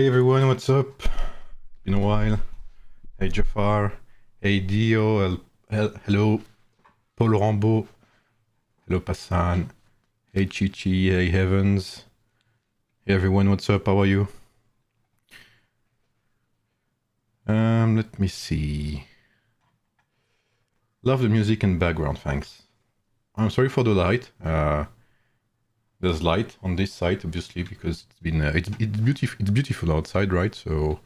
Hey everyone, what's up? Been a while. Hey Jafar. Hey Dio. Hello Paul Rambo. Hello Passan. Hey Chichi. Hey Heavens. Hey everyone, what's up? How are you? Let me see. Love the music and background, thanks. I'm sorry for the light. There's light on this side, obviously, because it's been it's beautiful. It's beautiful outside, right? So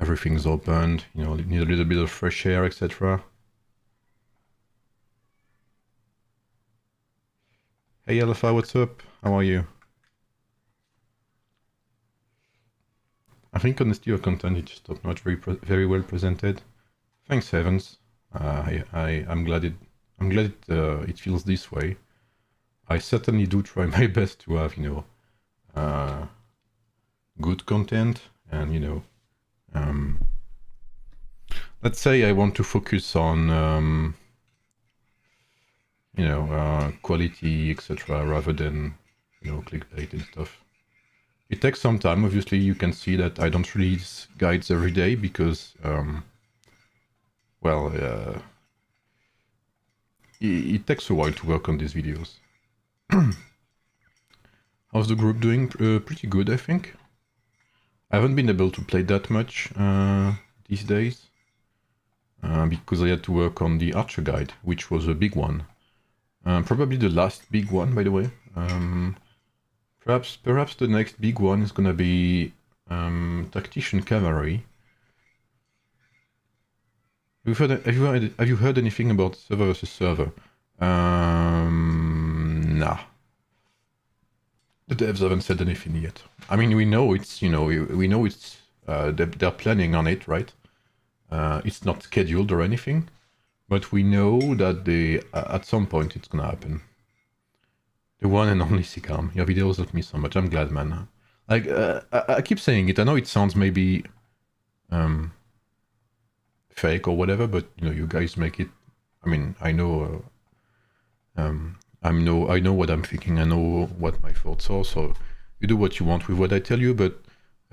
everything's opened. You know, need a little bit of fresh air, etc. Hey Alpha, what's up? How are you? I think honestly your content is top notch, very well presented. Thanks heavens. I'm glad it feels this way. I certainly do try my best to have good content, and let's say I want to focus on quality, etc., rather than clickbait and stuff. It takes some time. Obviously, you can see that I don't release guides every day because, it takes a while to work on these videos. How's the group doing? Pretty good, I think. I haven't been able to play that much these days because I had to work on the Archer guide, which was a big one. Probably the last big one, by the way. Perhaps the next big one is gonna be Tactician Cavalry. Have you heard anything about server versus server? Nah. The devs haven't said anything yet. I mean, we know it's they're planning on it, right? It's not scheduled or anything, but we know that at some point it's gonna happen. The one and only Sikam. Your videos help me so much. I'm glad, man. Like, I keep saying it. I know it sounds maybe fake or whatever, but you guys make it. I mean, I know I know what I'm thinking. I know what my thoughts are. So you do what you want with what I tell you. But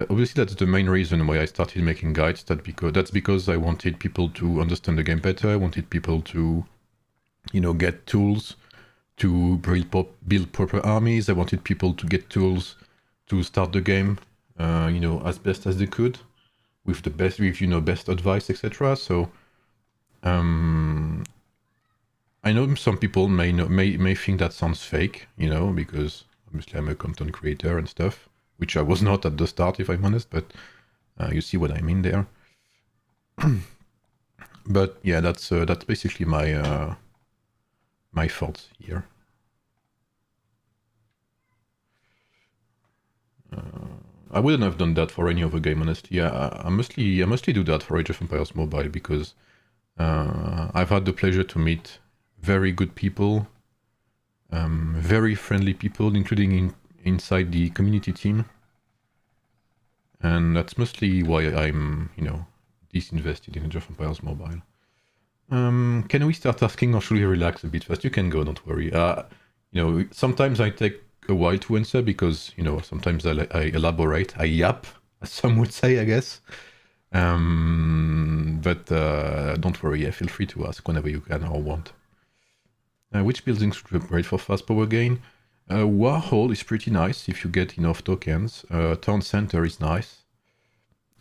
obviously, that's the main reason why I started making guides. That's because I wanted people to understand the game better. I wanted people to, get tools to build proper armies. I wanted people to get tools to start the game, as best as they could, with best advice, etc. So, I know some people may think that sounds fake, because obviously I'm a content creator and stuff, which I was not at the start, if I'm honest. But you see what I mean there. But yeah, that's basically my thoughts here. I wouldn't have done that for any other game, honestly. I mostly do that for Age of Empires Mobile because I've had the pleasure to meet very good people, very friendly people, including inside the community team, and that's mostly why I'm disinvested in Age of Empires Mobile. Can we start asking or should we relax a bit first? You can go, don't worry. Sometimes I take a while to answer because, sometimes I elaborate, I yap, as some would say, I guess. But don't worry, feel free to ask whenever you can or want. Which buildings should we upgrade for fast power gain? War Hall is pretty nice if you get enough tokens. Town Center is nice.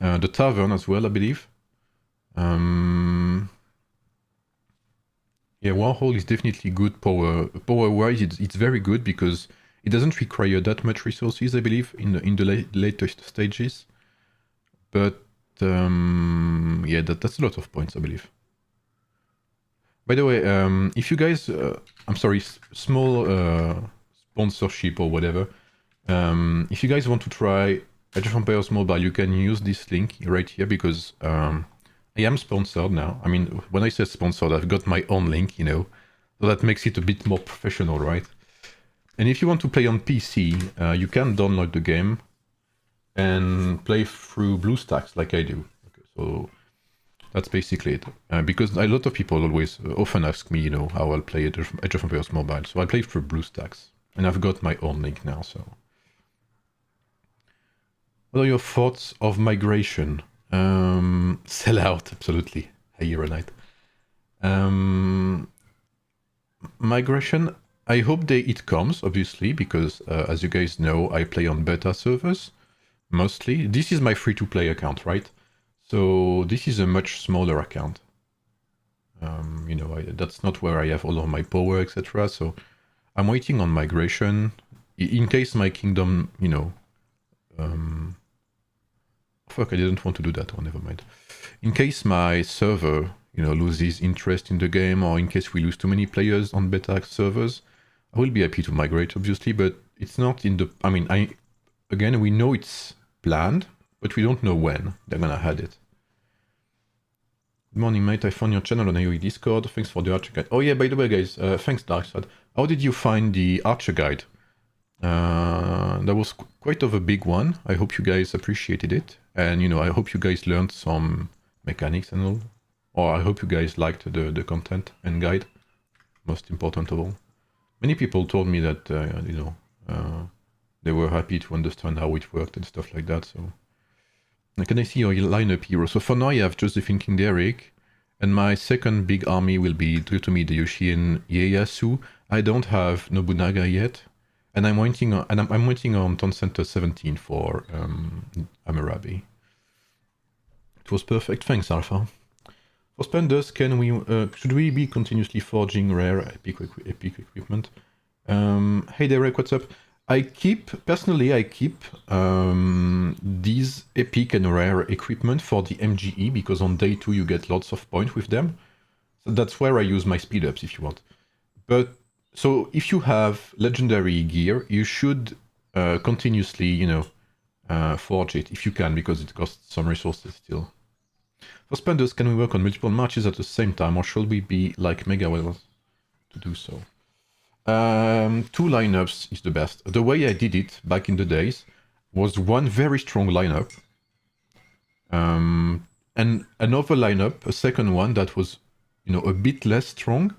The Tavern as well, I believe. Yeah, War Hall is definitely good power-wise. It's very good because it doesn't require that much resources, I believe, in the latest stages. But yeah, that's a lot of points, I believe. By the way, if you guys, I'm sorry, small sponsorship or whatever. If you guys want to try Age of Empires Mobile, you can use this link right here because I am sponsored now. I mean, when I say sponsored, I've got my own link, so that makes it a bit more professional, right? And if you want to play on PC, you can download the game and play through BlueStacks like I do. Okay, so that's basically it. Because a lot of people often ask me, how I'll play Age of Empires Mobile. So I play through BlueStacks, and I've got my own link now. So What are your thoughts of migration? Sell out, absolutely. Hey, Euronight. Migration, I hope it comes, obviously, because as you guys know, I play on beta servers, mostly. This is my free-to-play account, right? So this is a much smaller account. You know, that's not where I have all of my power, etc. So I'm waiting on migration. In case my kingdom, you know... fuck, I didn't want to do that. Oh, never mind. In case my server, you know, loses interest in the game, or in case we lose too many players on beta servers, I will be happy to migrate, obviously, but it's not in the... I mean, again, we know it's planned, but we don't know when they're gonna add it. Good morning, mate. I found your channel on AoE Discord. Thanks for the Archer Guide. Oh yeah, by the way, guys, thanks, Darkside. How did you find the Archer Guide? That was quite of a big one. I hope you guys appreciated it. And, you know, I hope you guys learned some mechanics and all. Or I hope you guys liked the content and guide. Most important of all. Many people told me that, you know, they were happy to understand how it worked and stuff like that, so... Can I see your lineup hero? So for now I have Josephine King Derrick, and my second big army will be Toyotomi Hideyoshi and Ieyasu. I don't have Nobunaga yet, and I'm waiting on Town Center 17 for Hammurabi. It was perfect. Thanks, Alpha. For spenders, should we be continuously forging rare epic equipment? Hey Derek, what's up? Personally, I keep these epic and rare equipment for the MGE, because on day 2 you get lots of points with them. So that's where I use my speed ups if you want. But, so if you have legendary gear, you should continuously, you know, forge it if you can, because it costs some resources still. For spenders, can we work on multiple matches at the same time, or should we be like Mega Whales to do so? 2 lineups is the best. The way I did it back in the days was one very strong lineup, and another lineup, a second one that was, you know, a bit less strong,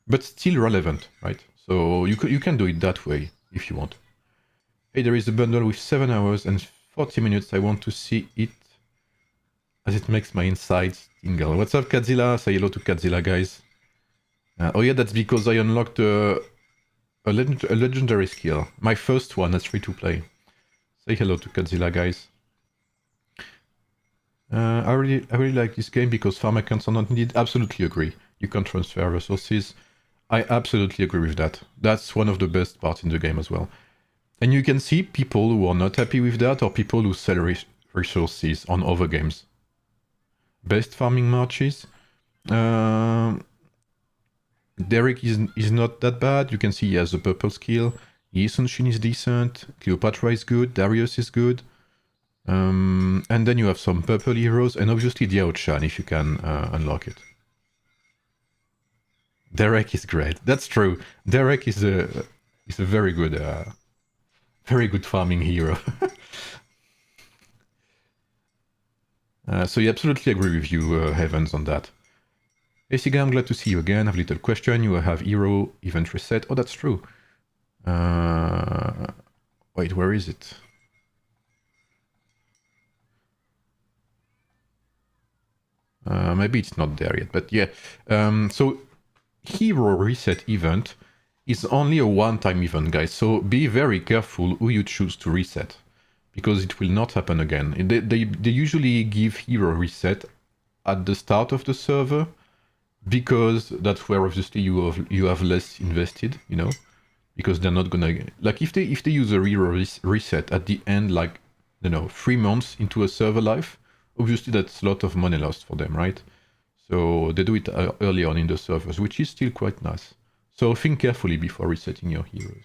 but still relevant, right? So you can do it that way if you want. Hey, there is a bundle with 7 hours and 40 minutes. I want to see it, as it makes my insides tingle. What's up, Kadzilla? Say hello to Kadzilla, guys. Oh yeah, that's because I unlocked a legendary skill. My first one that's free to play. Say hello to Kadzilla, guys. I really like this game because farm accounts are not needed. Absolutely agree. You can transfer resources. I absolutely agree with that. That's one of the best parts in the game as well. And you can see people who are not happy with that, or people who sell resources on other games. Best farming marches. Derek is not that bad. You can see he has a purple skill. Yisunshin is decent. Cleopatra is good. Darius is good. And then you have some purple heroes, and obviously Diao-chan if you can unlock it. Derek is great. That's true. Derek is a very good farming hero. So I absolutely agree with you, Heavens, on that. Hey Siga, I'm glad to see you again. I have a little question. You have hero event reset. Oh, that's true. Wait, where is it? Maybe it's not there yet, but yeah. So hero reset event is only a one-time event, guys. So be very careful who you choose to reset, because it will not happen again. They usually give hero reset at the start of the server, because that's where obviously you have less invested, you know, because they're not gonna, like, if they use a hero reset at the end, like, you know, 3 months into a server life, obviously that's a lot of money lost for them, right? So they do it early on in the servers, which is still quite nice. So think carefully before resetting your heroes.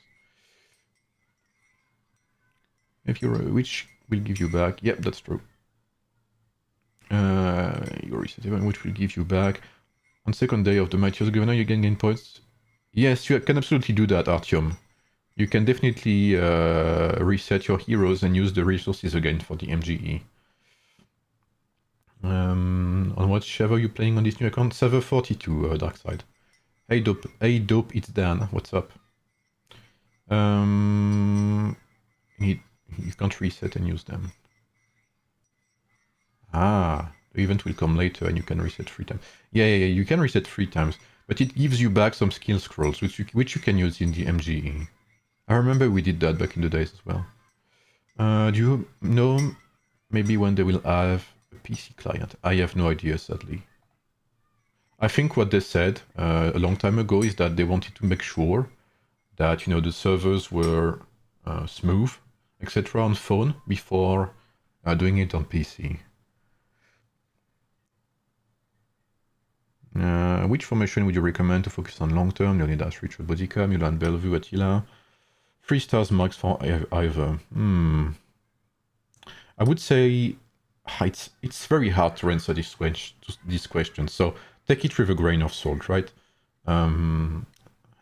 If you're which will give you back, yep, that's true. Your reset event, which will give you back. On second day of the match, as governor, you can gain points. Yes, you can absolutely do that, Artyom. You can definitely reset your heroes and use the resources again for the MGE. On what server are you playing on this new account? Server 42, Darkside. Hey dope, it's Dan. What's up? You can't reset and use them. Ah, the event will come later and you can reset 3 times. Yeah, you can reset 3 times, but it gives you back some skill scrolls, which you can use in the MGE. I remember we did that back in the days as well. Do you know maybe when they will have a PC client? I have no idea, sadly. I think what they said a long time ago is that they wanted to make sure that, you know, the servers were smooth, etc. on phone before doing it on PC. Which formation would you recommend to focus on long term? Leonidas, Richard Bodica, Milan, Bellevue, Attila. 3 stars max for either. I would say it's very hard to answer this question. So take it with a grain of salt, right? Don't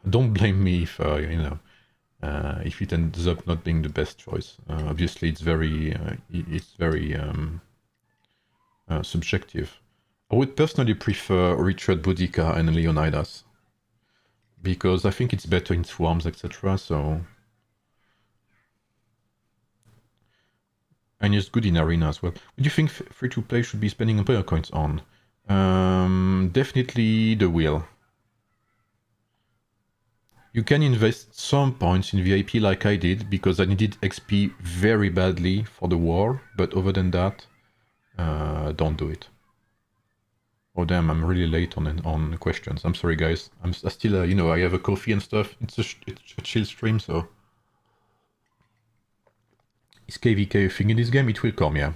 blame me if if it ends up not being the best choice. Obviously, it's very subjective. I would personally prefer Richard Boudica and Leonidas because I think it's better in swarms, etc. So, and it's good in arena as well. What do you think free-to-play should be spending player coins on? Definitely the wheel. You can invest some points in VIP like I did because I needed XP very badly for the war, but other than that, don't do it. Oh damn, I'm really late on questions. I'm sorry guys. I still, I have a coffee and stuff. It's a chill stream, so... Is KVK a thing in this game? It will come, yeah.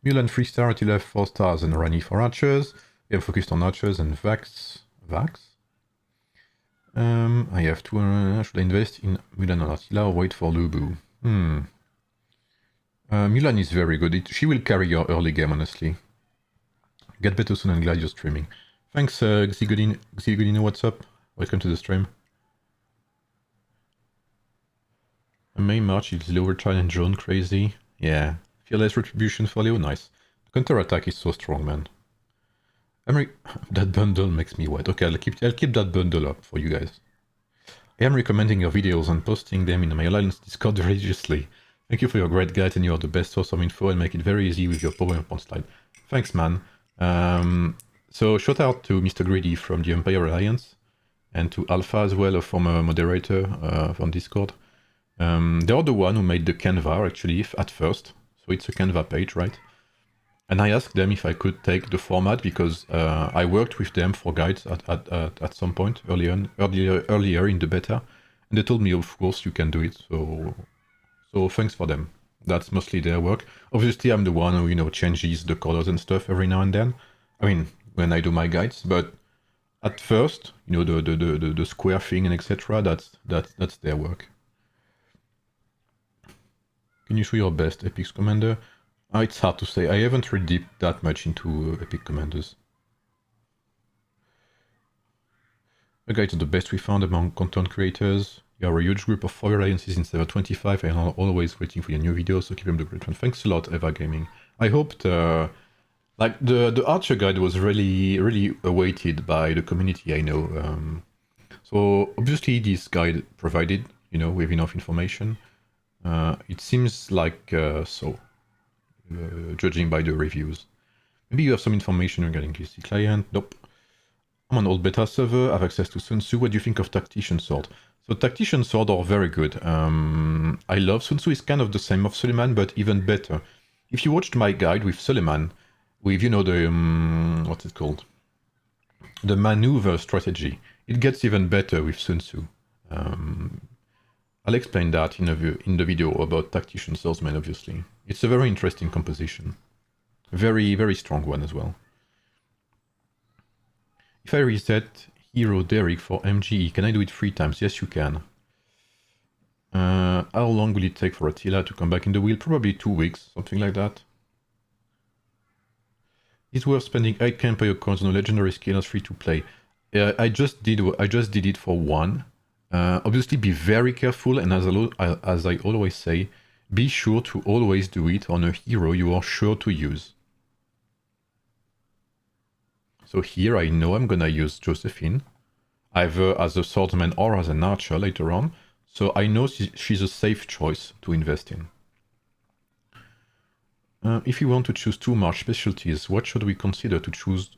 Milan 3 star, Attila 4 stars, and Rani for archers. We have focused on archers and Vax. I have to... should I invest in Milan and Attila or wait for Lubu? Milan is very good. She will carry your early game, honestly. Get better soon and glad you're streaming. Thanks, Xigodino, what's up? Welcome to the stream. May March is lower trial and drone, crazy. Yeah. Fearless retribution for Leo, nice. The counter-attack is so strong, man. That bundle makes me wet. Okay, I'll keep that bundle up for you guys. I am recommending your videos and posting them in my Alliance Discord religiously. Thank you for your great guide and you are the best source of info and make it very easy with your PowerPoint slide. Thanks, man. So shout out to Mr. Greedy from the Empire Alliance and to Alpha as well, a former moderator on Discord. They are the one who made the Canva actually at first. So it's a Canva page, right? And I asked them if I could take the format because I worked with them for guides at some point earlier in the beta. And they told me, of course, you can do it. So thanks for them. That's mostly their work. Obviously, I'm the one who, changes the colors and stuff every now and then. I mean, when I do my guides, but at first, the square thing and etc. That's their work. Can you show your best Epics Commander? It's hard to say. I haven't really dipped that much into Epic Commanders. The guides are the best we found among content creators. You are a huge group of 4 alliances in server 25 and are always waiting for your new videos, so keep them the great one. Thanks a lot, Eva Gaming. I hope the Archer guide was really, really awaited by the community, I know. So obviously this guide provided, with enough information. It seems like so, judging by the reviews. Maybe you have some information regarding QC client. Nope. I'm on old beta server, have access to Sun Tzu. What do you think of Tactician Sword? So Tactician Sword are very good. I love Sun Tzu is kind of the same of Suleiman, but even better. If you watched my guide with Suleiman, with, the, what's it called? The maneuver strategy, it gets even better with Sun Tzu. I'll explain that in the video about Tactician Swordsman, obviously. It's a very interesting composition. Very, very strong one as well. If I reset Hero Derek for MGE, can I do it 3 times? Yes, you can. How long will it take for Attila to come back in the wheel? Probably 2 weeks, something like that. It's worth spending 8 Empire coins on a legendary skill as free to play. I just did it for 1. Obviously, be very careful, and as I always say, be sure to always do it on a hero you are sure to use. So here I know I'm gonna use Josephine, either as a swordsman or as an archer later on, so I know she's a safe choice to invest in. If you want to choose two March specialties, what should we consider to choose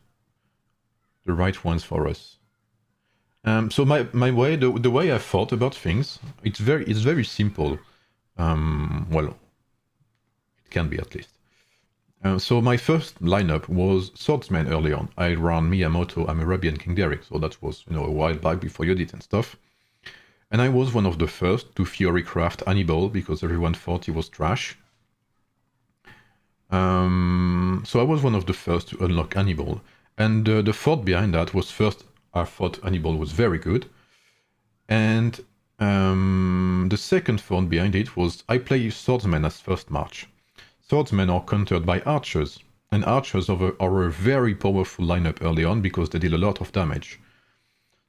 the right ones for us? So my way, the way I thought about things, it's very simple. Well, it can be at least. So my first lineup was swordsman early on. I ran Miyamoto, Hammurabi, and King Derek, so that was a while back before Yodit and stuff. And I was one of the first to theorycraft Hannibal because everyone thought he was trash. So I was one of the first to unlock Hannibal. And the thought behind that was first, I thought Hannibal was very good. And the second thought behind it was I play swordsmen as first march. Swordsmen are countered by archers, and archers are a very powerful lineup early on because they deal a lot of damage.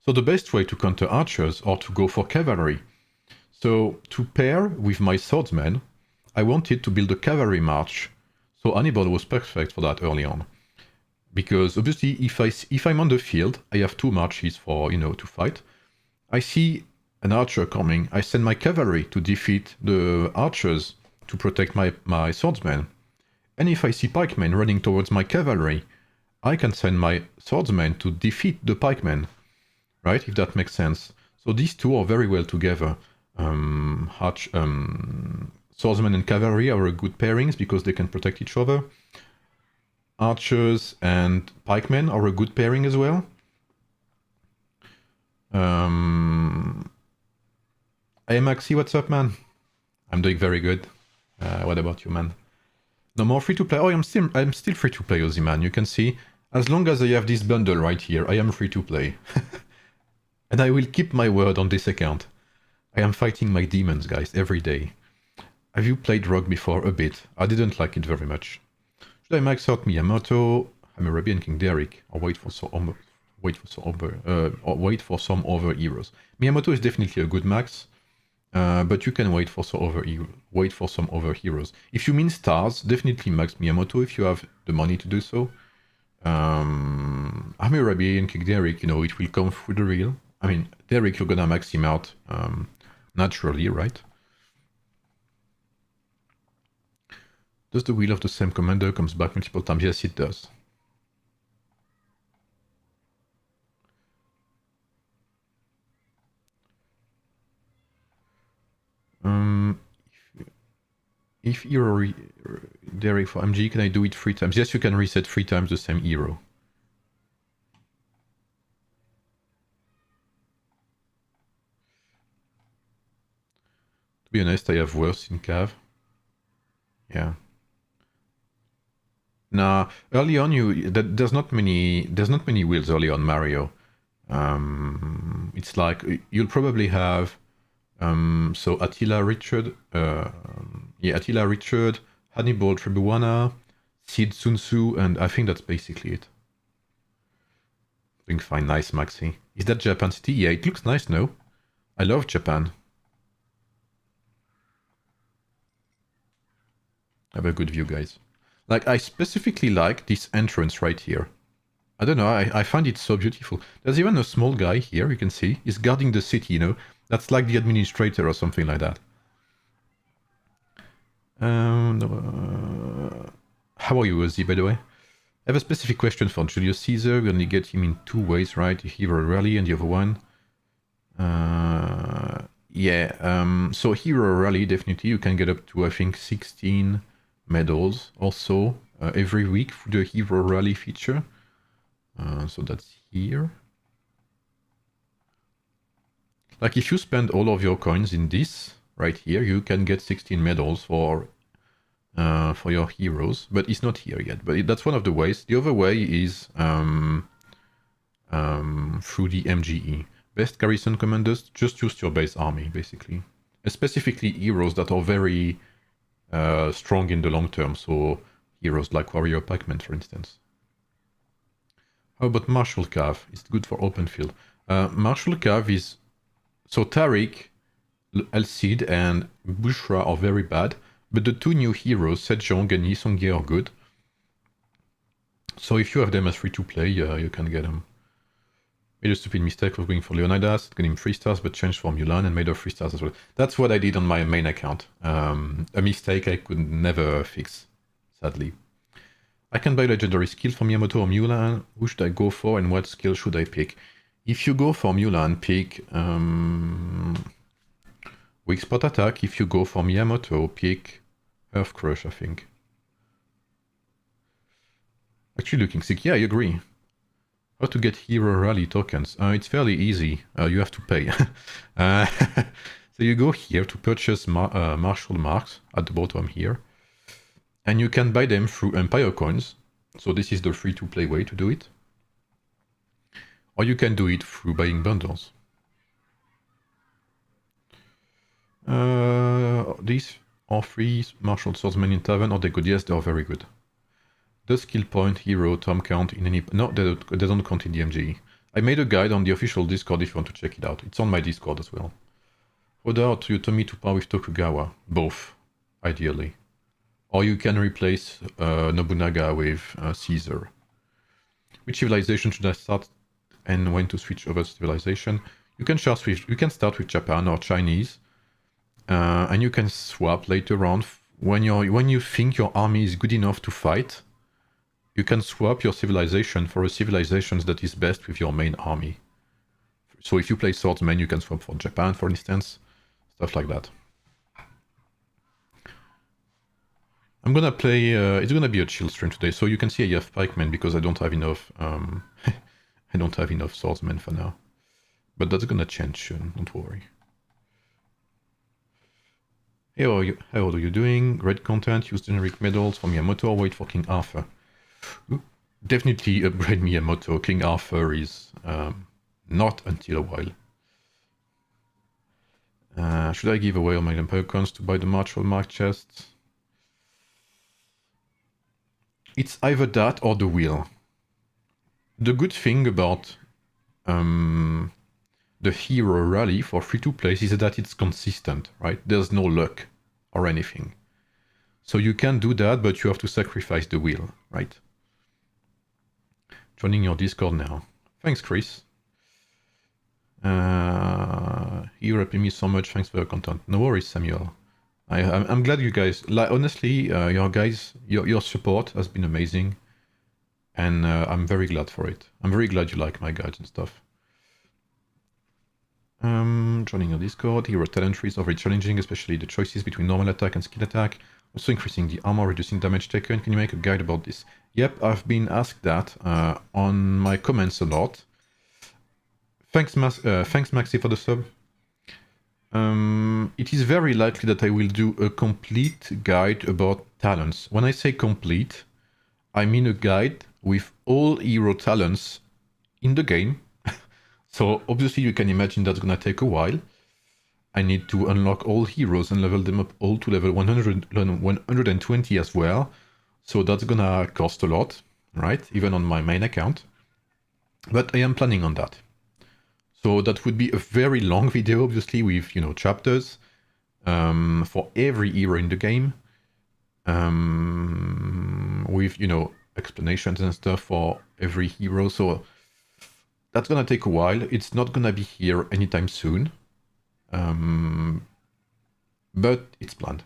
So the best way to counter archers are to go for cavalry. So to pair with my swordsmen, I wanted to build a cavalry march. So Hannibal was perfect for that early on. Because obviously if I'm on the field, I have two marches for, to fight. I see an archer coming, I send my cavalry to defeat the archers to protect my swordsmen. And if I see pikemen running towards my cavalry, I can send my swordsmen to defeat the pikemen. Right? If that makes sense. So these two are very well together. Swordsmen and cavalry are good pairings because they can protect each other. Archers and pikemen are a good pairing as well. Hey Maxi, what's up, man? I'm doing very good. What about you, man? No more free to play. Oh, I'm still free to play, Ozzy, man. You can see, as long as I have this bundle right here, I am free to play. And I will keep my word on this account. I am fighting my demons, guys, every day. Have you played Rogue before? A bit. I didn't like it very much. Should I max out Miyamoto, Hammurabi, and King Derek, or wait for some other heroes? Miyamoto is definitely a good max, but you can wait for some other heroes. If you mean stars, definitely max Miyamoto if you have the money to do so. Hammurabi and King Derek, it will come through the reel. I mean, Derek, you're gonna max him out naturally, right? Does the wheel of the same commander comes back multiple times? Yes, it does. If hero Derek for MG, can I do it 3 times? Yes, you can reset 3 times the same hero. To be honest, I have worse in Cav. Yeah. Nah, early on there's not many wheels early on Mario. It's like you'll probably have so Attila Richard, Hannibal Tribuana, Sid Sun Tzu, and I think that's basically it. Doing fine, nice Maxi. Is that Japan City? Yeah, it looks nice, no? I love Japan. Have a good view, guys. Like, I specifically like this entrance right here. I don't know, I find it so beautiful. There's even a small guy here, you can see. He's guarding the city, That's like the administrator or something like that. How are you, Ozzy, by the way? I have a specific question for Julius Caesar. We only get him in 2 ways, right? Hero Rally and the other one. So Hero Rally, definitely, you can get up to, I think, 16 medals also every week for the Hero Rally feature. So that's here. Like if you spend all of your coins in this right here, you can get 16 medals for your heroes, but it's not here yet. But that's one of the ways. The other way is through the MGE. Best garrison commanders, just use your base army, basically. Specifically heroes that are very strong in the long term, so heroes like Warrior Pac-Man, for instance. How about Martial Cav? It's good for open field. Martial Cav is... So Tariq, Alcide, and Bushra are very bad, but the 2 new heroes, Sejong and Yi Song-ye, are good. So if you have them as free-to-play, you can get them. Made a stupid mistake of going for Leonidas, got him 3 stars, but changed for Mulan and made her 3 stars as well. That's what I did on my main account. A mistake I could never fix. sadly. I can buy legendary skill from Yamato or Mulan. Who should I go for and what skill should I pick? If you go for Mulan, pick weak spot attack. If you go for Miyamoto, pick Earth Crush, I think. Actually looking sick. Yeah, I agree. How to get Hero Rally tokens? It's fairly easy. You have to pay. So you go here to purchase martial marks at the bottom here. And you can buy them through Empire coins. So this is the free-to-play way to do it. Or you can do it through buying bundles. These are free martial swordsmen in tavern. Are they good? Yes, they are very good. The skill point, hero, tom count in any... No, they don't count in the MGE. I made a guide on the official Discord if you want to check it out. It's on my Discord as well. Oda or Toyotomi to par with Tokugawa. Both, ideally. Or you can replace Nobunaga with Caesar. Which civilization should I start and when to switch over to civilization? You can start with Japan or Chinese. And you can swap later on when you think your army is good enough to fight. You can swap your civilization for a civilization that is best with your main army. So if you play swordsman, you can swap for Japan, for instance. Stuff like that. I'm gonna play... it's gonna be a chill stream today, so you can see I have pikemen because I don't have enough... I don't have enough swordsmen for now. But that's gonna change soon, don't worry. Hey, how are you doing? Great content, use generic medals from Yamato or wait for King Arthur. Definitely upgrade Miyamoto. King Arthur is not until a while. Should I give away all my Empire coins to buy the martial mark chests? It's either that or the wheel. The good thing about the hero rally for free-to-play is that it's consistent, right? There's no luck or anything. So you can do that, but you have to sacrifice the wheel, right? Joining your Discord now. Thanks, Chris. You're helping me so much. Thanks for your content. No worries, Samuel. I'm glad you guys... Like, honestly, your support has been amazing. And I'm very glad for it. I'm very glad you like my guides and stuff. Joining your Discord. Hero talent trees are very challenging, especially the choices between normal attack and skill attack. Also increasing the armor, reducing damage taken. Can you make a guide about this? Yep, I've been asked that on my comments a lot. Thanks, Maxi, for the sub. It is very likely that I will do a complete guide about talents. When I say complete, I mean a guide with all hero talents in the game. So obviously you can imagine that's gonna take a while. I need to unlock all heroes and level them up all to level 120 as well. So that's gonna cost a lot, right? Even on my main account. But I am planning on that. So that would be a very long video, obviously, with, you know, chapters for every hero in the game. With, you know, explanations and stuff for every hero. So that's gonna take a while. It's not gonna be here anytime soon. But it's planned.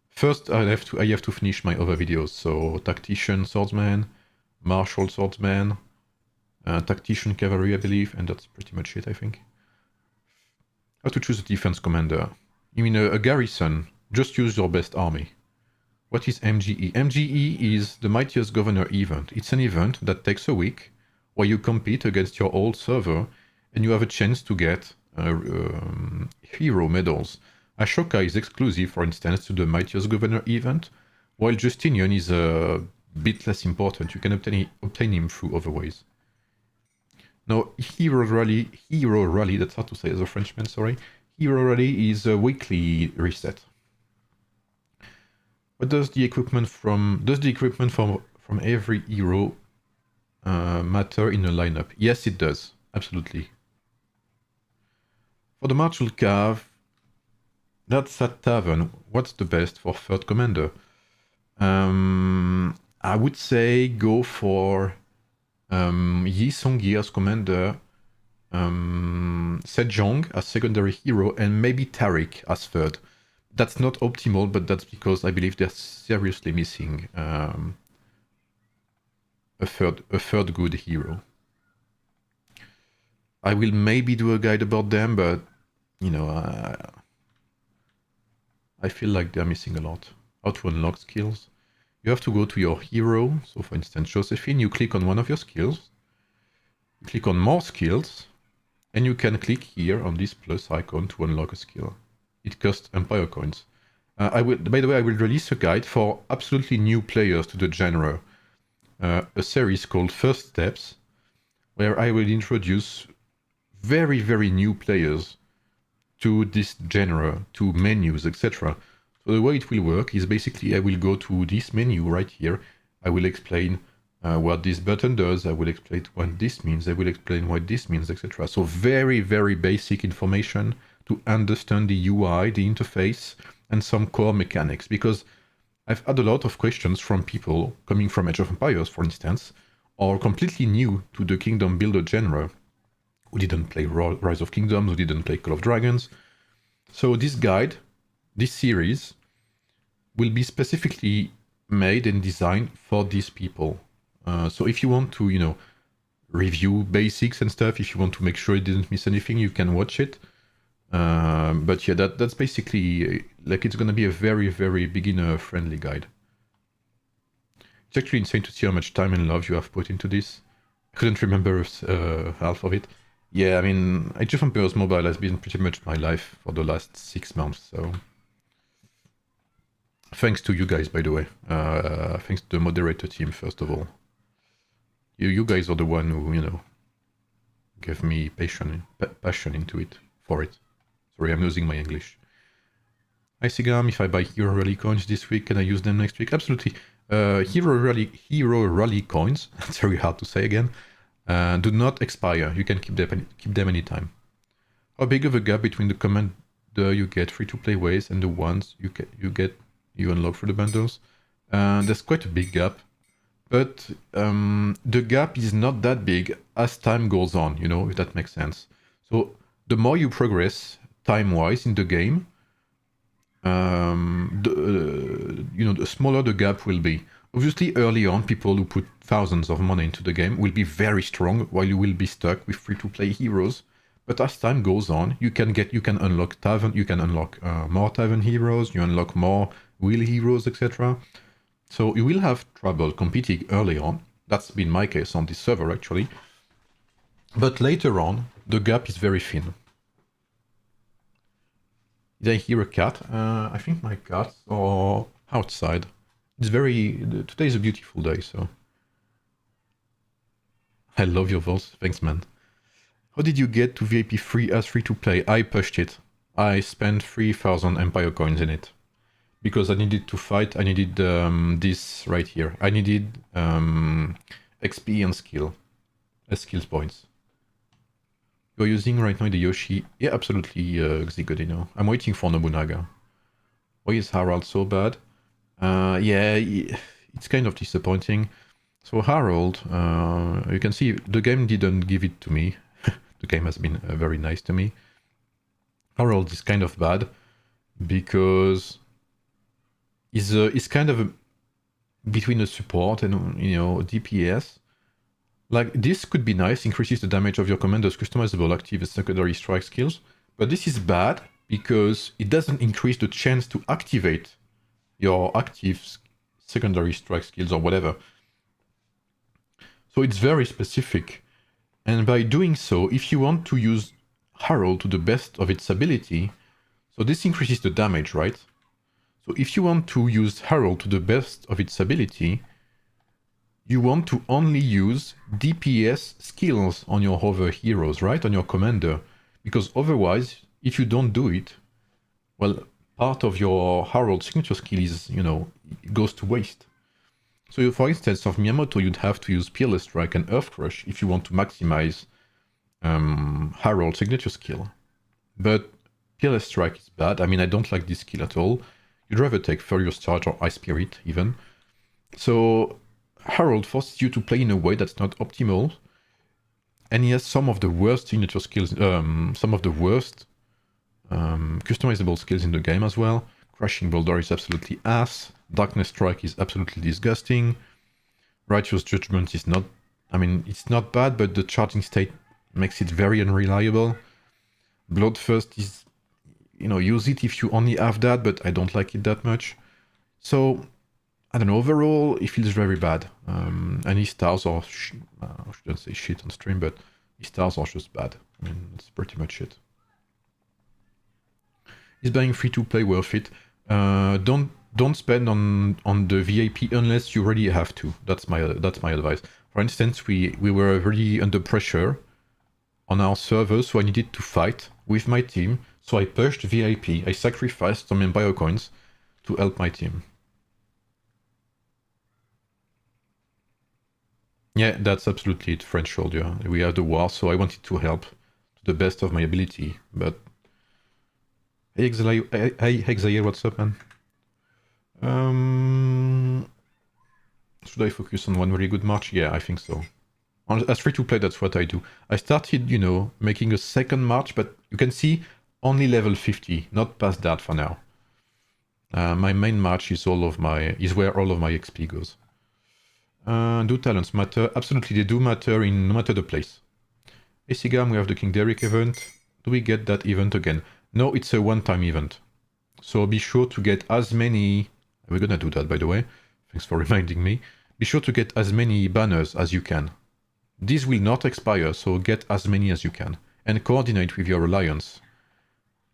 First, I have to finish my other videos. So tactician swordsman, martial swordsman, tactician cavalry, I believe, and that's pretty much it, I think. How to choose a defense commander? You mean a garrison? Just use your best army. What is MGE? MGE is the Mightiest Governor event. It's an event that takes a week where you compete against your old server and you have a chance to get hero medals. Ashoka is exclusive, for instance, to the Mightiest Governor event, while Justinian is a bit less important. You can obtain him through other ways. Now, Hero Rally, that's hard to say as a Frenchman, sorry. Hero Rally is a weekly reset. What does the equipment from every hero matter in a lineup? Yes, it does. Absolutely. For the martial cav, that's at tavern. What's the best for third commander? I would say go for Yi Songyi as commander, Sejong as secondary hero, and maybe Tariq as third. That's not optimal, but that's because I believe they're seriously missing a third good hero. I will maybe do a guide about them, but you know, I feel like they're missing a lot. How to unlock skills? You have to go to your hero. So for instance, Josephine, you click on one of your skills, you click on more skills, and you can click here on this plus icon to unlock a skill. It costs Empire coins. By the way, I will release a guide for absolutely new players to the genre, a series called First Steps, where I will introduce very, very new players to this genre, to menus, etc. So the way it will work is basically I will go to this menu right here. I will explain what this button does. I will explain what this means. I will explain what this means, etc. So very, very basic information to understand the UI, the interface, and some core mechanics. Because I've had a lot of questions from people coming from Age of Empires, for instance, or completely new to the Kingdom Builder genre, who didn't play Rise of Kingdoms, who didn't play Call of Dragons. So this guide, this series, will be specifically made and designed for these people. So if you want to, you know, review basics and stuff, if you want to make sure you didn't miss anything, you can watch it. But yeah, that's basically, like, it's going to be a very, very beginner-friendly guide. It's actually insane to see how much time and love you have put into this. I couldn't remember half of it. Yeah, I mean, Age of Empires Mobile has been pretty much my life for the last 6 months, so... Thanks to you guys, by the way. Thanks to the moderator team, first of all. You guys are the one who, you know, gave me passion into it, for it. Sorry, I'm losing my English. Hi Sigam, if I buy Hero Rally coins this week, can I use them next week? Absolutely. Hero Rally coins, that's very hard to say again, do not expire. You can keep them anytime. How big of a gap between the commander you get free-to-play ways and the ones you unlock through the bundles? There's quite a big gap, but the gap is not that big as time goes on, you know, if that makes sense. So the more you progress time-wise in the game, the smaller the gap will be. Obviously, early on, people who put thousands of money into the game will be very strong, while you will be stuck with free-to-play heroes. But as time goes on, you can unlock tavern, you can unlock more tavern heroes, you unlock more wheel heroes, etc. So you will have trouble competing early on. That's been my case on this server, actually. But later on, the gap is very thin. Did I hear a cat? I think my cats are outside. Today is a beautiful day, so... I love your voice. Thanks, man. How did you get to VIP free as free to play? I pushed it. I spent 3,000 Empire coins in it. Because I needed to fight, I needed this right here. I needed XP and skill. Skills points. You're using right now the Yoshi? Yeah, absolutely, Xigodino. I'm waiting for Nobunaga. Why is Harald so bad? Yeah, it's kind of disappointing. So Harold, you can see the game didn't give it to me. The game has been very nice to me. Harold is kind of bad because he's kind of between a support and, you know, DPS. Like, this could be nice, increases the damage of your commander's customizable active and secondary strike skills, but this is bad because it doesn't increase the chance to activate your active secondary strike skills or whatever. So it's very specific. And by doing so, if you want to use Harold to the best of its ability, so this increases the damage, right? So if you want to use Harold to the best of its ability, you want to only use DPS skills on your other heroes, right? On your commander. Because otherwise, if you don't do it, well, part of your Harold signature skill is, you know, it goes to waste. So for instance, of Miyamoto, you'd have to use Peerless Strike and Earth Crush if you want to maximize Harold signature skill. But Peerless Strike is bad. I mean, I don't like this skill at all. You'd rather take Furious Charge or Ice Spirit, even. So Harold forces you to play in a way that's not optimal. And he has some of the worst signature skills, some of the worst customizable skills in the game as well. Crashing Boulder is absolutely ass. Darkness Strike is absolutely disgusting. Righteous Judgment is not... I mean, it's not bad, but the charging state makes it very unreliable. Bloodthirst is... You know, use it if you only have that, but I don't like it that much. So, I don't know, overall, it feels very bad. And his stars are... I shouldn't say shit on stream, but his stars are just bad. I mean, that's pretty much it. Is buying free-to-play worth it? Don't spend on the VIP unless you really have to. That's my advice. For instance, we were really under pressure on our server, so I needed to fight with my team. So I pushed VIP. I sacrificed some Empire coins to help my team. Yeah, that's absolutely it, French soldier. We had the war, so I wanted to help to the best of my ability. But hey, Exile, what's up, man? Should I focus on one really good march? Yeah, I think so. As free-to-play, that's what I do. I started, you know, making a second march, but you can see only level 50, not past that for now. My main march is where all of my XP goes. Do talents matter? Absolutely, they do matter in no matter the place. Hey Sigam, we have the King Derrick event. Do we get that event again? No, it's a one-time event. So be sure to get as many... We're gonna do that, by the way. Thanks for reminding me. Be sure to get as many banners as you can. These will not expire, so get as many as you can. And coordinate with your alliance.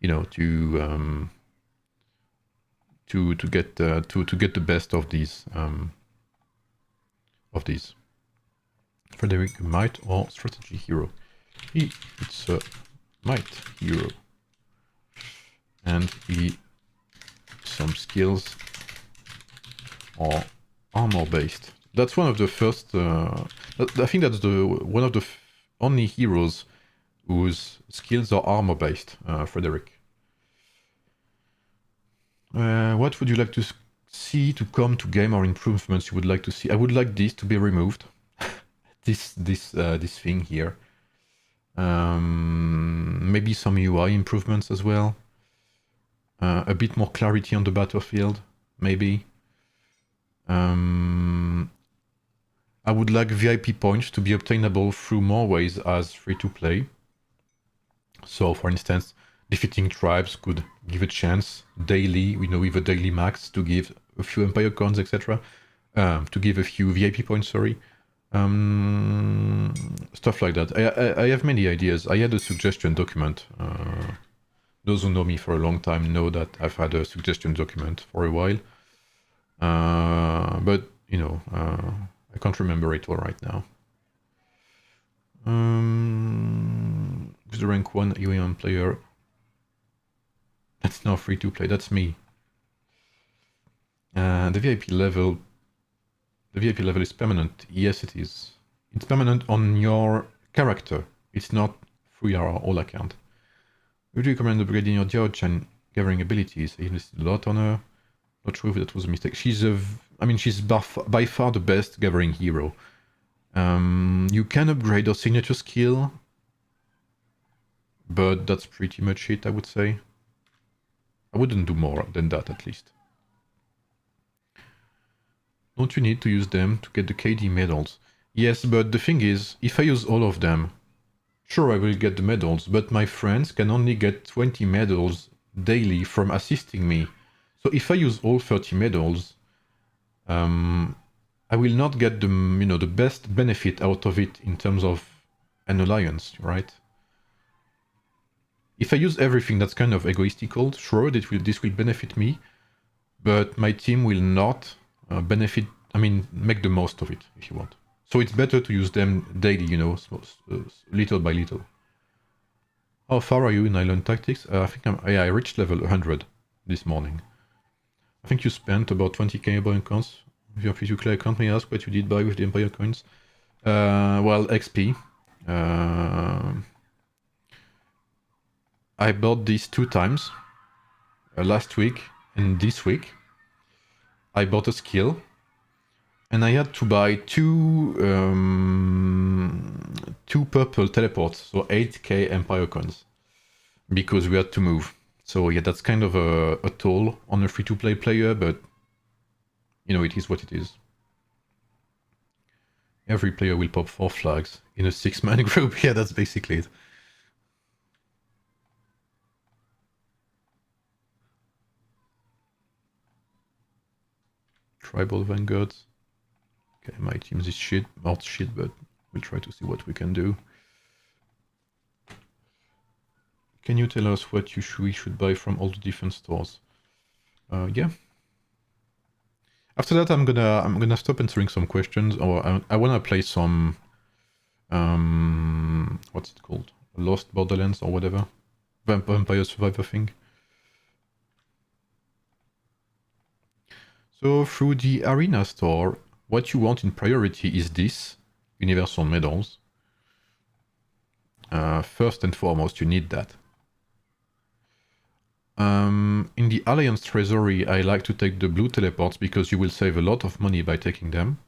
You know, to get the best of these. Frederick, might or strategy hero? It's a might hero. And some skills are armor based. That's one of the first. I think that's one of the only heroes whose skills are armor based. Frederick. What would you like to see to come to game, or improvements you would like to see? I would like this to be removed. this thing here. Maybe some UI improvements as well. A bit more clarity on the battlefield, maybe. I would like VIP points to be obtainable through more ways as free-to-play. So, for instance, defeating tribes could give a chance daily, with a daily max, to give a few Empire coins, etc. To give a few VIP points, sorry. Stuff like that. I have many ideas. I had a suggestion document. Those who know me for a long time know that I've had a suggestion document for a while. But, you know, I can't remember it all right now. Who's the rank 1 AoEM player? That's now free to play. That's me. The VIP level is permanent. Yes, it is. It's permanent on your character. It's not through your whole account. Would you recommend upgrading your Judge and gathering abilities? I invested a lot on her. Not sure if that was a mistake. She's by far the best gathering hero. You can upgrade her signature skill, but that's pretty much it, I would say. I wouldn't do more than that, at least. Don't you need to use them to get the KD medals? Yes, but the thing is, if I use all of them, sure, I will get the medals, but my friends can only get 20 medals daily from assisting me. So if I use all 30 medals, I will not get the best benefit out of it in terms of an alliance, right? If I use everything, that's kind of egoistical. Sure, this will benefit me, but my team will not make the most of it, if you want. So it's better to use them daily, little by little. How far are you in Island Tactics? I think I reached level 100 this morning. I think you spent about 20k Empire coins. If you're free-to-play account, may I ask what you did buy with the Empire coins? Well, XP. I bought these 2 times. Last week and this week. I bought a skill. And I had to buy 2 purple teleports, so 8k Empire coins. Because we had to move. So yeah, that's kind of a toll on a free-to-play player, but you know, it is what it is. Every player will pop 4 flags in a 6-man group. Yeah, that's basically it. Tribal Vanguards. Okay, my team's is shit, not shit, but we'll try to see what we can do. Can you tell us what we should buy from all the different stores? Yeah. After that, I'm gonna stop answering some questions, or I wanna play some what's it called? Lost Borderlands or whatever, Vampire Survivor thing. So through the arena store, what you want in priority is this universal medals. First and foremost, you need that. In the Alliance Treasury, I like to take the blue teleports because you will save a lot of money by taking them.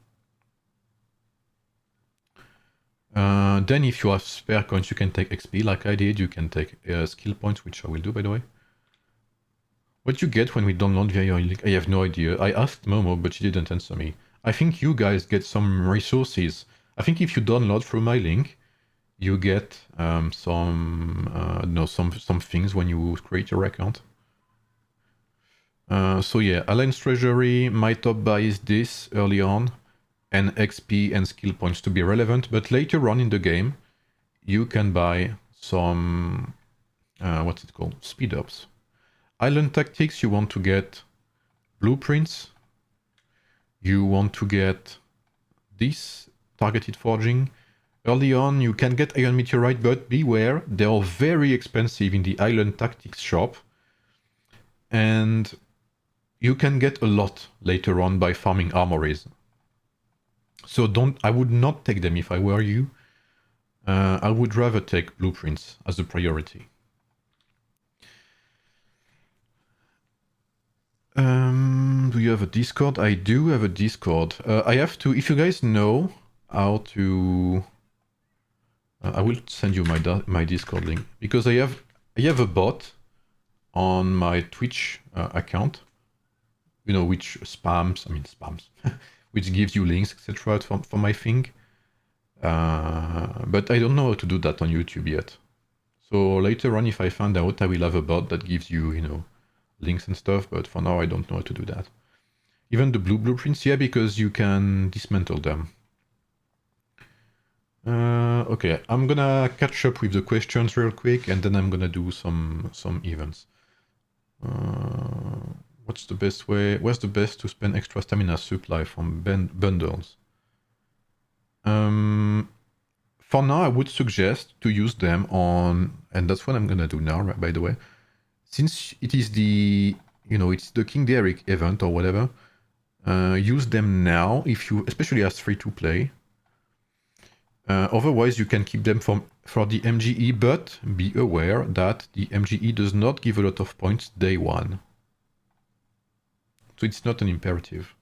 Then if you have spare coins, you can take XP like I did. You can take skill points, which I will do, by the way. What you get when we download via your link, I have no idea. I asked Momo, but she didn't answer me. I think you guys get some resources. I think if you download through my link, you get some things when you create your account. So yeah, Alliance Treasury, my top buy is this early on, and XP and skill points to be relevant, but later on in the game, you can buy some, what's it called, speed ups. Island Tactics, you want to get blueprints, you want to get this, targeted forging. Early on, you can get Iron Meteorite, but beware, they are very expensive in the Island Tactics shop. And you can get a lot later on by farming armories. So I would not take them if I were you. I would rather take blueprints as a priority. Do you have a Discord? I do have a Discord. I have to, if you guys know how to... I will send you my Discord link, because I have a bot on my Twitch account, you know, which spams, which gives you links, etc. for my thing. But I don't know how to do that on YouTube yet. So later on, if I find out, I will have a bot that gives you, you know, links and stuff, but for now I don't know how to do that. Even the blueprints, yeah, because you can dismantle them. Okay, I'm gonna catch up with the questions real quick, and then I'm gonna do some events. What's the best way? Where's the best to spend extra stamina supply from bundles? For now, I would suggest to use them on, and that's what I'm gonna do now, by the way. Since it is the, you know, it's the King Derrick event or whatever, use them now, if you, especially as free to play. Otherwise, you can keep them for the MGE, but be aware that the MGE does not give a lot of points day one. So it's not an imperative.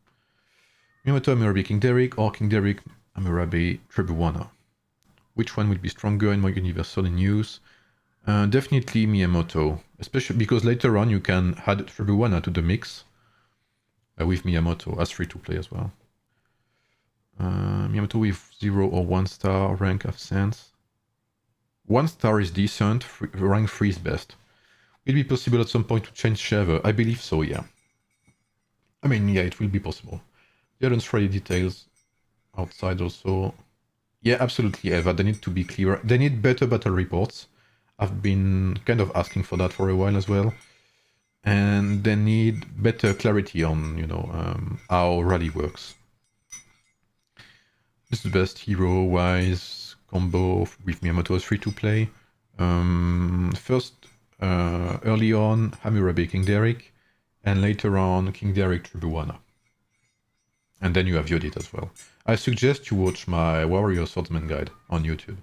Miyamoto, Hammurabi, King Derrick, or King Derrick, Hammurabi, Tribuana. Which one will be stronger and more universal in use? Definitely Miyamoto, especially because later on you can add Tribuana to the mix with Miyamoto as free to play as well. Miyamoto with 0 or 1 star rank have sense. 1 star is decent, rank 3 is best. Will it be possible at some point to change server? I believe so, yeah. I mean, yeah, it will be possible. The other Friday details outside also. Yeah, absolutely, Eva. They need to be clearer. They need better battle reports. I've been kind of asking for that for a while as well. And they need better clarity on, you know, how rally works. This is the best hero-wise combo with Miyamoto as free to play. First, early on, Hammurabi, King Derrick, and later on, King Derrick, Tribuana. And then you have Yodit as well. I suggest you watch my Warrior Swordsman guide on YouTube.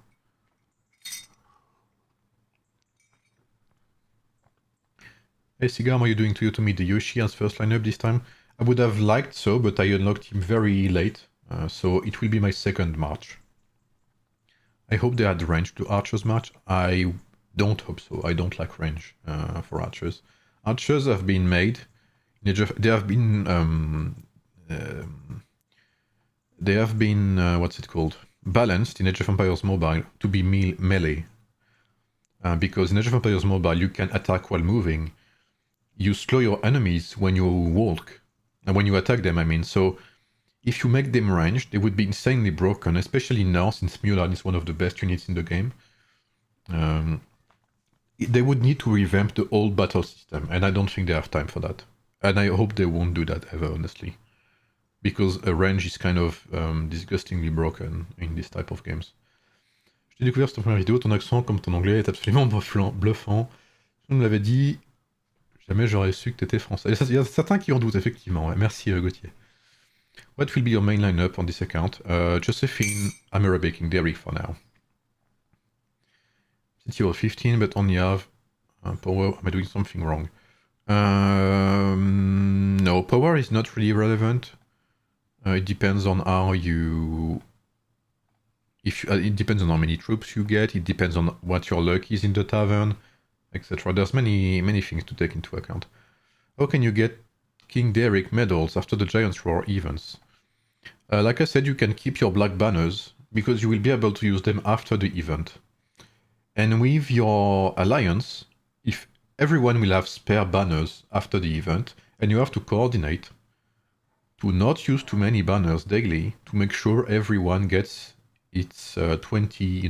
Hey Sigam, are you doing to meet the Yoshi as first lineup this time? I would have liked so, but I unlocked him very late, so it will be my second march. I hope they had range to Archer's march. I don't hope so. I don't like range for archers. Archers have been made. They have been what's it called? Balanced in Age of Empires Mobile to be melee. Because in Age of Empires Mobile you can attack while moving. You slow your enemies when you walk, and when you attack them, I mean. So if you make them ranged, they would be insanely broken, especially now since Mulan is one of the best units in the game. They would need to revamp the old battle system, and I don't think they have time for that. And I hope they won't do that ever, honestly. Because a range is kind of disgustingly broken in this type of games. Je t'ai découvert sur ta première vidéo, ton accent comme ton anglais est absolument bluffant. Tu me l'avais dit, jamais j'aurais su que t'étais français. Il y a certains qui en doutent, effectivement. Ouais. Merci Gauthier. What will be your main lineup on this account? Josephine, I'm Arabic Derrick for now. City of 15, but only have power. Am I doing something wrong? No, power is not really relevant. It depends on how you... it depends on how many troops you get. It depends on what your luck is in the tavern, etc. There's many things to take into account. How can you get King Derrick medals after the Giants Roar events? Like I said, you can keep your black banners because you will be able to use them after the event. And with your alliance, if everyone will have spare banners after the event, and you have to coordinate to not use too many banners daily to make sure everyone gets its 20,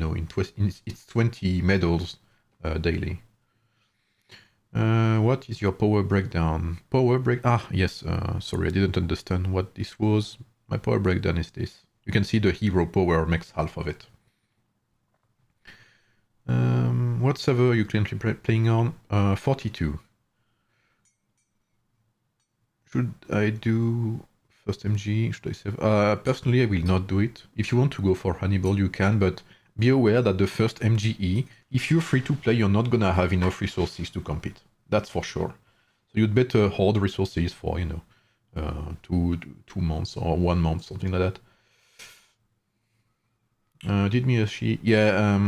its 20 medals daily. What is your power breakdown? Yes, sorry, I didn't understand what this was. My power breakdown is this. You can see the hero power makes half of it. What server are you currently playing on? 42. Should I do first MG? Should I save? Personally, I will not do it. If you want to go for Hannibal, you can, but be aware that the first MGE, if you're free to play, you're not gonna have enough resources to compete. That's for sure. So you'd better hoard resources for, 2 months or 1 month, something like that. Did me a she? Yeah,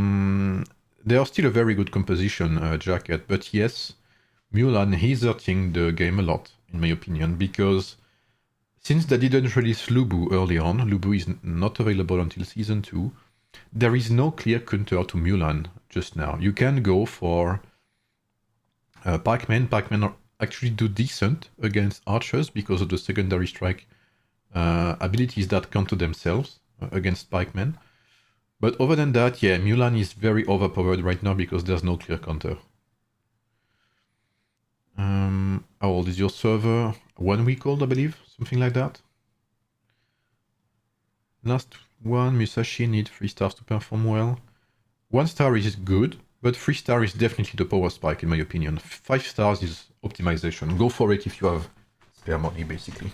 they are still a very good composition jacket, but yes, Mulan is hurting the game a lot, in my opinion, because since they didn't release Lubu early on, Lubu is not available until Season 2, there is no clear counter to Mulan just now. You can go for Pikemen. Pikemen actually do decent against archers because of the secondary strike abilities that counter themselves against Pikemen. But other than that, yeah, Mulan is very overpowered right now because there's no clear counter. How old is your server? 1 week old, I believe, something like that. Last one, Musashi needs 3 stars to perform well. 1 star is good, but 3 star is definitely the power spike in my opinion. 5 stars is optimization. Go for it if you have spare money, basically.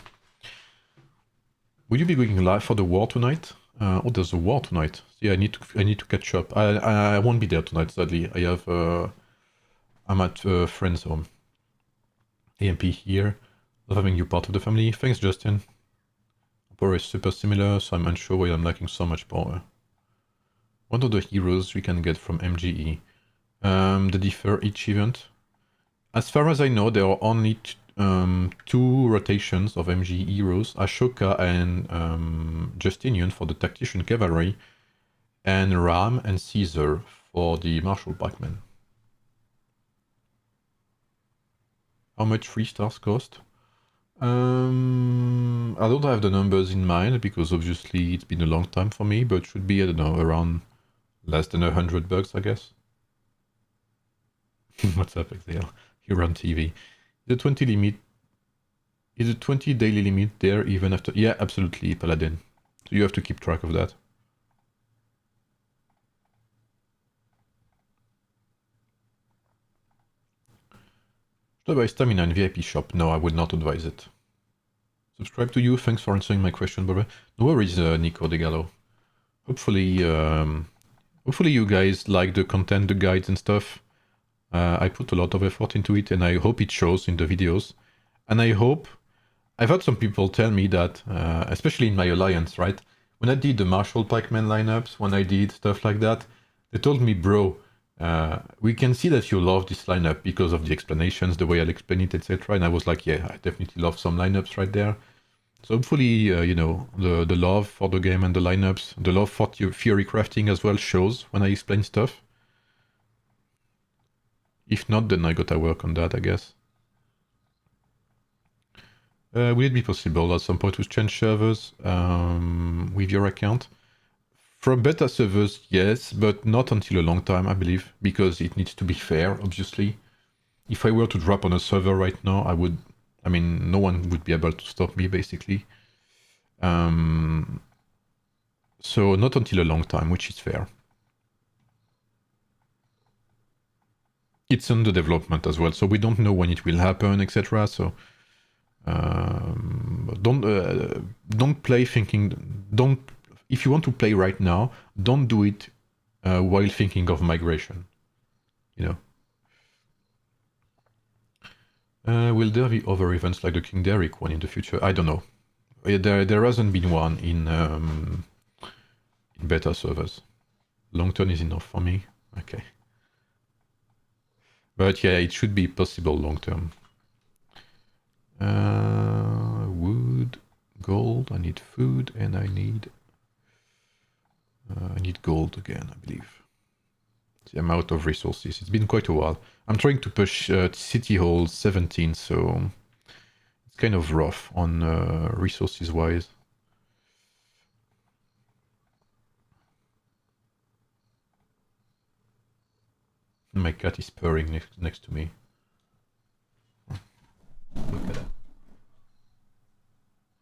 Will you be going live for the war tonight? Oh, there's a war tonight. Yeah, I need to catch up. I won't be there tonight, sadly. I'm at a friend's home. AMP here. Love having you part of the family. Thanks, Justin. Power is super similar, so I'm unsure why I'm lacking so much power. What are the heroes we can get from MGE? They differ each event. As far as I know, there are only 2 rotations of MGE heroes, Ashoka and Justinian for the Tactician Cavalry, and Ram and Caesar for the Martial Pikemen. How much 3 stars cost? I don't have the numbers in mind because obviously it's been a long time for me, but should be, I don't know, around less than $100, I guess. What's up, XL? You're on TV. The 20 limit is a 20 daily limit there even after? Yeah, absolutely, Paladin. So you have to keep track of that. Should I buy stamina in VIP shop? No, I would not advise it. Subscribe to you. Thanks for answering my question, brother. No worries, Nico De Gallo. Hopefully you guys like the content, the guides and stuff. I put a lot of effort into it, and I hope it shows in the videos. And I hope... I've had some people tell me that, especially in my alliance, right? When I did the Martial Pikeman lineups, when I did stuff like that, they told me, bro, We can see that you love this lineup because of the explanations, the way I'll explain it, etc. And I was like, yeah, I definitely love some lineups right there. So hopefully, the love for the game and the lineups, the love for theory crafting as well shows when I explain stuff. If not, then I gotta work on that, I guess. Will it be possible at some point to change servers with your account? From beta servers, yes, but not until a long time, I believe, because it needs to be fair, obviously. If I were to drop on a server right now, no one would be able to stop me, basically. So not until a long time, which is fair. It's under development as well, so we don't know when it will happen, etc. So don't play thinking. If you want to play right now, don't do it while thinking of migration. Will there be other events like the King Derrick one in the future? I don't know. There hasn't been one in beta servers. Long term is enough for me. Okay. But yeah, it should be possible long term. Wood, gold, I need food, and I need gold again, I believe. See, I'm out of resources. It's been quite a while. I'm trying to push City Hall 17, so it's kind of rough on resources-wise. My cat is purring next to me. Look at that.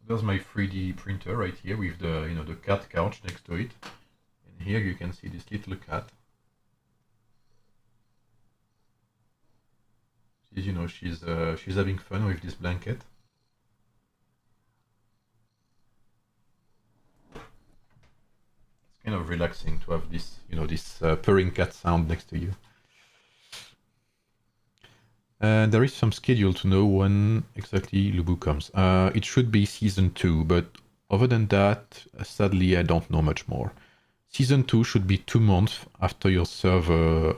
There's my 3D printer right here with the cat couch next to it. And here you can see this little cat. She's having fun with this blanket. It's kind of relaxing to have this, this purring cat sound next to you. There is some schedule to know when exactly Lubu comes. It should be season 2, but other than that, sadly, I don't know much more. Season 2 should be 2 months after your server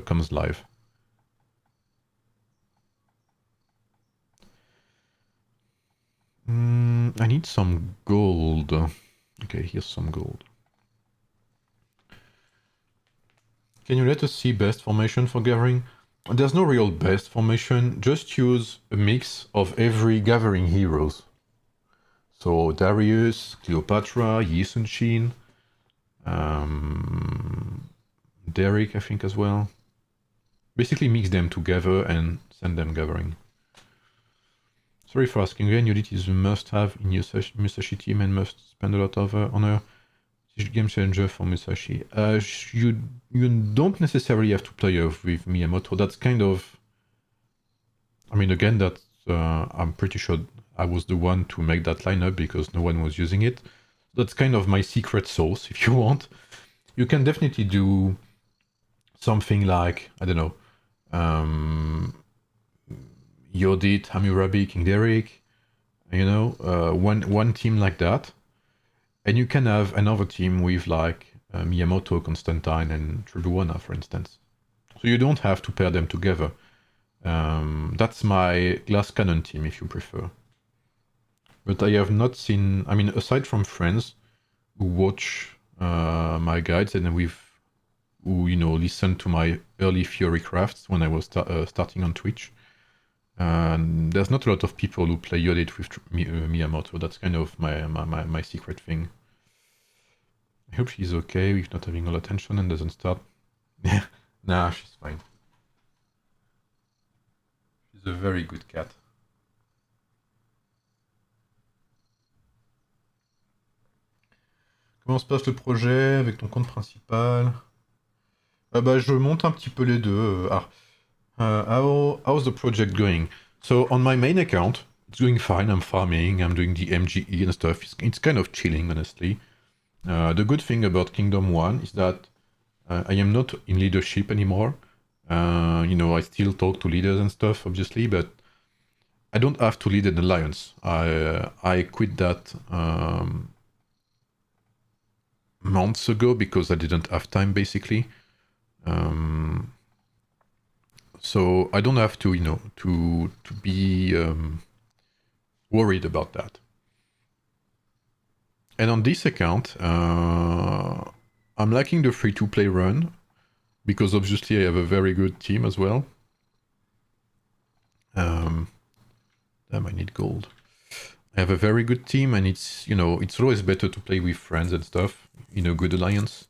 comes live. I need some gold. Okay, here's some gold. Can you let us see best formation for gathering? There's no real best formation, just use a mix of every gathering heroes. So Darius, Cleopatra, Yi Sun-Shin, Derek, I think as well. Basically mix them together and send them gathering. Sorry for asking again, Unit is a must-have in your Musashi team and must spend a lot of honor. Game changer for Musashi. You don't necessarily have to play with Miyamoto. That's kind of... again, that's... I'm pretty sure I was the one to make that lineup because no one was using it. That's kind of my secret sauce, if you want. You can definitely do something like, I don't know, Yodit, Hammurabi, King Derrick, one team like that. And you can have another team with like Miyamoto, Constantine, and Tribuana, for instance. So you don't have to pair them together. That's my Glass Cannon team, if you prefer. But I have not seen... aside from friends who watch my guides and who listen to my early Fury crafts when I was starting on Twitch, there's not a lot of people who play Yodit with Miyamoto. That's kind of my secret thing. I hope she's okay with not having all attention and doesn't start. Nah, she's fine. She's a very good cat. Comment se passe le projet avec ton compte principal? Je monte un petit peu les deux. How's the project going? So on my main account, it's doing fine. I'm farming, I'm doing the MGE and stuff. It's kind of chilling, honestly. The good thing about Kingdom 1 is that I am not in leadership anymore. I still talk to leaders and stuff, obviously, but I don't have to lead an alliance. I quit that months ago because I didn't have time, basically. So I don't have to, you know, to be worried about that. And on this account, I'm liking the free-to-play run because obviously I have a very good team as well. Damn, I need gold. I have a very good team, and it's, you know, it's always better to play with friends and stuff in a good alliance.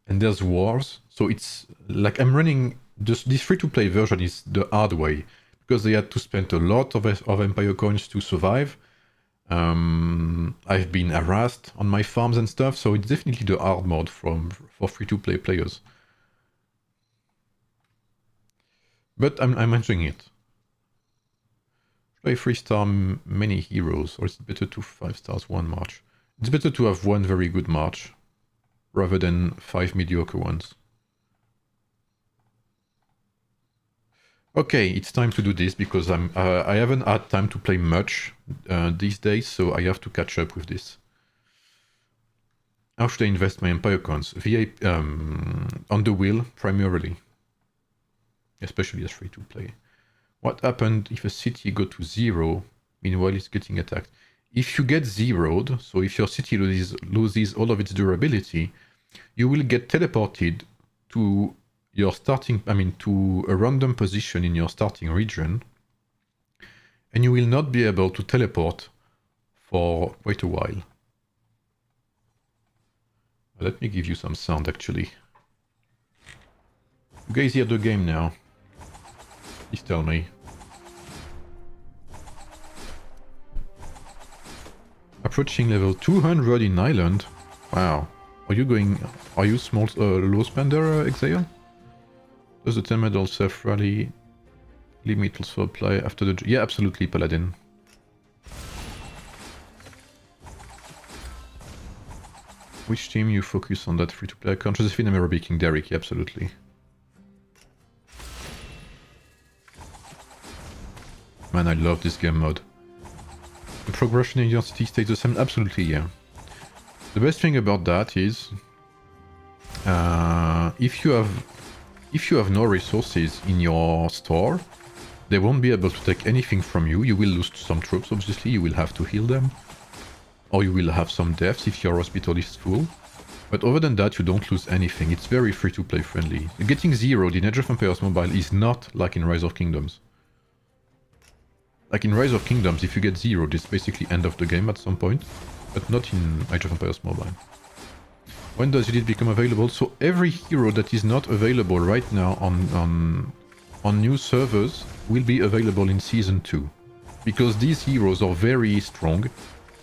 And there's wars, so it's like I'm running this free-to-play version is the hard way because they had to spend a lot of Empire coins to survive. I've been harassed on my farms and stuff, so it's definitely the hard mode for free-to-play players. But I'm enjoying it. Should I 3-star many heroes, or is it better to 5 stars one march? It's better to have one very good march rather than 5 mediocre ones. Okay, it's time to do this because I haven't had time to play much these days, so I have to catch up with this. How should I invest my Empire coins? Via on the wheel primarily, especially as free to play. What happened if a city go to 0 meanwhile it's getting attacked? If you get zeroed, so if your city loses all of its durability, you will get teleported to your starting, to a random position in your starting region, and you will not be able to teleport for quite a while. Let me give you some sound actually. You guys hear the game now? Please tell me. Approaching level 200 in Island. Wow. Are you small, low spender, Exile? Does the 10 medal self rally limit also apply after the... Yeah, absolutely, Paladin. Which team you focus on that free-to-play account? Josephine, I'm Arabic King Derek, yeah, absolutely. Man, I love this game mode. The progression in your city stays the same? Absolutely, yeah. The best thing about that is... if you have no resources in your store, they won't be able to take anything from you. You will lose some troops, obviously. You will have to heal them. Or you will have some deaths if your hospital is full. But other than that, you don't lose anything. It's very free-to-play friendly. Getting zeroed in Age of Empires Mobile is not like in Rise of Kingdoms. Like in Rise of Kingdoms, if you get zeroed, it's basically end of the game at some point. But not in Age of Empires Mobile. When does it become available? So every hero that is not available right now on new servers will be available in Season 2. Because these heroes are very strong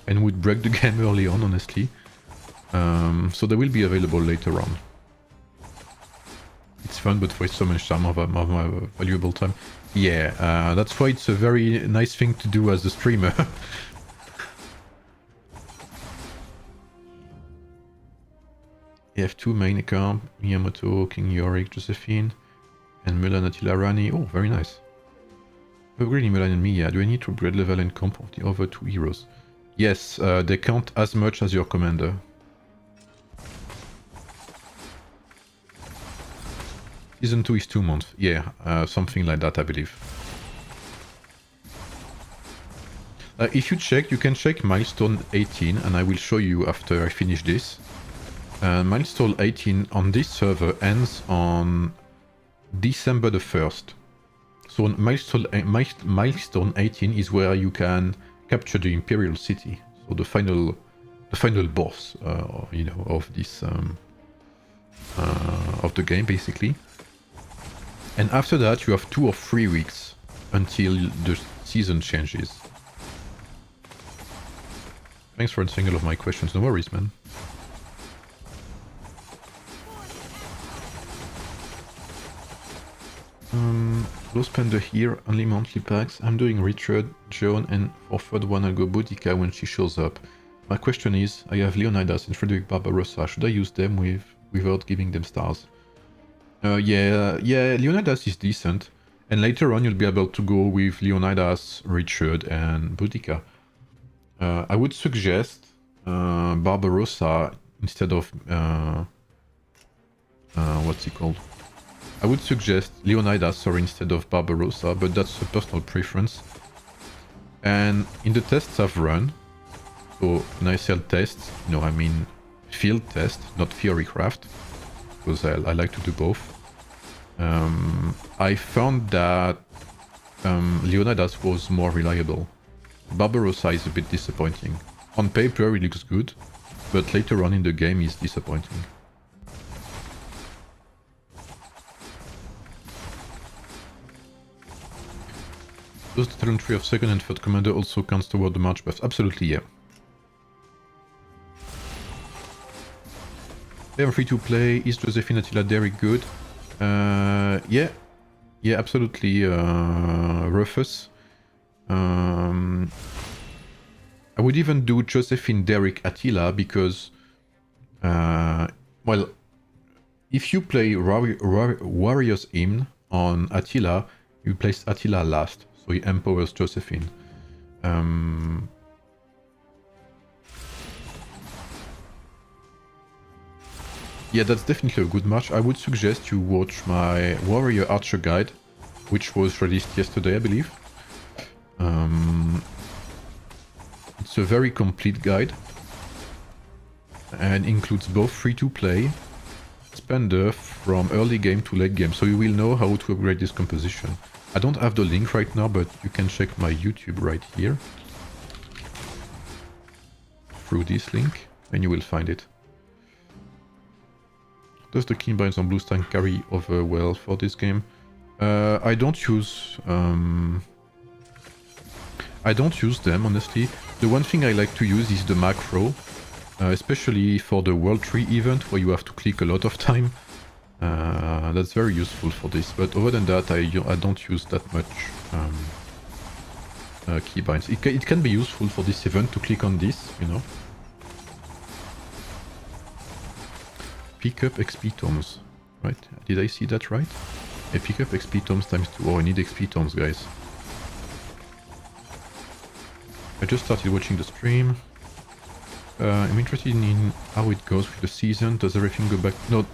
and would break the game early on, honestly. So they will be available later on. It's fun, but for so much time of my valuable time. Yeah, that's why it's a very nice thing to do as a streamer. F2 main account, Miyamoto, King Yorick, Josephine, and Mulan Attila Rani. Oh, very nice. Upgrading Mulan and Mia. Do I need to upgrade level and comp of the other two heroes? Yes, they count as much as your commander. Season 2 is 2 months. Yeah, something like that, I believe. If you check, you can check milestone 18, and I will show you after I finish this. Milestone 18 on this server ends on December the 1st. So milestone 18 is where you can capture the Imperial City. So the final boss, you know, of this of the game, basically. And after that, you have 2 or 3 weeks until the season changes. Thanks for answering all of my questions. No worries, man. Low spender here, only monthly packs. I'm doing Richard, Joan, and for third one I'll go Boudica when she shows up. My question is, I have Leonidas and Frederick Barbarossa. Should I use them without giving them stars? Yeah, Leonidas is decent. And later on you'll be able to go with Leonidas, Richard, and Boudica. I would suggest Barbarossa instead of... what's he called? I would suggest Leonidas, sorry, instead of Barbarossa, but that's a personal preference. And in the tests I've run, so when I say tests, you know, I mean field test, not theorycraft, because I like to do both. I found that Leonidas was more reliable. Barbarossa is a bit disappointing. On paper it looks good, but later on in the game is disappointing. Does the talent tree of second and third commander also counts toward the march buffs? Absolutely, yeah. They are free to play. Is Josephine Attila Derrick good? Yeah, absolutely. Rufus. I would even do Josephine Derrick Attila because, well, if you play Warrior's Hymn on Attila, you place Attila last, so he empowers Josephine. Yeah, that's definitely a good match. I would suggest you watch my Warrior Archer guide, which was released yesterday, I believe. It's a very complete guide and includes both free-to-play, spender from early game to late game, so you will know how to upgrade this composition. I don't have the link right now, but you can check my YouTube right here through this link and you will find it. Does the Keenbinds on Blue Tank carry over well for this game? I don't use them, honestly. The one thing I like to use is the macro, especially for the World Tree event where you have to click a lot of time. That's very useful for this, but other than that I don't use that much keybinds. It can be useful for this event to click on this, you know. Pick up XP tomes, right? Did I see that right? I pick up XP tomes times 2. Oh, I need XP tomes, guys. I just started watching the stream. I'm interested in how it goes with the season. Does everything go back? No,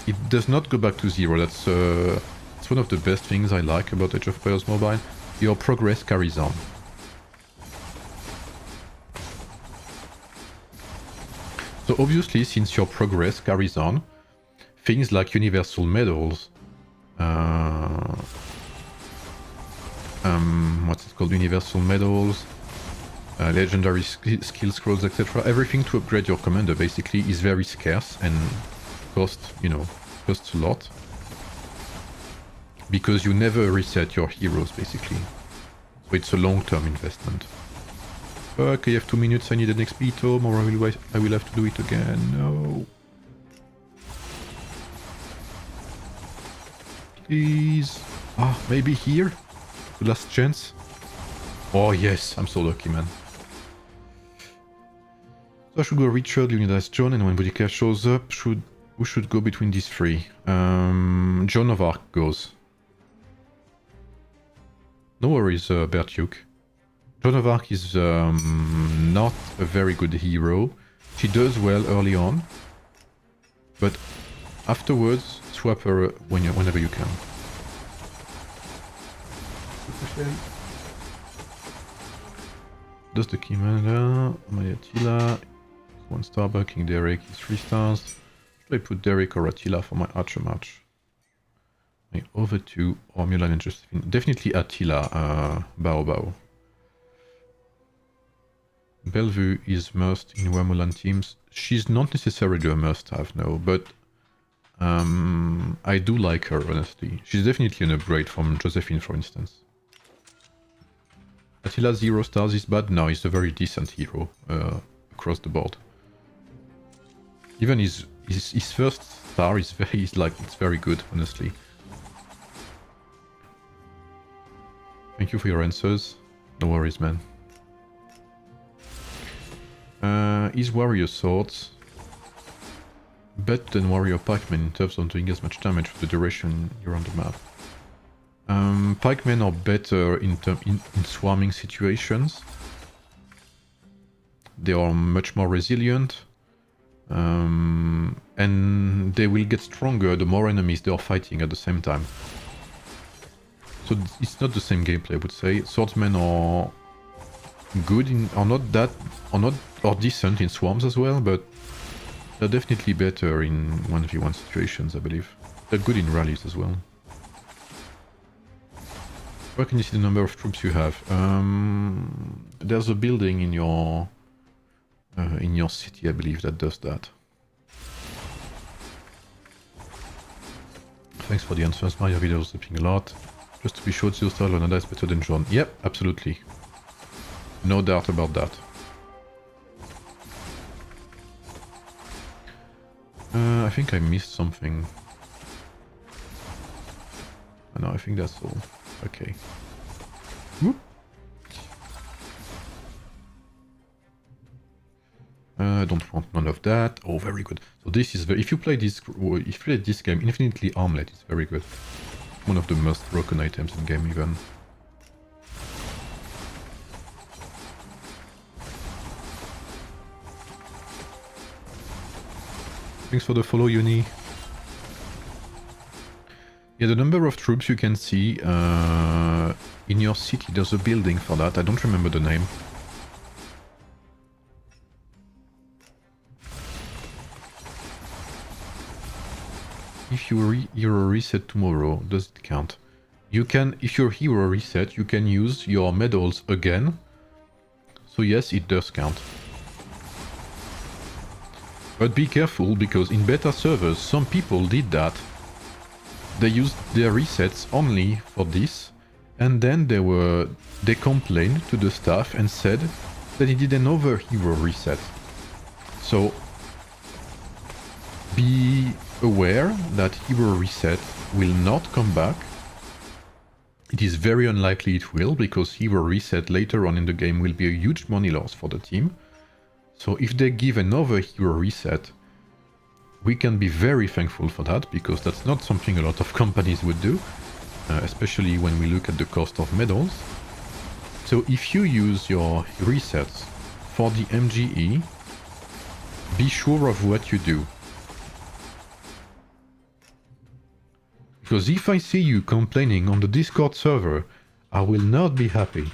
it does not go back to 0. That's it's one of the best things I like about Age of Empires Mobile. Your progress carries on. So obviously, since your progress carries on, things like universal medals, what's it called, universal medals, legendary skill scrolls, etc. Everything to upgrade your commander basically is very scarce and costs a lot. Because you never reset your heroes basically. So it's a long-term investment. Okay, I have 2 minutes, I need an XP tome or I will have to do it again. No. Please. Ah, maybe here? The last chance? Oh yes, I'm so lucky, man. So I should go Richard, Leonidas, John, and when Boudica shows up, who should go between these three? Joan of Arc goes. No worries, Bertiuk. Joan of Arc is not a very good hero. She does well early on, but afterwards, swap her whenever you can. Does the Commander, my Attila, 1 star, King Derrick is 3 stars. Should I put Derrick or Attila for my Archer match? My over 2 or Mulan and Josephine. Definitely Attila, Bao. Bellevue is must in Mulan teams. She's not necessarily a must-have, no, but I do like her, honestly. She's definitely an upgrade from Josephine, for instance. Attila 0 stars is bad? No, he's a very decent hero across the board. Even his first star is it's very good, honestly. Thank you for your answers. No worries, man. Is Warrior Swords better than Warrior Pikemen in terms of doing as much damage for the duration you're on the map? Pikemen are better in swarming situations. They are much more resilient. And they will get stronger the more enemies they are fighting at the same time. So it's not the same gameplay, I would say. Swordsmen are good in, are decent in swarms as well, but they're definitely better in 1v1 situations, I believe. They're good in rallies as well. Where can you see the number of troops you have? There's a building in your city, I believe, that does that. Thanks for the answers. Mario videos sleeping a lot. Just to be sure, Zero Star Lonada is better than John. Yep, absolutely. No doubt about that. I think I missed something. No, I think that's all. Okay. Whoop. I don't want none of that. Oh, very good. So this is very... If you play this game, Infinitely Armlet is very good. One of the most broken items in game even. Thanks for the follow, Uni. Yeah, the number of troops you can see in your city, there's a building for that. I don't remember the name. If your hero reset tomorrow, does it count? You can, if your hero reset, you can use your medals again. So yes, it does count. But be careful, because in beta servers, some people did that. They used their resets only for this, and then they complained to the staff and said that he did another hero reset. So be aware that hero reset will not come back. It is very unlikely it will, because hero reset later on in the game will be a huge money loss for the team. So if they give another hero reset, we can be very thankful for that, because that's not something a lot of companies would do, especially when we look at the cost of medals. So if you use your resets for the MGE, be sure of what you do. Because if I see you complaining on the Discord server, I will not be happy.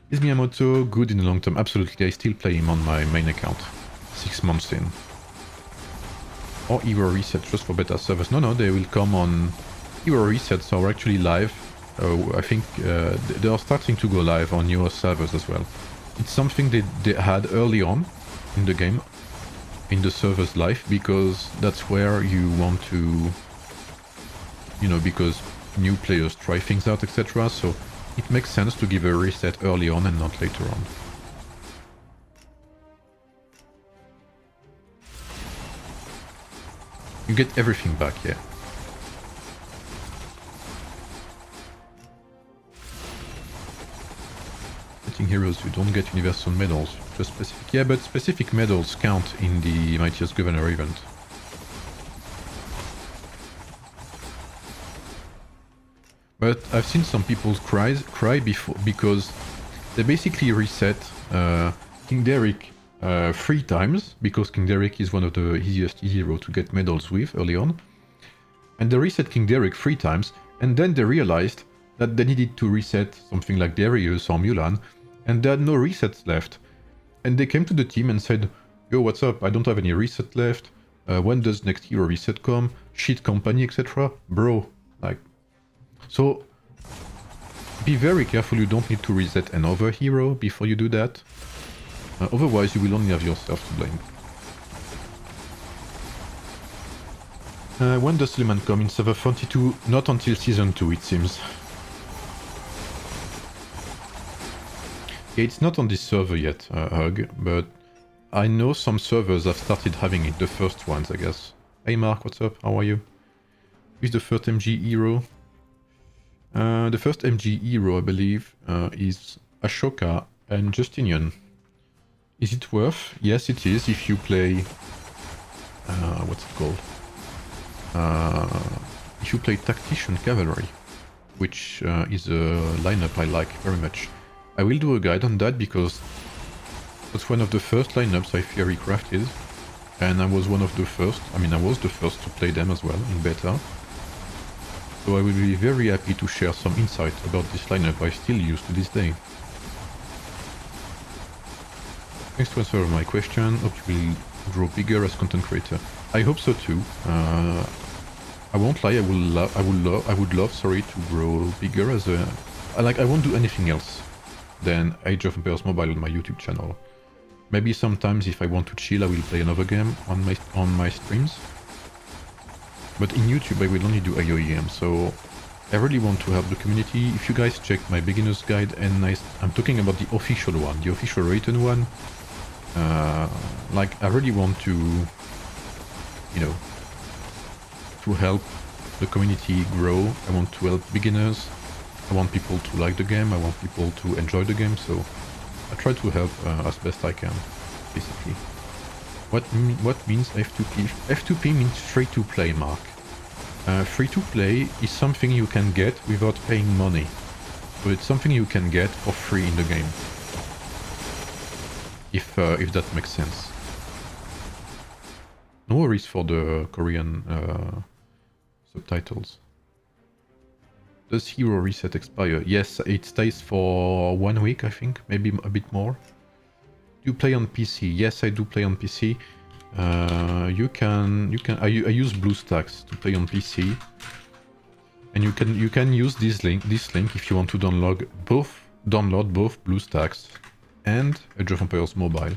Is Miyamoto good in the long term? Absolutely, I still play him on my main account. 6 months in. Or hero reset just for beta servers. No, they will come on... Hero resets are actually live. I think they are starting to go live on newer servers as well. It's something they had early on in the game, in the server's life, because that's where you want to... You know, because new players try things out, etc. So it makes sense to give a reset early on and not later on. You get everything back, yeah. Getting heroes, you don't get universal medals, just specific. Yeah, but specific medals count in the Mightiest Governor event. But I've seen some people cry before, because they basically reset King Derrick 3 times, because King Derrick is one of the easiest heroes to get medals with early on. And they reset King Derrick 3 times, and then they realized that they needed to reset something like Darius or Mulan, and they had no resets left. And they came to the team and said, yo, what's up? I don't have any reset left. When does next hero reset come? Shit company, etc. Bro, like... So, be very careful, you don't need to reset another hero before you do that. Otherwise you will only have yourself to blame. When does Suleiman come? In server 42? Not until season 2, it seems. Yeah, it's not on this server yet, Hug, but I know some servers have started having it, the first ones, I guess. Hey Mark, what's up? How are you? Who's the first MG hero? The first MG hero, I believe, is Ashoka and Justinian. Is it worth? Yes, it is, if you play... what's it called? If you play Tactician Cavalry, which is a lineup I like very much. I will do a guide on that, because was one of the first lineups I theory crafted, and I was one of the first, I mean I was the first to play them as well in beta. So I will be very happy to share some insight about this lineup I still use to this day. Thanks to answer my question. Hope you will grow bigger as content creator. I hope so too. I won't lie. I would love, sorry, to grow bigger as a. I won't do anything else than Age of Empires Mobile on my YouTube channel. Maybe sometimes if I want to chill, I will play another game on my streams. But in YouTube, I will only do AoEM. So I really want to help the community. If you guys check my beginner's guide, and I'm talking about the official one, the official written one. I really want to, you know, to help the community grow. I want to help beginners. I want people to like the game. I want people to enjoy the game. So I try to help as best I can, basically. What means F2P? F2P means free to play, Mark. Free to play is something you can get without paying money. So it's something you can get for free in the game. If that makes sense. No worries for the Korean subtitles. Does hero reset expire? Yes, it stays for 1 week, I think, maybe a bit more. Do you play on PC? Yes, I do play on PC. I use BlueStacks to play on PC, and you can use this link if you want to download both BlueStacks and Age of Empires Mobile.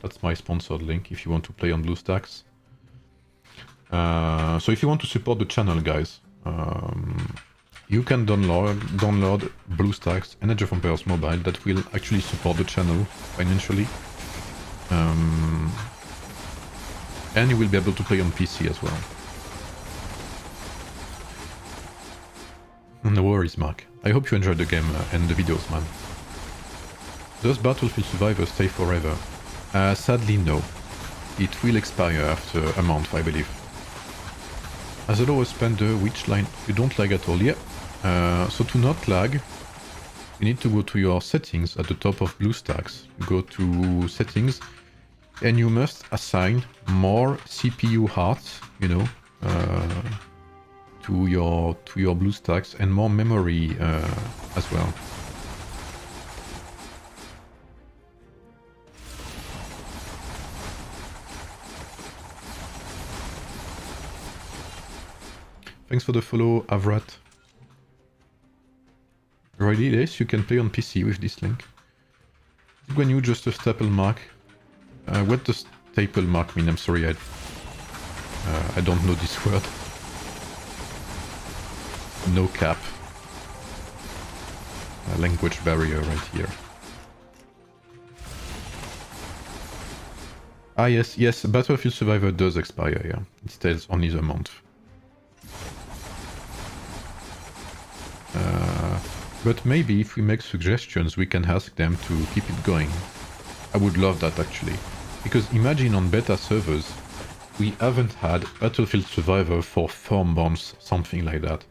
That's my sponsored link if you want to play on BlueStacks. So if you want to support the channel, guys, you can download BlueStacks and Age of Empires Mobile. That will actually support the channel financially. And you will be able to play on PC as well. No worries, Mark. I hope you enjoyed the game and the videos, man. Does Battlefield Survivor stay forever? Sadly, no. It will expire after a month, I believe. As a lower spender, which line you don't lag at all? Yeah. So to not lag, you need to go to your settings at the top of BlueStacks. Go to settings, and you must assign more CPU hearts, you know, to your BlueStacks, and more memory as well. Thanks for the follow, Avrat. Really, yes, you can play on PC with this link. When you just a staple mark. What does staple mark mean? I'm sorry, I don't know this word. No cap. Language barrier right here. Ah yes, Battlefield Survivor does expire, yeah. It stays only the month. But maybe if we make suggestions, we can ask them to keep it going. I would love that, actually. Because imagine on beta servers, we haven't had Battlefield Survivor for 4 months, something like that.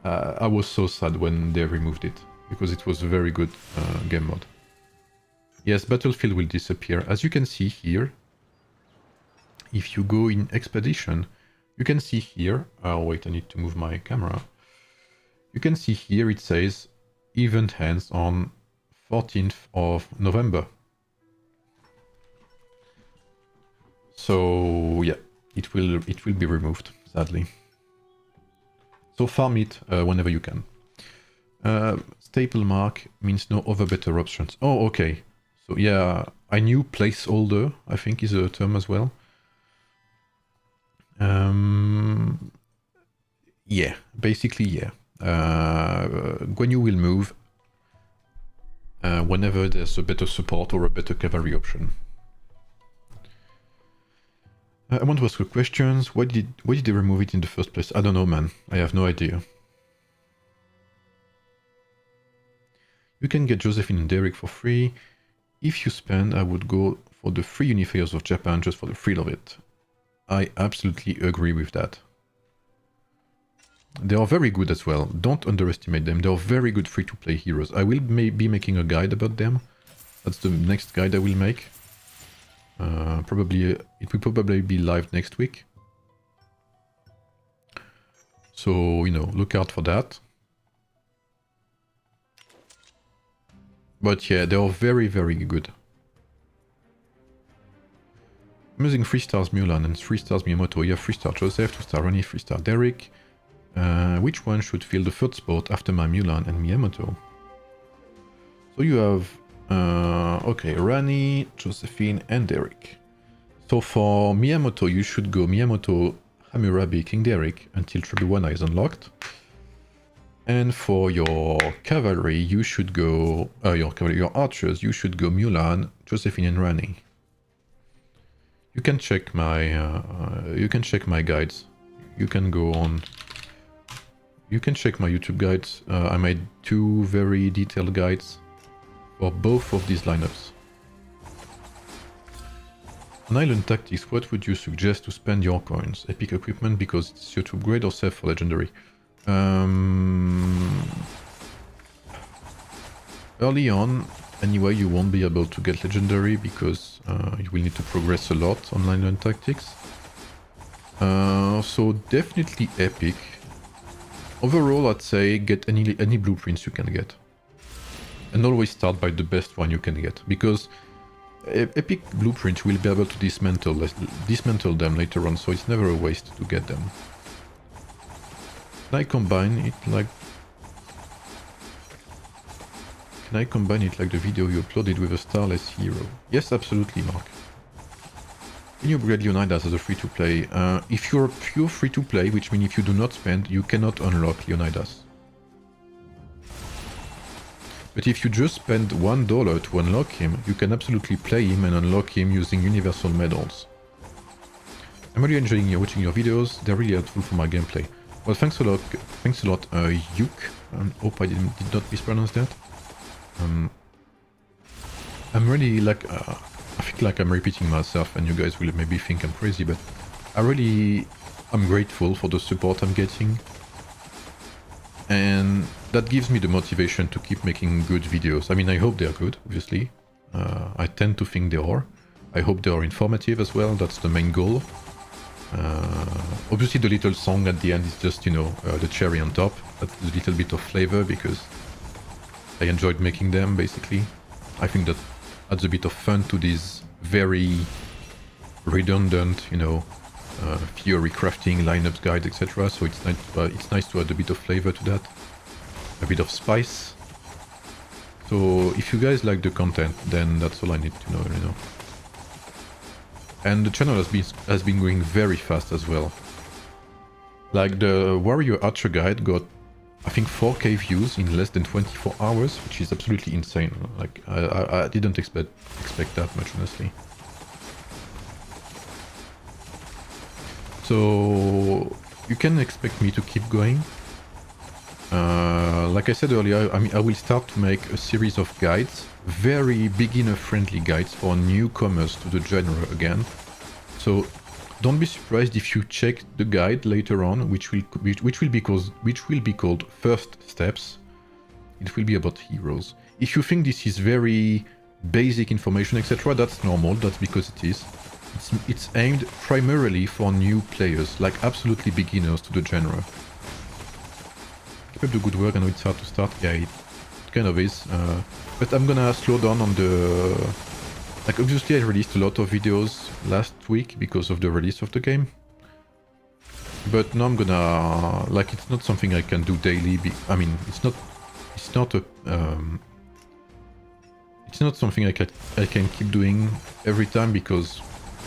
I was so sad when they removed it, because it was a very good game mode. Yes, Battlefield will disappear. As you can see here, if you go in Expedition, you can see here... Oh wait, I need to move my camera. You can see here it says event ends on 14th of November. So yeah, it will be removed, sadly. So farm it whenever you can. Staple mark means no other better options. Oh, okay. So yeah, I knew placeholder, I think, is a term as well. Yeah, basically, yeah. When you will move whenever there's a better support or a better cavalry option. I want to ask you questions. Why did they remove it in the first place? I don't know, man. I have no idea. You can get Josephine and Derek for free. If you spend, I would go for the free unifiers of Japan just for the thrill of it. I absolutely agree with that. They are very good as well. Don't underestimate them. They are very good free-to-play heroes. I will be making a guide about them. That's the next guide I will make. Probably it will probably be live next week. So, you know, look out for that. But yeah, they are very, very good. I'm using 3 stars Mulan and 3 stars Miyamoto. You have 3 star Joseph, 2 star Ronnie, 3 star Derek. Which one should fill the third spot after my Mulan and Miyamoto? So you have, okay, Rani, Josephine, and Derek. So for Miyamoto, you should go Miyamoto, Hammurabi, King Derek until Tribuana is unlocked. And for your cavalry, you should go, your archers, you should go Mulan, Josephine, and Rani. You can check my guides. You can go on. You can check my YouTube guides. I made 2 very detailed guides for both of these lineups. On Island Tactics, what would you suggest to spend your coins? Epic equipment because it's easier to upgrade or save for legendary? Early on, anyway, you won't be able to get legendary because you will need to progress a lot on Island Tactics. So definitely epic. Overall, I'd say get any blueprints you can get. And always start by the best one you can get, because epic blueprints will be able to dismantle them later on, so it's never a waste to get them. Can I combine it like the video you uploaded with a starless hero? Yes, absolutely, Mark. Can you upgrade Leonidas as a free-to-play? If you're pure free-to-play, which means if you do not spend, you cannot unlock Leonidas. But if you just spend $1 to unlock him, you can absolutely play him and unlock him using universal medals. I'm really enjoying watching your videos, they're really helpful for my gameplay. Well, thanks a lot, Yuk. I hope I did not mispronounce that. I'm really like, I feel like I'm repeating myself and you guys will maybe think I'm crazy, but I'm grateful for the support I'm getting. And that gives me the motivation to keep making good videos. I mean, I hope they are good, obviously. I tend to think they are. I hope they are informative as well, that's the main goal. Obviously the little song at the end is just, you know, the cherry on top. That's a little bit of flavor because I enjoyed making them, basically. I think that adds a bit of fun to these very redundant, you know, theory crafting, lineups guides, etc. So it's nice to add a bit of flavor to that, a bit of spice. So if you guys like the content, then that's all I need to know, you know. And the channel has been going very fast as well. Like the Warrior Archer guide got, I think, 4K views in less than 24 hours, which is absolutely insane. Like I didn't expect that much, honestly. So you can expect me to keep going. Like I said earlier, I mean, I will start to make a series of guides, very beginner-friendly guides for newcomers to the genre again. So don't be surprised if you check the guide later on, which will be called First Steps. It will be about heroes. If you think this is very basic information, etc., that's normal. That's because it is. It's aimed primarily for new players, like absolutely beginners to the genre. Keep up the good work. I know it's hard to start. Yeah, it kind of is. But I'm gonna slow down on the... Like, obviously I released a lot of videos last week because of the release of the game. But now I'm gonna... Like, it's not something I can do daily. I mean, it's not something I can keep doing every time, because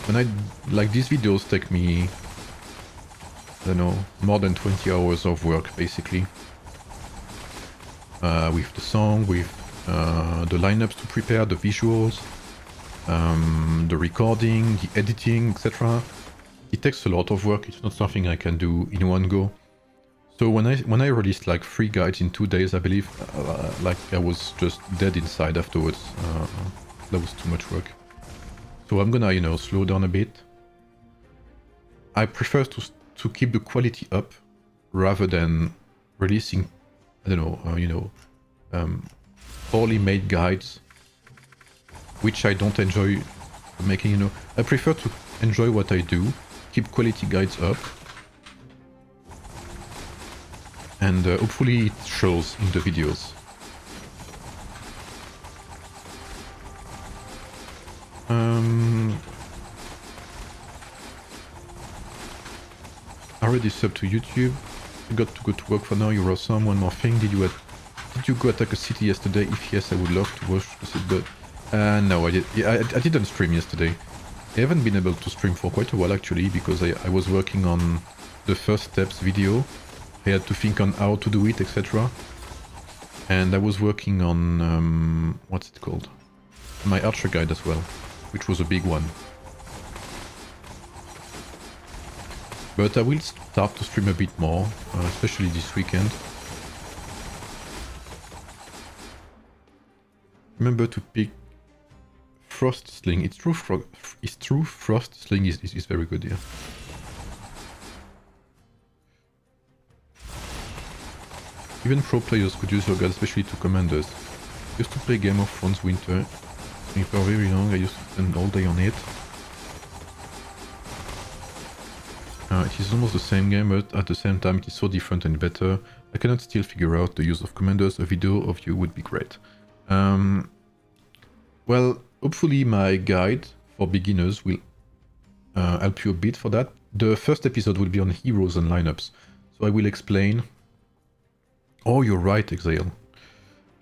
when like, these videos take me, I don't know, more than 20 hours of work, basically. With the song, with the lineups to prepare, the visuals, the recording, the editing, etc. It takes a lot of work. It's not something I can do in one go. So when I released like 3 guides in 2 days, I believe, like I was just dead inside afterwards. That was too much work. So I'm gonna, you know, slow down a bit. I prefer to keep the quality up rather than releasing, I don't know, you know, poorly made guides which I don't enjoy making, you know. I prefer to enjoy what I do, keep quality guides up, and hopefully it shows in the videos. Already sub to YouTube. You got to go to work for now. You're awesome. One more thing. Did you go attack a city yesterday? If yes, I would love to watch the city, but no, I did. Yeah, I didn't stream yesterday. I haven't been able to stream for quite a while actually, because I was working on the first steps video. I had to think on how to do it, etc. And I was working on what's it called? My archer guide as well, which was a big one. But I will start to stream a bit more, especially this weekend. Remember to pick Frost Sling. It's true, Frost Sling is very good, yeah. Even pro players could use your guide, especially to commanders. I used to play Game of Thrones Winter. For very long, I used to spend all day on it. It is almost the same game, but at the same time it is so different and better. I cannot still figure out the use of commanders. A video of you would be great. Well, hopefully my guide for beginners will help you a bit for that. The first episode will be on heroes and lineups. So I will explain... Oh, you're right, Exile.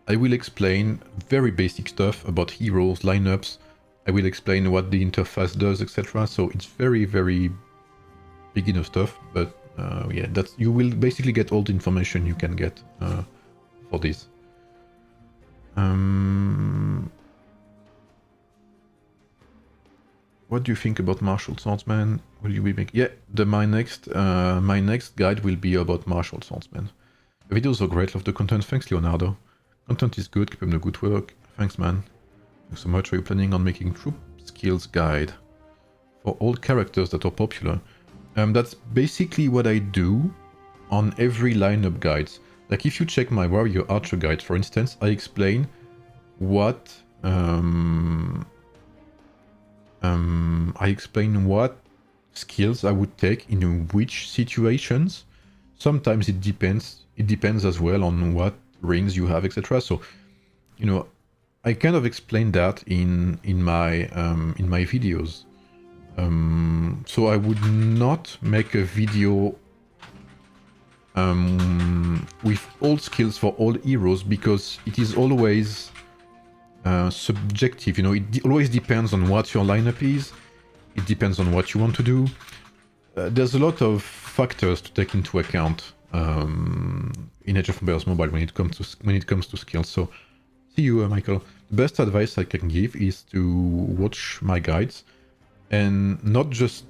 I will explain very basic stuff about heroes, lineups. I will explain what the interface does, etc. So it's very, very beginner stuff, but yeah, that's, you will basically get all the information you can get for this. What do you think about martial swordsman? Will you be making? Yeah, my next guide will be about martial swordsman. The videos are great, love the content. Thanks, Leonardo. Content is good, keep up the good work. Thanks, man. Thanks so much. Are you planning on making troop skills guide for all characters that are popular? That's basically what I do on every lineup guides. Like if you check my warrior archer guide, for instance, I explain what skills I would take in which situations. Sometimes it depends. It depends as well on what rings you have, etc. So, you know, I kind of explain that in my videos. So I would not make a video with all skills for all heroes, because it is always subjective, you know. It always depends on what your lineup is. It depends on what you want to do. There's a lot of factors to take into account in Age of Empires Mobile when it comes to skills. So, see you, Michael. The best advice I can give is to watch my guides and not just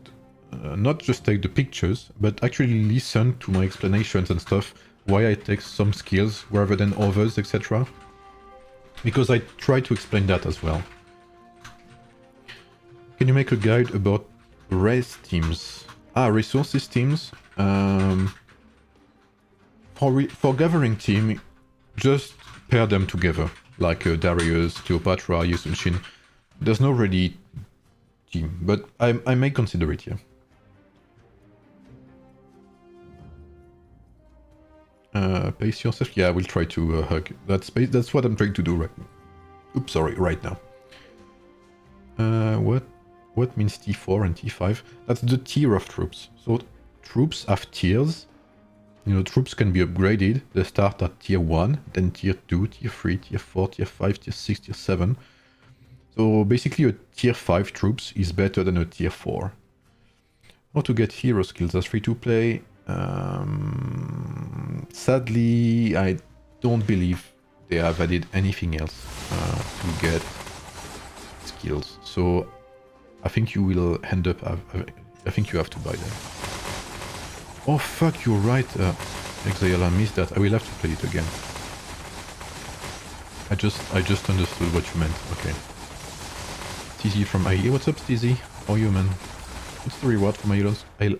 take the pictures, but actually listen to my explanations and stuff, why I take some skills rather than others, etc. Because I try to explain that as well. Can you make a guide about race teams? Resources teams. For gathering team, just pair them together, like Darius, Cleopatra, Yusunshin. There's no really team, but I may consider it, yeah. Pace yourself. Yeah, I will try to hug. That's what I'm trying to do right now. Oops, sorry, right now. What means T4 and T5? That's the tier of troops. So troops have tiers. You know, troops can be upgraded. They start at tier 1, then tier 2, tier 3, tier 4, tier 5, tier 6, tier 7. So basically a tier 5 troops is better than a tier 4. How to get hero skills as free to play? Sadly, I don't believe they have added anything else to get skills. So I think you will end up, I think you have to buy them. Oh fuck, you're right, Exile, I missed that. I will have to play it again. I just understood what you meant, okay. Stizzy from IE, what's up Stizzy? How are you, man? What's the reward for my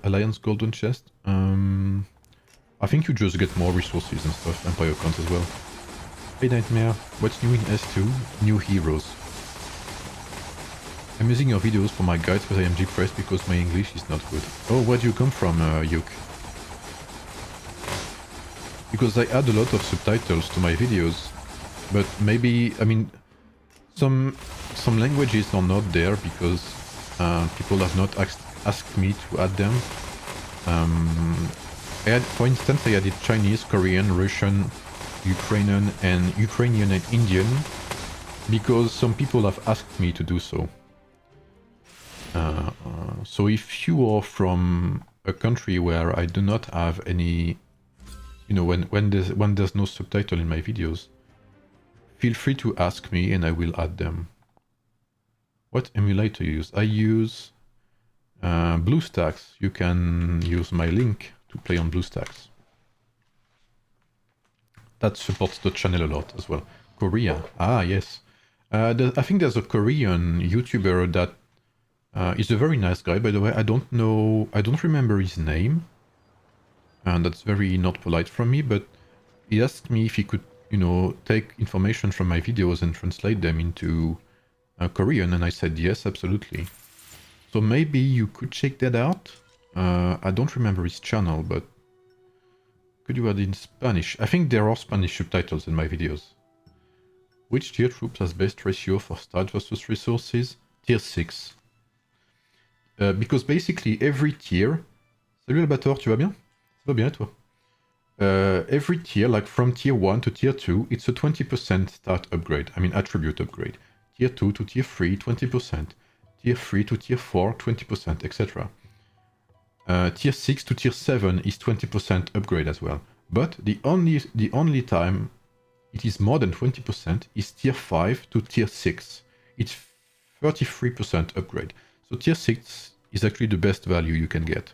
Alliance Golden Chest? I think you just get more resources and stuff, Empire counts as well. Hey Nightmare, what's new in S2? New heroes. I'm using your videos for my guides, but I am depressed because my English is not good. Oh, where do you come from, Yuk? Because I add a lot of subtitles to my videos, but maybe, I mean, some languages are not there because people have not asked me to add them. For instance, I added Chinese, Korean, Russian, Ukrainian and Indian because some people have asked me to do so. So if you are from a country where I do not have any, you know, when there's no subtitle in my videos, feel free to ask me and I will add them. What emulator you use? I use BlueStacks. You can use my link to play on BlueStacks. That supports the channel a lot as well. Korea. Ah, yes. I think there's a Korean YouTuber that is a very nice guy, by the way. I don't remember his name. And that's very not polite from me, but he asked me if he could, you know, take information from my videos and translate them into Korean, and I said yes, absolutely. So maybe you could check that out. I don't remember his channel, but could you add in Spanish? I think there are Spanish subtitles in my videos. Which tier troops has best ratio for start versus resources? Tier 6. Because basically every tier... Salut Albator, tu vas bien? Ça va bien toi? Every tier, like from tier 1 to tier 2, it's a 20% start upgrade. I mean attribute upgrade. Tier 2 to tier 3, 20%. Tier 3 to tier 4, 20%, etc. Tier 6 to tier 7 is 20% upgrade as well. But the only time it is more than 20% is tier 5 to tier 6. It's 33% upgrade. So tier 6 is actually the best value you can get.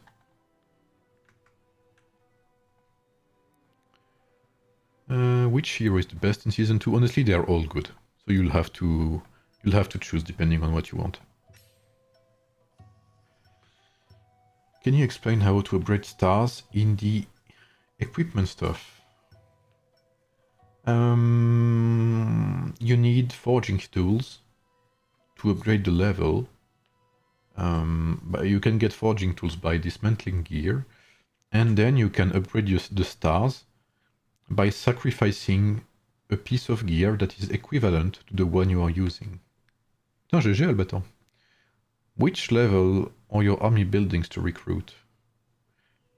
Which hero is the best in season 2? Honestly, they're all good. So you'll have to choose depending on what you want. Can you explain how to upgrade stars in the equipment stuff? You need forging tools to upgrade the level. But you can get forging tools by dismantling gear, and then you can upgrade the stars by sacrificing a piece of gear that is equivalent to the one you are using. Putain, GG Albator. Which level are your army buildings to recruit?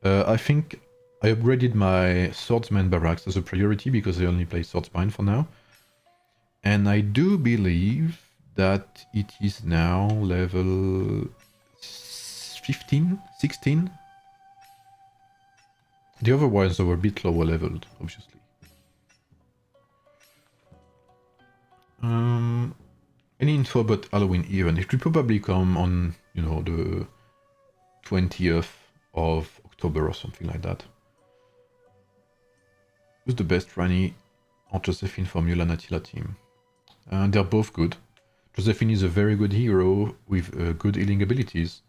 I think I upgraded my swordsman barracks as a priority because I only play swordsman for now. And I do believe that it is now level 15, 16? The other ones are a bit lower leveled, obviously. Any info about Halloween event? It will probably come on, you know, the 20th of October or something like that. Who's the best Rani or Josephine for Mulan Attila team? They're both good. Josephine is a very good hero with good healing abilities.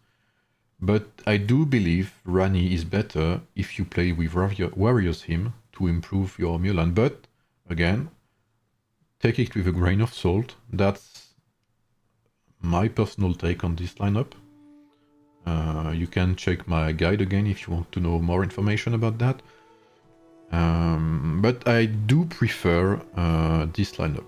But I do believe Rani is better if you play with Warriors him to improve your Mulan. But, again, take it with a grain of salt. That's my personal take on this lineup. You can check my guide again if you want to know more information about that. But I do prefer this lineup.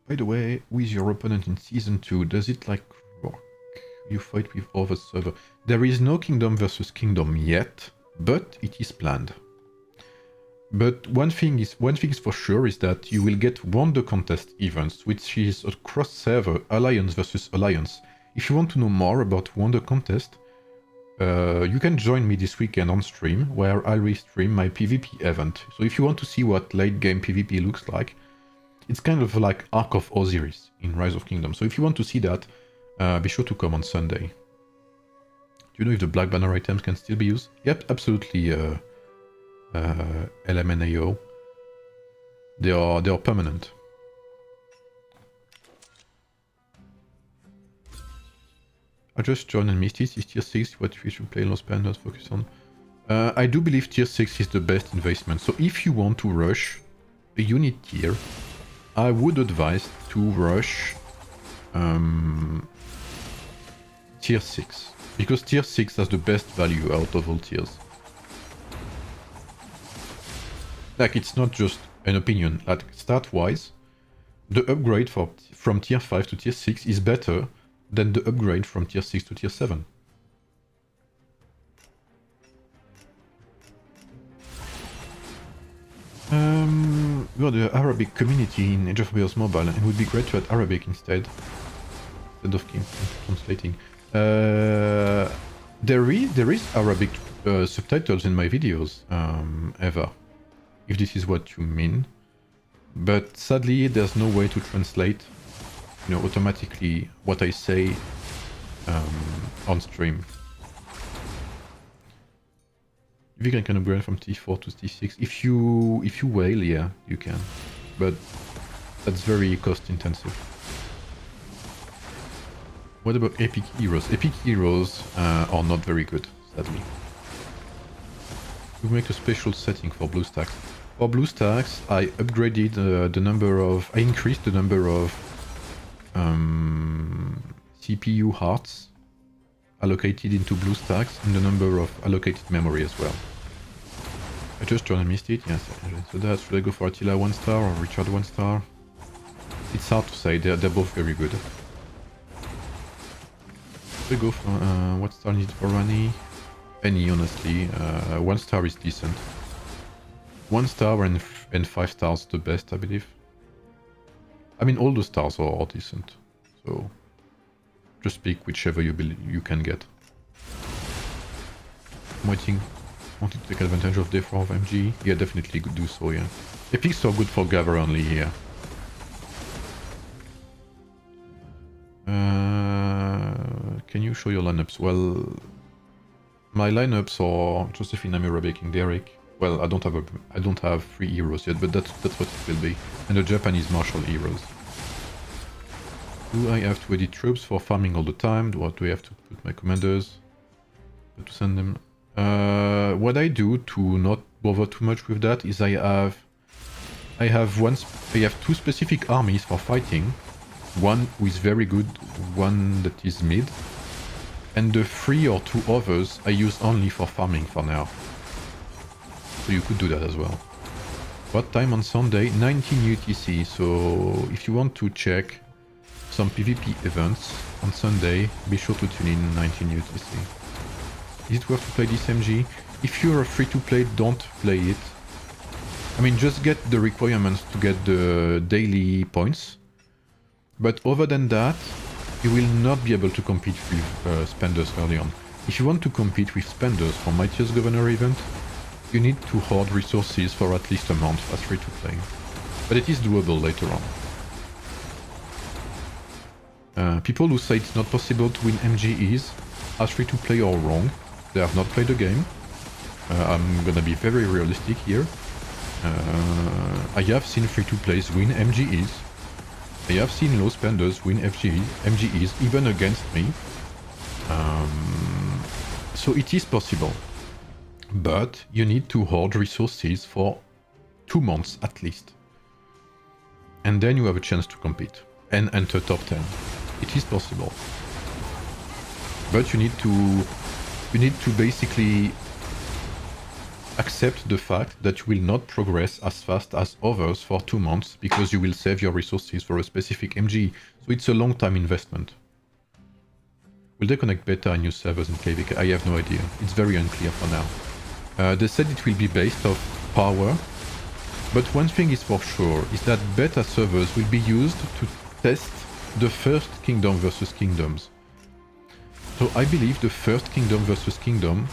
By the way, who is your opponent in Season 2? Does it like rock? You fight with other server. There is no Kingdom versus Kingdom yet, but it is planned. But one thing is for sure is that you will get Wonder Contest events, which is a cross-server Alliance versus Alliance. If you want to know more about Wonder Contest, you can join me this weekend on stream, where I'll restream my PvP event. So if you want to see what late-game PvP looks like, it's kind of like Ark of Osiris in Rise of Kingdom. So if you want to see that, be sure to come on Sunday. Do you know if the Black Banner items can still be used? Yep, absolutely, LMNAO. They are permanent. I just joined and missed it. Is tier 6 what we should play low spenders focus on? I do believe tier 6 is the best investment. So if you want to rush a unit tier, I would advise to rush tier 6. Because tier 6 has the best value out of all tiers. Like, it's not just an opinion. Like, stat-wise, the upgrade from tier 5 to tier 6 is better than the upgrade from tier 6 to tier 7. We got the Arabic community in Age of Empires Mobile, and it would be great to add Arabic instead of translating. There is Arabic subtitles in my videos, Eva, if this is what you mean. But sadly, there's no way to translate, you know, automatically what I say on stream. If you can upgrade from T4 to T6, if you whale, yeah, you can, but that's very cost intensive. What about epic heroes? Epic heroes are not very good, sadly. We make a special setting for BlueStacks. For BlueStacks, I upgraded the number of, I increased the number of CPU hearts allocated into BlueStacks and the number of allocated memory as well. I just joined and missed it, yes. So that, should I go for Attila 1 star or Richard 1 star? It's hard to say, they're both very good. Should I go for, what star needed for Rani? Any, honestly. 1 star is decent. 1 star and 5 stars the best, I believe. I mean, all the stars are decent, so just pick whichever you can get. Wanting to take advantage of D4 of MG? Yeah, definitely do so, yeah. Epics are good for Gather only here. Can you show your lineups? Well, my lineups are Josephine, Amira, Baking, Derek. Well, I don't have 3 heroes yet, but that's what it will be. And the Japanese martial heroes. Do I have to edit troops for farming all the time? What do I have to put my commanders? To send them? What I do to not bother too much with that is I have 2 specific armies for fighting. One who is very good, one that is mid. And the 3 or 2 others I use only for farming for now. So you could do that as well. What time on Sunday? 19 UTC. So if you want to check some PvP events on Sunday, be sure to tune in 19 UTC. Is it worth to play this MG? If you're free to play, don't play it. I mean, just get the requirements to get the daily points. But other than that, you will not be able to compete with spenders early on. If you want to compete with spenders for Mightiest Governor event, you need to hoard resources for at least a month as free to play. But it is doable later on. People who say it's not possible to win MGEs as free to play are wrong. They have not played the game. I'm gonna be very realistic here. I have seen free to plays win MGEs. I have seen low spenders win MGEs even against me. So it is possible. But you need to hoard resources for 2 months at least. And then you have a chance to compete and enter top 10. It is possible. But you need to basically accept the fact that you will not progress as fast as others for 2 months because you will save your resources for a specific MG. So it's a long time investment. Will they connect beta and new servers in KVK? I have no idea. It's very unclear for now. They said it will be based off power, but one thing is for sure, is that beta servers will be used to test the first Kingdom versus Kingdoms. So I believe the first Kingdom versus Kingdom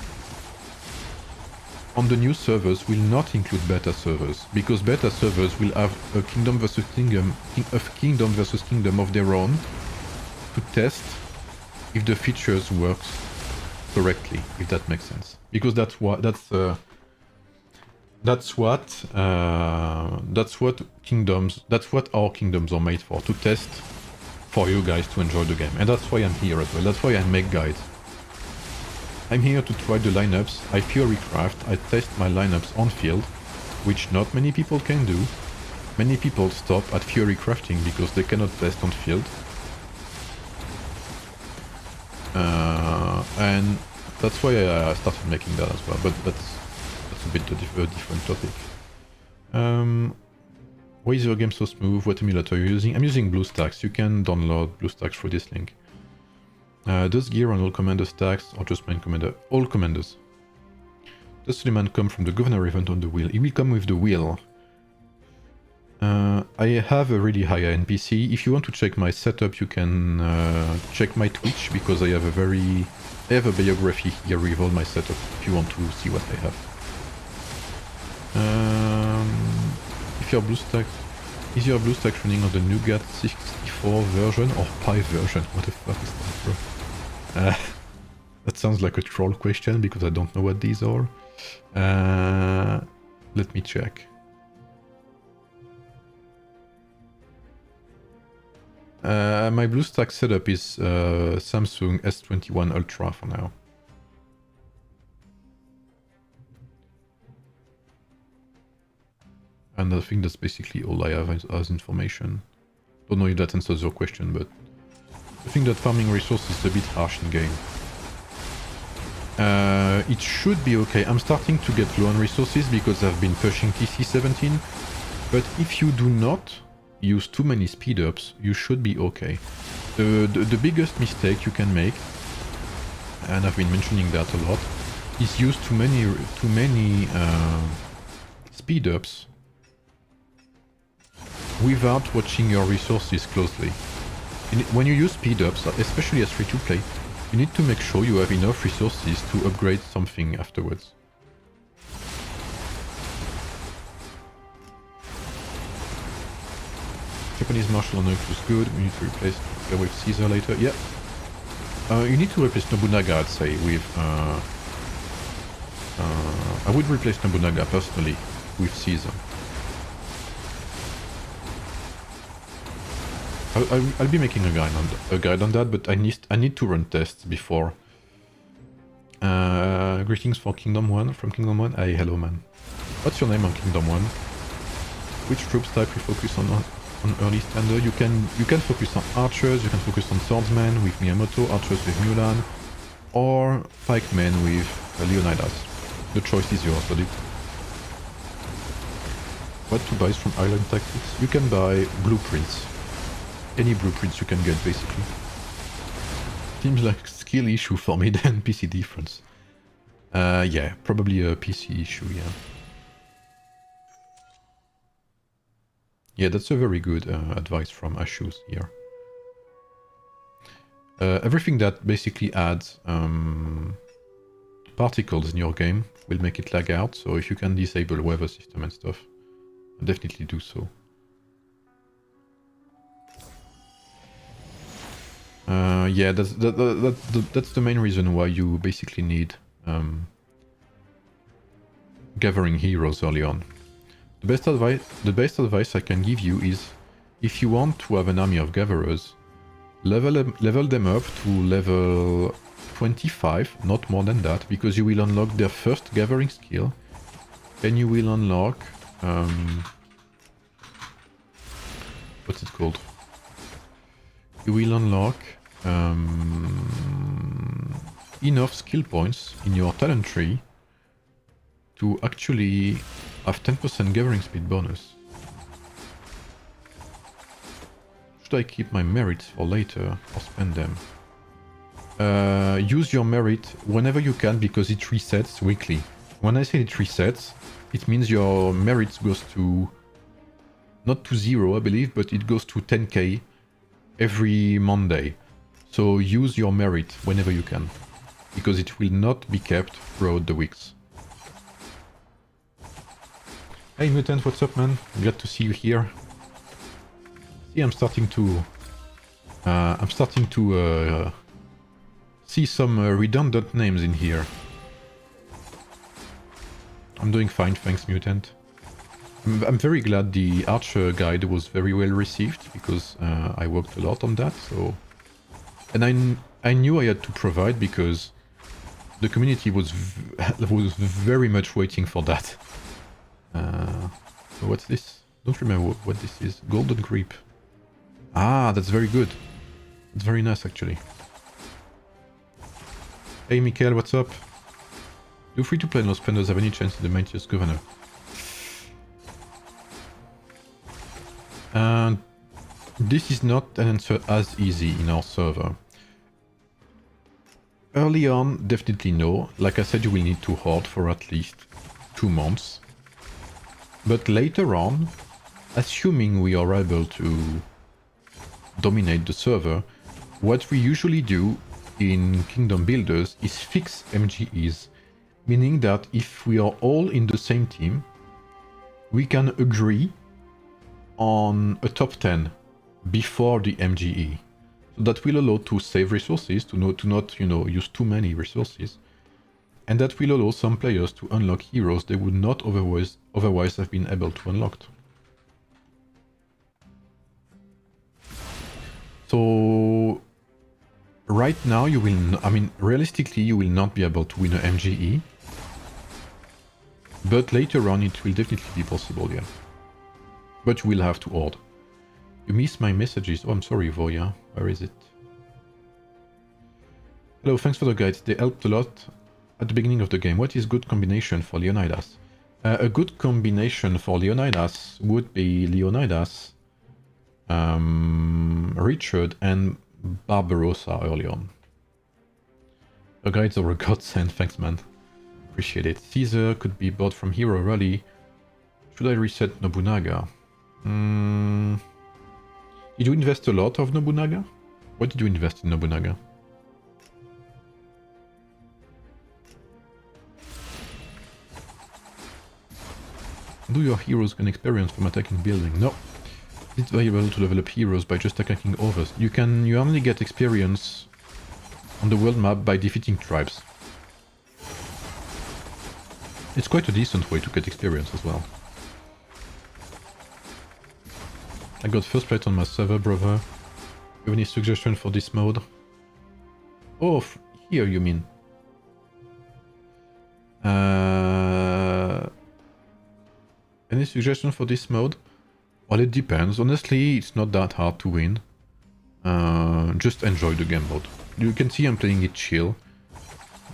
on the new servers will not include beta servers, because beta servers will have a Kingdom versus Kingdom of their own to test if the features works correctly, if that makes sense. Because that's what our kingdoms are made for, to test for you guys to enjoy the game. And that's why I'm here as well. That's why I make guides. I'm here to try the lineups. I theorycraft. I test my lineups on field, which not many people can do. Many people stop at theorycrafting because they cannot test on field. And that's why I started making that as well. But that's a bit a different topic. Why is your game so smooth? What emulator are you using? I'm using BlueStacks. You can download BlueStacks through this link. Does gear on all commander stacks or just main commander? All commanders. Does Suleiman come from the governor event on the wheel? He will come with the wheel. I have a really high NPC. If you want to check my setup, you can check my Twitch because I have a biography here with all my setup if you want to see what I have. If your BlueStack is your BlueStack running on the Nougat 64 version or Pi version? What the fuck is that, bro? That sounds like a troll question because I don't know what these are. Let me check. My BlueStack setup is Samsung S21 Ultra for now. And I think that's basically all I have as information. Don't know if that answers your question, but I think that farming resources is a bit harsh in game. It should be okay. I'm starting to get low on resources because I've been pushing TC17, but if you do not use too many speed ups, you should be okay. The biggest mistake you can make, and I've been mentioning that a lot, is use too many speed ups without watching your resources closely. When you use speed ups, especially as free to play, you need to make sure you have enough resources to upgrade something afterwards. Japanese martial honor was good. We need to replace her with Caesar later. Yeah. You need to replace Nobunaga, I'd say, with... I would replace Nobunaga, personally, with Caesar. I'll be making a guide on that, but I need to run tests before. Greetings for Kingdom 1, from Kingdom 1. Hey, hello man. What's your name on Kingdom 1? Which troops type you focus on early standard? You can focus on archers, you can focus on swordsmen with Miyamoto, archers with Mulan, or pikemen with Leonidas. The choice is yours, buddy. What to buy from Island Tactics? You can buy blueprints. Any blueprints you can get, basically. Seems like skill issue for me than PC difference. Yeah, probably a PC issue, yeah. Yeah, that's a very good advice from Ashus here. Everything that basically adds particles in your game will make it lag out, so if you can disable weather system and stuff, definitely do so. Yeah, that's the main reason why you basically need gathering heroes early on. The best advice I can give you is, if you want to have an army of gatherers, level them up to level 25, not more than that, because you will unlock their first gathering skill, and you will unlock what's it called? You will unlock enough skill points in your talent tree to actually have 10% gathering speed bonus. Should I keep my merits for later or spend them? Use your merit whenever you can because it resets weekly. When I say it resets, it means your merit goes to... not to 0, I believe, but it goes to 10k every Monday. So use your merit whenever you can, because it will not be kept throughout the weeks. Hey Mutant, what's up man? Glad to see you here. See, I'm starting to see some redundant names in here. I'm doing fine, thanks Mutant. I'm very glad the Archer guide was very well received, because I worked a lot on that, so... And I knew I had to provide, because the community was was very much waiting for that. What's this? Don't remember what this is. Golden Creep. Ah, that's very good. It's very nice, actually. Hey, Mikael, what's up? Do free-to-play no spenders have any chance in the mightiest governor? And this is not an answer as easy in our server. Early on, definitely no. Like I said, you will need to hoard for at least 2 months. But later on, assuming we are able to dominate the server, what we usually do in Kingdom Builders is fix MGEs. Meaning that if we are all in the same team, we can agree on a top 10 before the MGE. So that will allow to save resources, to not use too many resources. And that will allow some players to unlock heroes they would not otherwise have been able to unlock. So right now you will, realistically you will not be able to win a MGE. But later on it will definitely be possible, yeah. But you will have to hoard. You miss my messages. Oh, I'm sorry, Voya. Where is it? Hello, thanks for the guides. They helped a lot at the beginning of the game. What is good combination for Leonidas? A good combination for Leonidas would be Leonidas, Richard, and Barbarossa early on. The guides are a godsend. Thanks, man. Appreciate it. Caesar could be bought from Hero Rally. Should I reset Nobunaga? Did you invest a lot of Nobunaga? What did you invest in Nobunaga? Do your heroes gain experience from attacking building? No. It's valuable to level up heroes by just attacking others. You only get experience on the world map by defeating tribes. It's quite a decent way to get experience as well. I got first plate on my server, brother. You have any suggestion for this mode? Oh, here you mean? Any suggestion for this mode? Well, it depends. Honestly, it's not that hard to win. Just enjoy the game mode. You can see I'm playing it chill.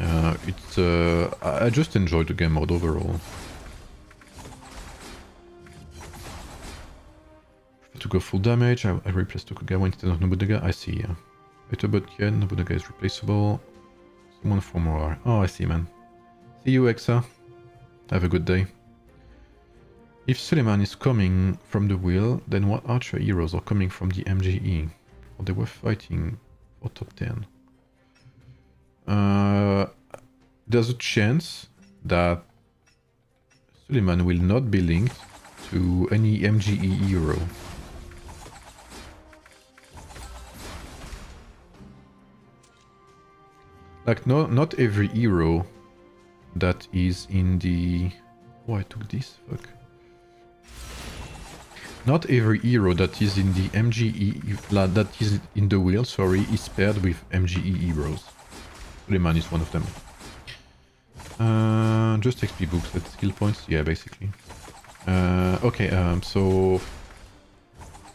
I just enjoy the game mode overall. To go full damage, I replace Tokugawa instead of Nobunaga. I see, yeah. Better, but yeah, Nobunaga is replaceable. Someone for more. Oh, I see, man. See you, Exa. Have a good day. If Suleiman is coming from the wheel, then what archer heroes are coming from the MGE? Or they were fighting for top 10? There's a chance that Suleiman will not be linked to any MGE hero. Like, no, not every hero that is in the... Oh, I took this? Fuck. Not every hero that is in the MGE... that is in the wheel, sorry, is paired with MGE heroes. Suleiman is one of them. Just XP books at skill points? Yeah, basically. Okay, so...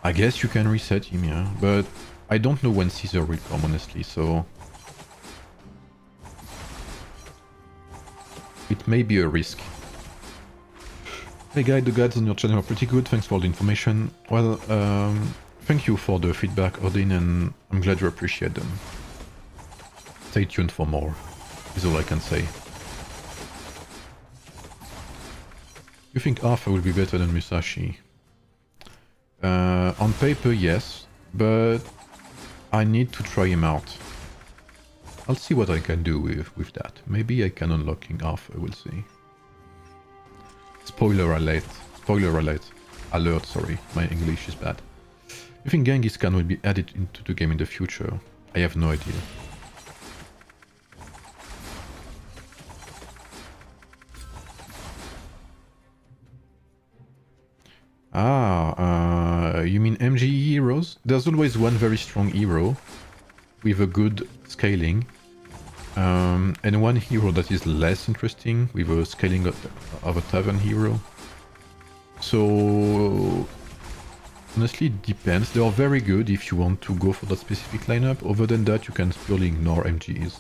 I guess you can reset him, yeah. But I don't know when Caesar will come, honestly, so... It may be a risk. Hey guy, the guides on your channel are pretty good, thanks for all the information. Well, thank you for the feedback, Odin, and I'm glad you appreciate them. Stay tuned for more, is all I can say. You think Arthur will be better than Musashi? On paper, yes, but I need to try him out. I'll see what I can do with that. Maybe I can unlock King Arthur, we'll see. Spoiler alert. Spoiler alert. Alert, sorry. My English is bad. You think Genghis Khan will be added into the game in the future? I have no idea. You mean MGE heroes? There's always one very strong hero with a good scaling, and one hero that is less interesting with a scaling of a tavern hero. So honestly, it depends. They are very good if you want to go for that specific lineup. Other than that, you can purely ignore MGEs.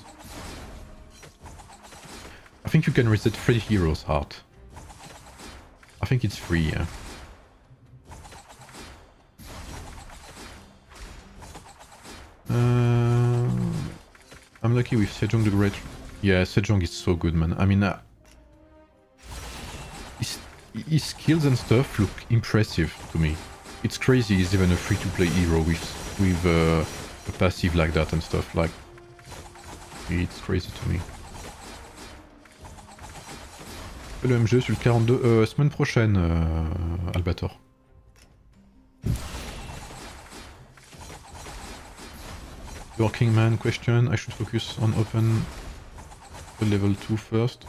I think you can reset 3 heroes heart. I think it's free, yeah. I'm lucky with Sejong the Great. Yeah, Sejong is so good, man. I mean, his skills and stuff look impressive to me. It's crazy he's even a free-to-play hero with a passive like that and stuff. Like, it's crazy to me. Le MG sur le 42, semaine prochaine, Albator. Working man question, I should focus on open the level 2 first.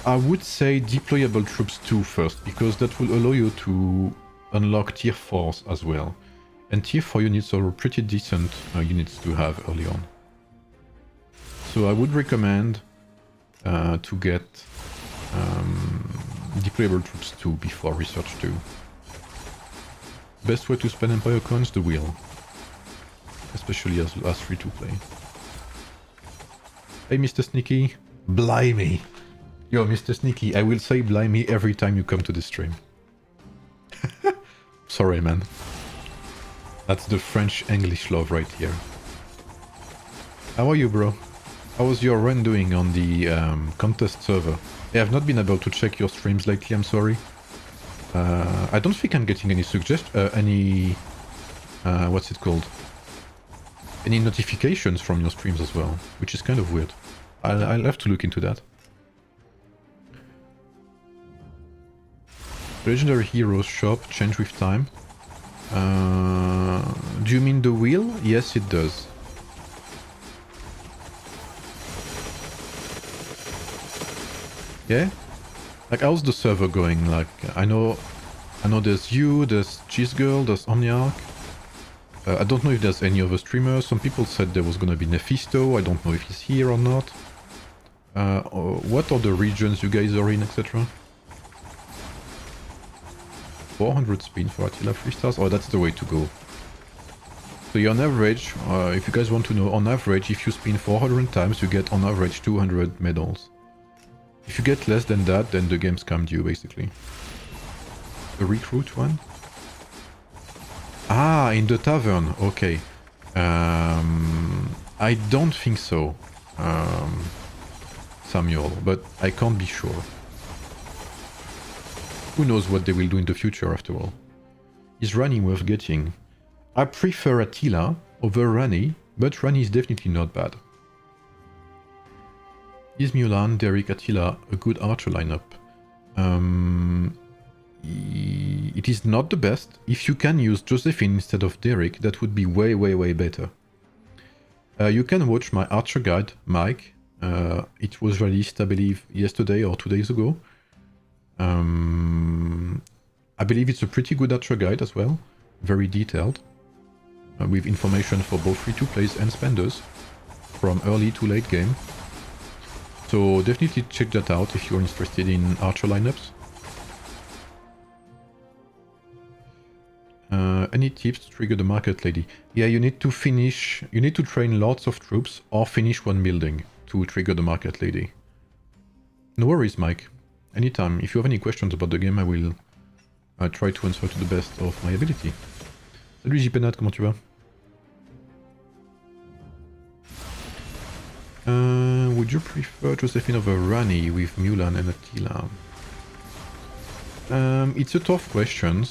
I would say deployable troops 2 first, because that will allow you to unlock tier 4s as well. And tier 4 units are pretty decent units to have early on. So I would recommend to get deployable troops 2 before research 2. Best way to spend Empire coins, the wheel. Especially as free to play. Hey Mr. Sneaky. Blimey. Yo, Mr. Sneaky, I will say blimey every time you come to the stream. Sorry, man. That's the French-English love right here. How are you, bro? How was your run doing on the contest server? I have not been able to check your streams lately, I'm sorry. I don't think I'm getting any what's it called? Any notifications from your streams as well, which is kind of weird. I'll have to look into that. Legendary Heroes shop change with time. Do you mean the wheel? Yes, it does. Yeah? Like, how's the server going? Like, I know there's you, there's Cheese Girl, there's Omniarch. I don't know if there's any other streamers. Some people said there was gonna be Nephisto. I don't know if he's here or not. What are the regions you guys are in, etc.? 400 spin for Attila 3 stars? Oh, that's the way to go. So on average, if you guys want to know, on average, if you spin 400 times, you get on average 200 medals. If you get less than that, then the game scammed you, basically. The recruit one? Ah, in the tavern, okay. I don't think so, Samuel, but I can't be sure. Who knows what they will do in the future, after all. Is Rani worth getting? I prefer Attila over Rani, but Rani is definitely not bad. Is Mulan, Derek, Attila a good archer lineup? It is not the best. If you can use Josephine instead of Derek, that would be way, way, way better. You can watch my archer guide, Mike. It was released, I believe, yesterday or 2 days ago. I believe it's a pretty good archer guide as well. Very detailed. With information for both free-to-plays and spenders. From early to late game. So definitely check that out if you're interested in archer lineups. Any tips to trigger the market lady? Yeah, you need to train lots of troops or finish one building to trigger the market lady. No worries, Mike. Anytime. If you have any questions about the game, I will try to answer to the best of my ability. Salut JPNat, comment tu vas? Would you prefer Josephine over Rani with Mulan and Attila? It's a tough question.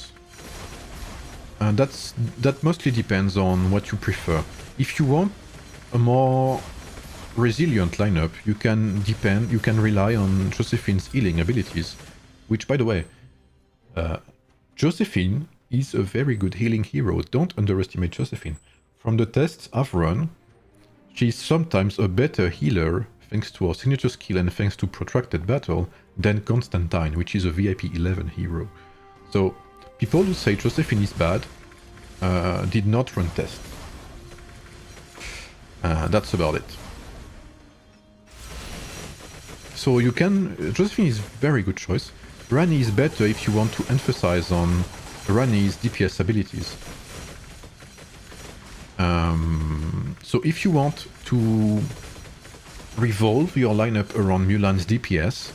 That mostly depends on what you prefer. If you want a more resilient lineup, you can rely on Josephine's healing abilities. Which, by the way, Josephine is a very good healing hero. Don't underestimate Josephine. From the tests I've run, she's sometimes a better healer thanks to our signature skill and thanks to protracted battle, than Constantine, which is a VIP 11 hero. So people who say Josephine is bad did not run test. That's about it. So you can... Josephine is a very good choice. Rani is better if you want to emphasize on Rani's DPS abilities. So if you want to revolve your lineup around Mulan's DPS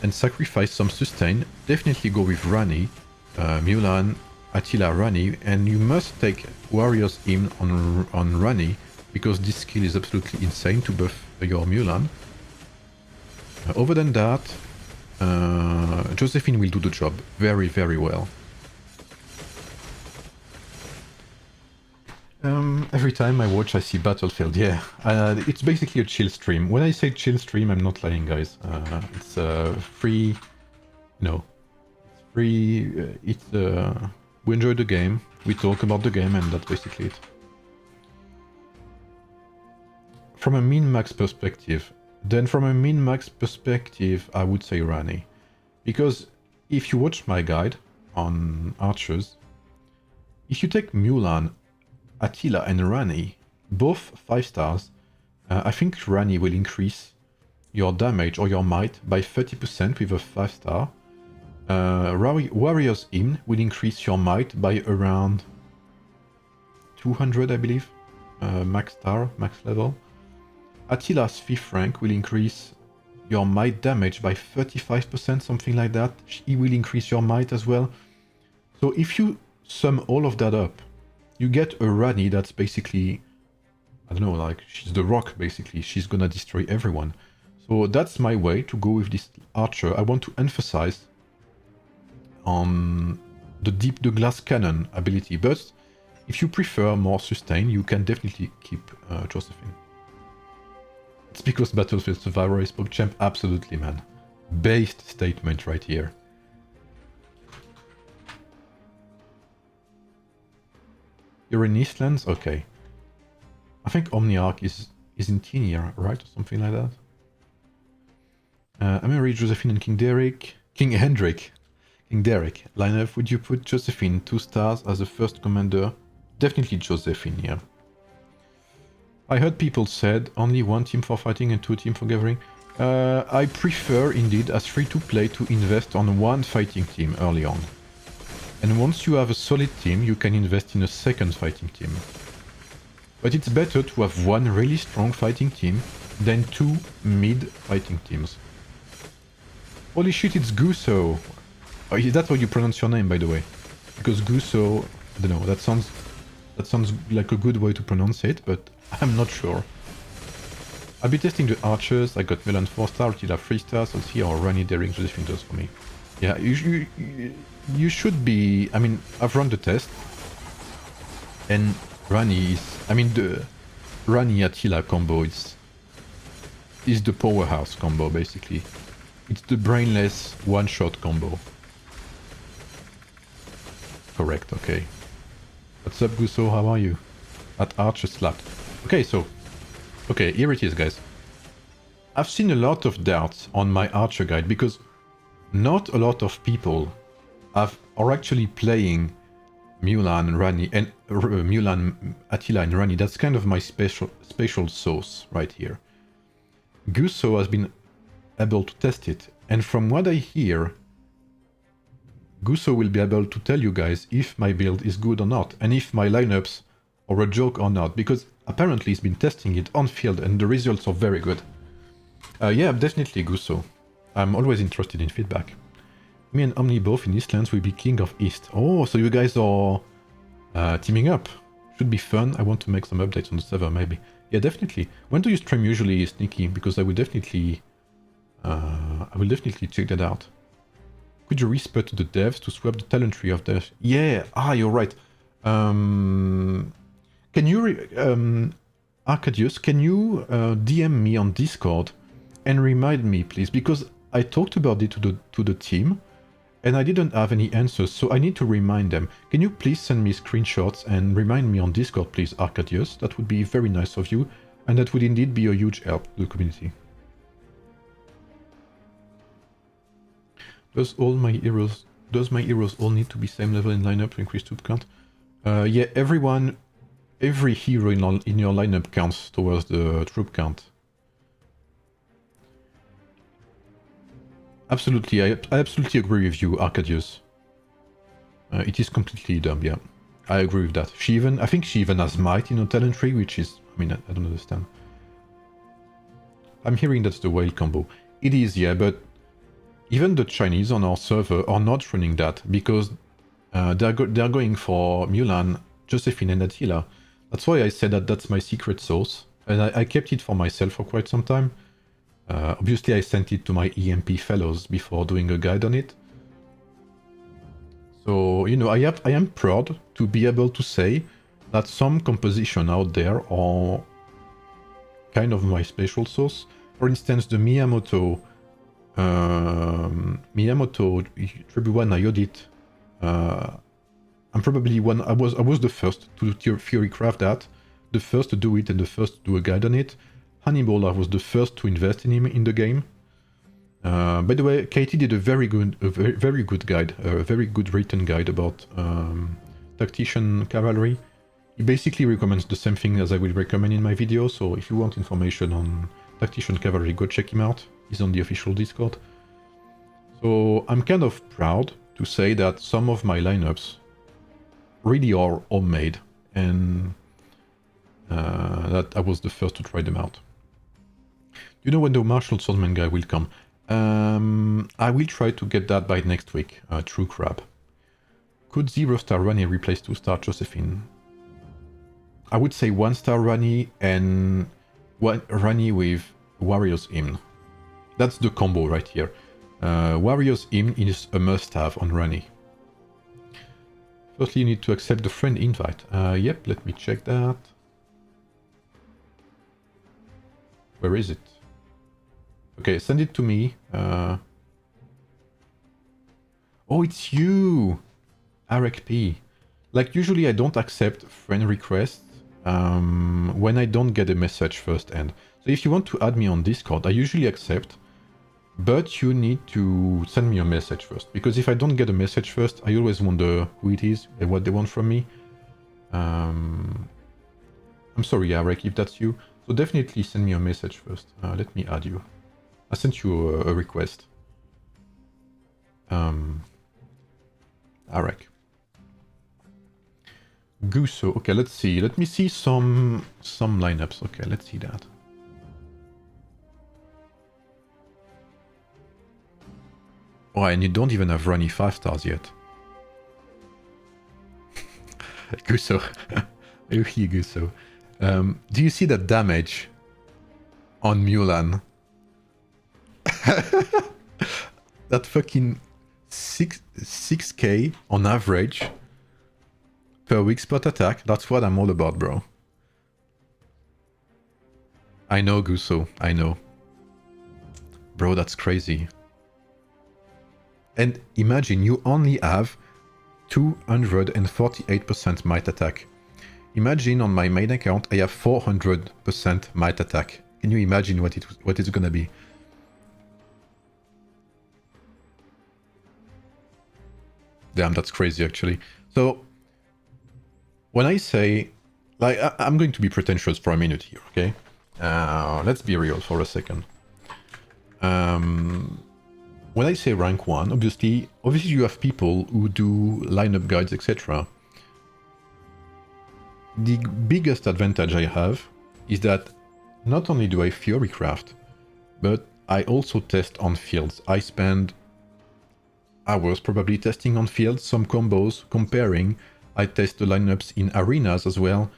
and sacrifice some sustain, definitely go with Rani, Mulan, Attila, Rani, and you must take Warrior's Hymn on Rani because this skill is absolutely insane to buff your Mulan. Other than that, Josephine will do the job very, very well. Every time I watch, I see Battlefield. Yeah, it's basically a chill stream. When I say chill stream, I'm not lying, guys. It's free. No, it's free. We enjoy the game. We talk about the game, and that's basically it. From a min-max perspective, I would say Rani, because if you watch my guide on archers, if you take Mulan, Attila and Rani, both 5 stars, I think Rani will increase your damage or your might by 30% with a 5 star. Warrior's Hymn will increase your might by around 200, I believe, max star, max level. Attila's 5th rank will increase your might damage by 35%, something like that. He will increase your might as well. So if you sum all of that up, you get a Rani that's basically, I don't know, like, she's the Rock, basically. She's gonna destroy everyone. So that's my way to go with this archer. I want to emphasize on the glass cannon ability, but if you prefer more sustain, you can definitely keep Josephine. It's because Battlefield Survivor is PogChamp? Absolutely, man. Based statement right here. You're in Eastlands? Okay. I think Omniarch is in Tinia, right? Or something like that. I'm gonna read Josephine and King Derek. King Hendrik. King Derek. Lineup, would you put Josephine 2 stars as the first commander? Definitely Josephine, yeah. I heard people said only 1 team for fighting and 2 team for gathering. I prefer indeed as free to play to invest on 1 fighting team early on. And once you have a solid team, you can invest in a 2nd fighting team. But it's better to have 1 really strong fighting team than 2 mid fighting teams. Holy shit, it's Guso! Oh, is that how you pronounce your name, by the way? Because Guso, I don't know, that sounds like a good way to pronounce it, but I'm not sure. I'll be testing the archers. I got Milan 4 star, Attila 3 stars, so see how Rani, Derek, Josephine does for me. Yeah, you should be... I mean, I've run the test. And Rani is... I mean, the Rani-Attila combo is the powerhouse combo, basically. It's the brainless one-shot combo. Correct, okay. What's up, Guso? How are you? At Archer Slap. Okay, so... Okay, here it is, guys. I've seen a lot of doubts on my Archer guide, because not a lot of people are actually playing Mulan, Rani, and Mulan, Attila, and Rani. That's kind of my special sauce right here. Guso has been able to test it, and from what I hear, Guso will be able to tell you guys if my build is good or not, and if my lineups are a joke or not, because apparently he's been testing it on field and the results are very good. Yeah, definitely Guso. I'm always interested in feedback. Me and Omni both in Eastlands will be King of East. Oh, so you guys are teaming up. Should be fun. I want to make some updates on the server, maybe. Yeah, definitely. When do you stream usually, Sneaky? Because I will definitely check that out. Could you whisper to the devs to swap the talent tree of the... Yeah, you're right. Can you... Arcadius, can you DM me on Discord and remind me, please? Because I talked about it to the team and I didn't have any answers, so I need to remind them. Can you please send me screenshots and remind me on Discord, please, Arcadius? That would be very nice of you. And that would indeed be a huge help to the community. Does my heroes all need to be same level in lineup to increase troop count? Yeah, every hero in your lineup counts towards the troop count. Absolutely, I absolutely agree with you, Arcadius. It is completely dumb, yeah. I agree with that. I think she even has might in her talent tree, which is, I mean, I don't understand. I'm hearing that's the whale combo. It is, yeah, but even the Chinese on our server are not running that because they're going for Mulan, Josephine, and Attila. That's why I said that that's my secret sauce, and I kept it for myself for quite some time. Obviously, I sent it to my EMP fellows before doing a guide on it. So, you know, I am proud to be able to say that some composition out there are kind of my special sauce. For instance, the Miyamoto Tribuan Iodite. I'm probably one. I was the first to theorycraft that, the first to do it, and the first to do a guide on it. Hannibal, I was the first to invest in him in the game. By the way, Katie did a very good guide, a very good written guide about tactician cavalry. He basically recommends the same thing as I will recommend in my video. So if you want information on tactician cavalry, go check him out. He's on the official Discord. So I'm kind of proud to say that some of my lineups really are homemade, and that I was the first to try them out. You know when the martial swordsman guy will come? I will try to get that by next week. True crap. Could 0-star Rani replace 2-star Josephine? I would say 1-star Rani and one Rani with Warrior's Hymn. That's the combo right here. Warrior's Hymn is a must-have on Rani. Firstly, you need to accept the friend invite. Yep, let me check that. Where is it? Okay, send it to me. Oh, it's you! Arek P. Like, usually I don't accept friend requests when I don't get a message first hand. So if you want to add me on Discord, I usually accept, but you need to send me a message first. Because if I don't get a message first, I always wonder who it is and what they want from me. I'm sorry, Arek, if that's you. So definitely send me a message first. Let me add you. I sent you a request. Arek. Guso. Okay, let's see. Let me see some lineups. Okay, let's see that. Oh, and you don't even have Rani 5 stars yet. Guso. I hear Guso. Do you see that damage on Mulan? That fucking 6k on average per week spot attack. That's what I'm all about, bro. I know, Guso. I know. Bro, that's crazy. And imagine you only have 248% might attack. Imagine on my main account I have 400% might attack. Can you imagine what it's gonna be? Damn, that's crazy actually. So when I say, like, I'm going to be pretentious for a minute here, okay? Let's be real for a second. When I say rank 1, obviously you have people who do lineup guides, etc. The biggest advantage I have is that not only do I theorycraft, but I also test on fields. I spend hours probably testing on fields, some combos, comparing. I test the lineups in arenas as well,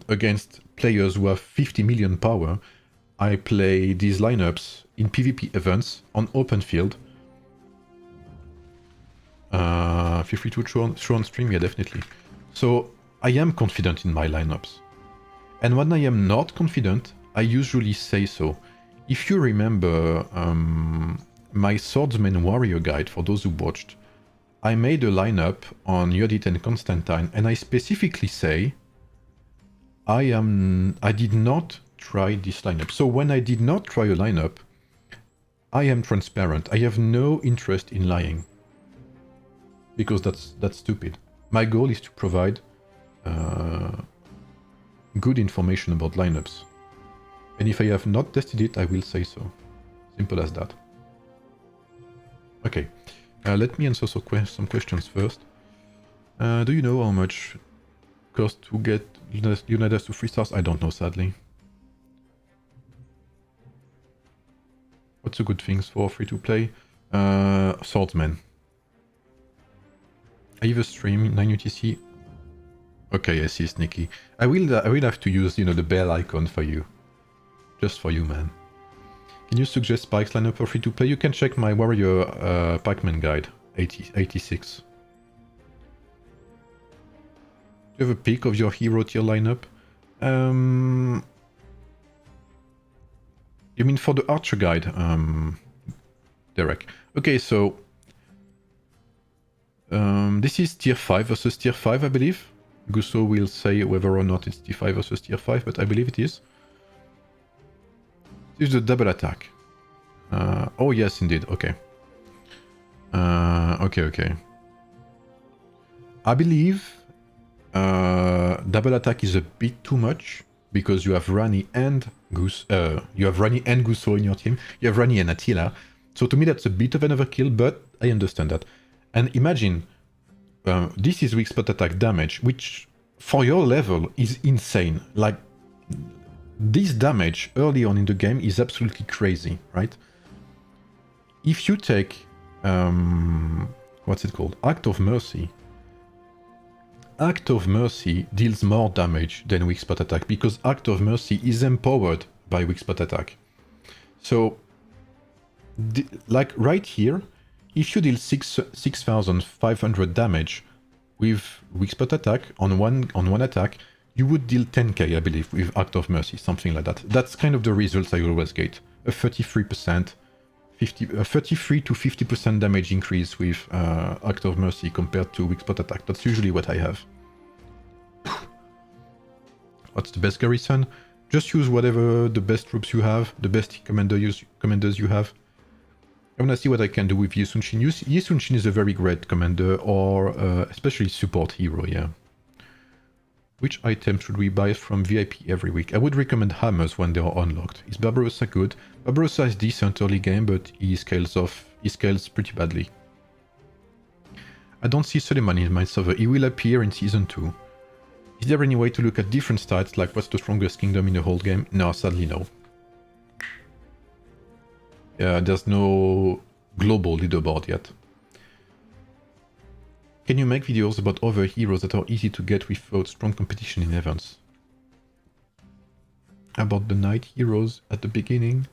against players who have 50 million power. I play these lineups in PvP events on open field. Feel free to show on stream, yeah, definitely. So I am confident in my lineups. And when I am not confident, I usually say so. If you remember my Swordsman Warrior guide, for those who watched, I made a lineup on Yodit and Constantine, and I specifically say I did not try this lineup. So when I did not try a lineup, I am transparent. I have no interest in lying. Because that's stupid. My goal is to provide good information about lineups. And if I have not tested it, I will say so. Simple as that. Okay, let me answer some questions first. Do you know how much cost to get Unidas to 3 stars? I don't know, sadly. What's the good things for free-to-play? Swordsman. I have a stream, 9 UTC. Okay, I see, Sneaky. I will have to use, you know, the bell icon for you. Just for you, man. Can you suggest Spike's lineup for free-to-play? You can check my Warrior Pac-Man guide, 86. Do you have a pick of your hero tier lineup? You mean for the Archer guide, Derek? Okay, so... this is tier 5 versus tier 5, I believe. Gusso will say whether or not it's tier 5 versus tier 5, but I believe it is. This is the double attack. Oh yes, indeed, okay. Okay. I believe double attack is a bit too much, because you have Rani and Gusso in your team. You have Rani and Attila. So to me that's a bit of an overkill, but I understand that. And imagine, this is weak spot attack damage, which for your level is insane. Like, this damage early on in the game is absolutely crazy, right? If you take, what's it called? Act of Mercy. Act of Mercy deals more damage than weak spot attack, because Act of Mercy is empowered by weak spot attack. So, like right here, if you deal 6,500 damage with weak spot attack on one attack, you would deal 10k, I believe, with Act of Mercy, something like that. That's kind of the results I always get. A 33%, 33 to 50% damage increase with Act of Mercy compared to weak spot attack. That's usually what I have. What's the best garrison? Just use whatever the best troops you have, the best commanders you have. I want to see what I can do with Yi Sun-Shin. Yi Sun-Shin is a very great commander, or especially support hero, yeah. Which item should we buy from VIP every week? I would recommend hammers when they are unlocked. Is Barbarossa good? Barbarossa is decent early game, but he scales pretty badly. I don't see Suleiman in my server. He will appear in Season 2. Is there any way to look at different stats, like what's the strongest kingdom in the whole game? No, sadly no. There's no global leaderboard yet. Can you make videos about other heroes that are easy to get without strong competition in events? About the knight heroes at the beginning,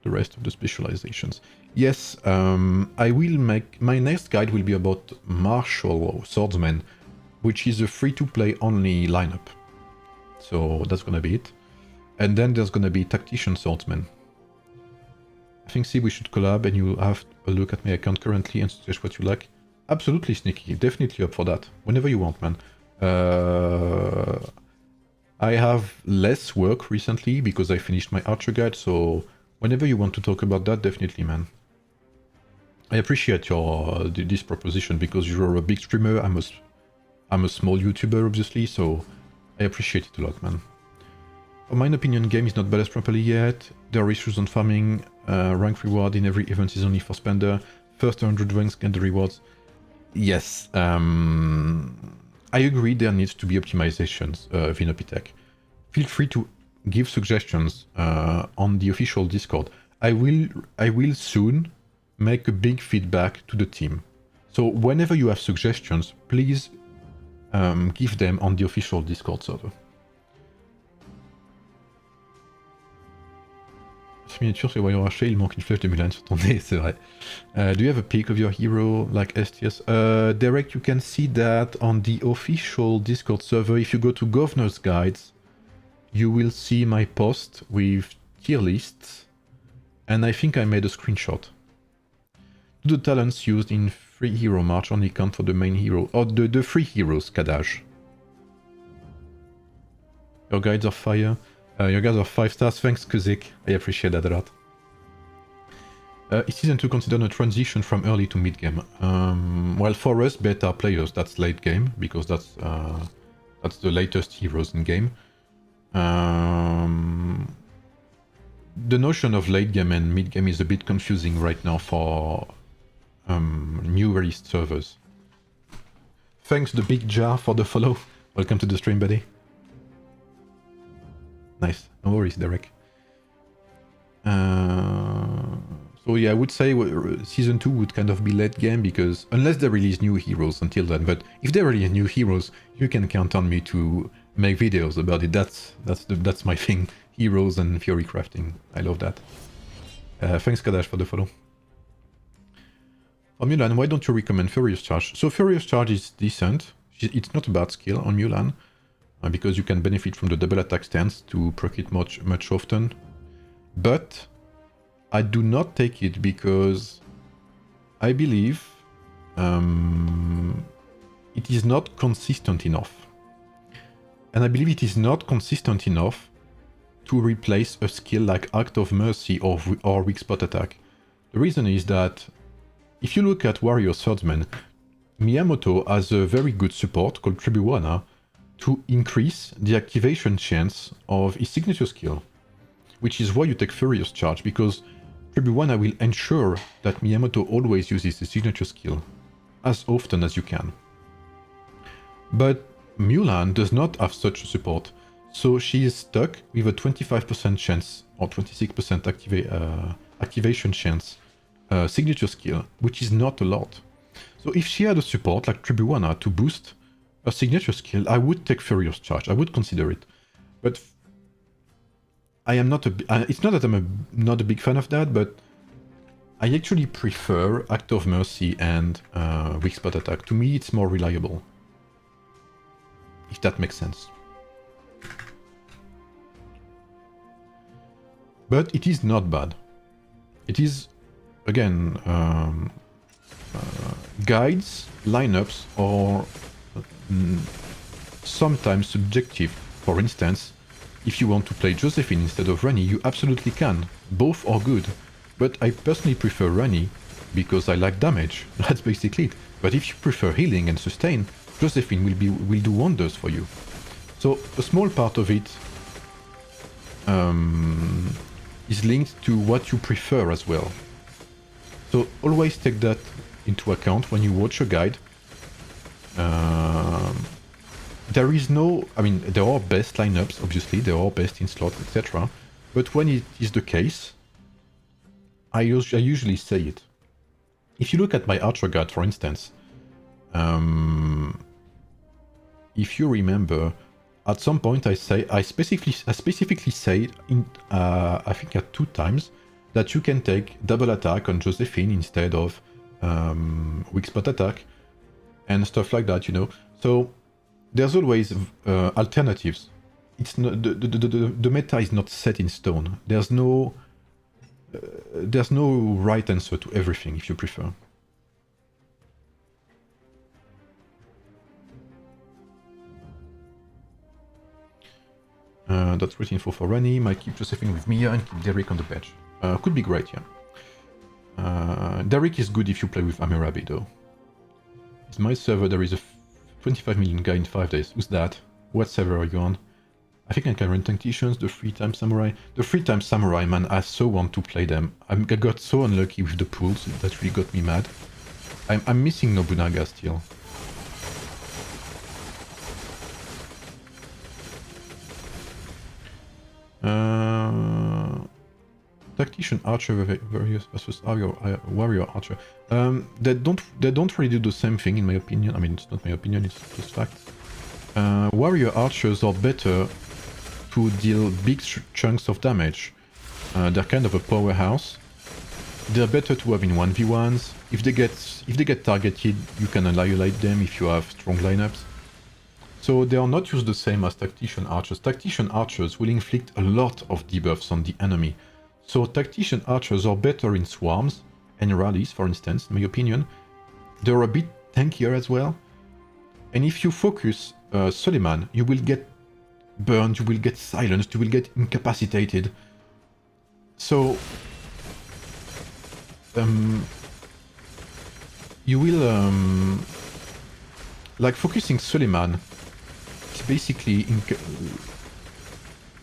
the rest of the specializations. Yes, I will make... My next guide will be about martial or swordsman, which is a free-to-play only lineup. So that's gonna be it. And then there's gonna be tactician swordsman. I think, see, we should collab and you have a look at my account currently and suggest what you like. Absolutely, Sneaky. Definitely up for that. Whenever you want, man. I have less work recently because I finished my Archer guide, so whenever you want to talk about that, definitely, man. I appreciate your this proposition because you're a big streamer. I'm a small YouTuber, obviously, so I appreciate it a lot, man. In my opinion, game is not balanced properly yet. There are issues on farming. Rank reward in every event is only for spender. First 100 ranks get the rewards. Yes, I agree there needs to be optimizations, Vinopitech. Feel free to give suggestions on the official Discord. I will soon make a big feedback to the team. So whenever you have suggestions, please give them on the official Discord server. Miniature sur Warrior Archer, il manque une flèche de Mulan sur ton nez, c'est vrai. Do you have a pic of your hero like STS? Derek, you can see that on the official Discord server. If you go to Governor's Guides, you will see my post with tier lists, and I think I made a screenshot. Do the talents used in free hero march only count for the main hero? Or the free heroes, Kadaj? Your guides are fire. Your guides are 5 stars. Thanks, Kuzik. I appreciate that a lot. Is Season 2 considered a transition from early to mid-game? Well, for us beta players, that's late game, because that's the latest heroes in game. The notion of late game and mid game is a bit confusing right now for new released servers. Thanks, the big jar, for the follow. Welcome to the stream, buddy. Nice. No worries, Derek. So yeah, I would say Season 2 would kind of be late game, because unless they release new heroes until then, but if they release new heroes, you can count on me to make videos about it. That's my thing. Heroes and theorycrafting. I love that. Thanks, Kadash, for the follow. On Mulan, why don't you recommend Furious Charge? So Furious Charge is decent. It's not a bad skill on Mulan, because you can benefit from the double attack stance to proc it much often. But I do not take it because I believe it is not consistent enough. And I believe it is not consistent enough to replace a skill like Act of Mercy or Weak Spot Attack. The reason is that if you look at Warrior Swordsman, Miyamoto has a very good support called Tribuana to increase the activation chance of his signature skill, which is why you take Furious Charge, because Tribuana will ensure that Miyamoto always uses the signature skill as often as you can. But Mulan does not have such support, so she is stuck with a 25% chance or 26% activation chance signature skill, which is not a lot. So if she had a support like Tribuana to boost a signature skill, I would take Furious Charge. I would consider it. But I am not it's not that I'm not a big fan of that, but I actually prefer Act of Mercy and Weak Spot Attack. To me, it's more reliable. If that makes sense. But it is not bad. It is, again, guides, lineups, or sometimes subjective. For instance, if you want to play Josephine instead of Rani, you absolutely can. Both are good. But I personally prefer Rani because I like damage. That's basically it. But if you prefer healing and sustain, Josephine will do wonders for you. So a small part of it is linked to what you prefer as well. So always take that into account when you watch a guide. There is no, I mean, there are best lineups, obviously, there are best in slot, etc. But when it is the case, I usually say it. If you look at my Archer guide, for instance, if you remember, at some point I specifically say, I think at 2 times, that you can take double attack on Josephine instead of weak spot attack and stuff like that, you know. So there's always alternatives. It's not, the meta is not set in stone. There's no right answer to everything, if you prefer. That's great info for Rani. Might keep Josephine with Mia and keep Derek on the bench. Could be great, yeah. Derek is good if you play with Amirabi, though. It's my server. There is a 25 million guy in 5 days. Who's that? What server are you on? I think I can run Tacticians, the 3-time Samurai. The 3-time Samurai, man, I so want to play them. I got so unlucky with the pools, that really got me mad. I'm missing Nobunaga still. Tactician Archer versus Warrior Archer. They don't really do the same thing, in my opinion. I mean, it's not my opinion, it's just fact. Warrior Archers are better to deal big chunks of damage. They're kind of a powerhouse. They're better to have in 1v1s. If they get targeted, you can annihilate them if you have strong lineups. So they are not used the same as Tactician Archers. Tactician Archers will inflict a lot of debuffs on the enemy. So Tactician Archers are better in swarms and rallies, for instance, in my opinion. They're a bit tankier as well. And if you focus Suleiman, you will get burned, you will get silenced, you will get incapacitated. So you will like focusing Suleiman. It's basically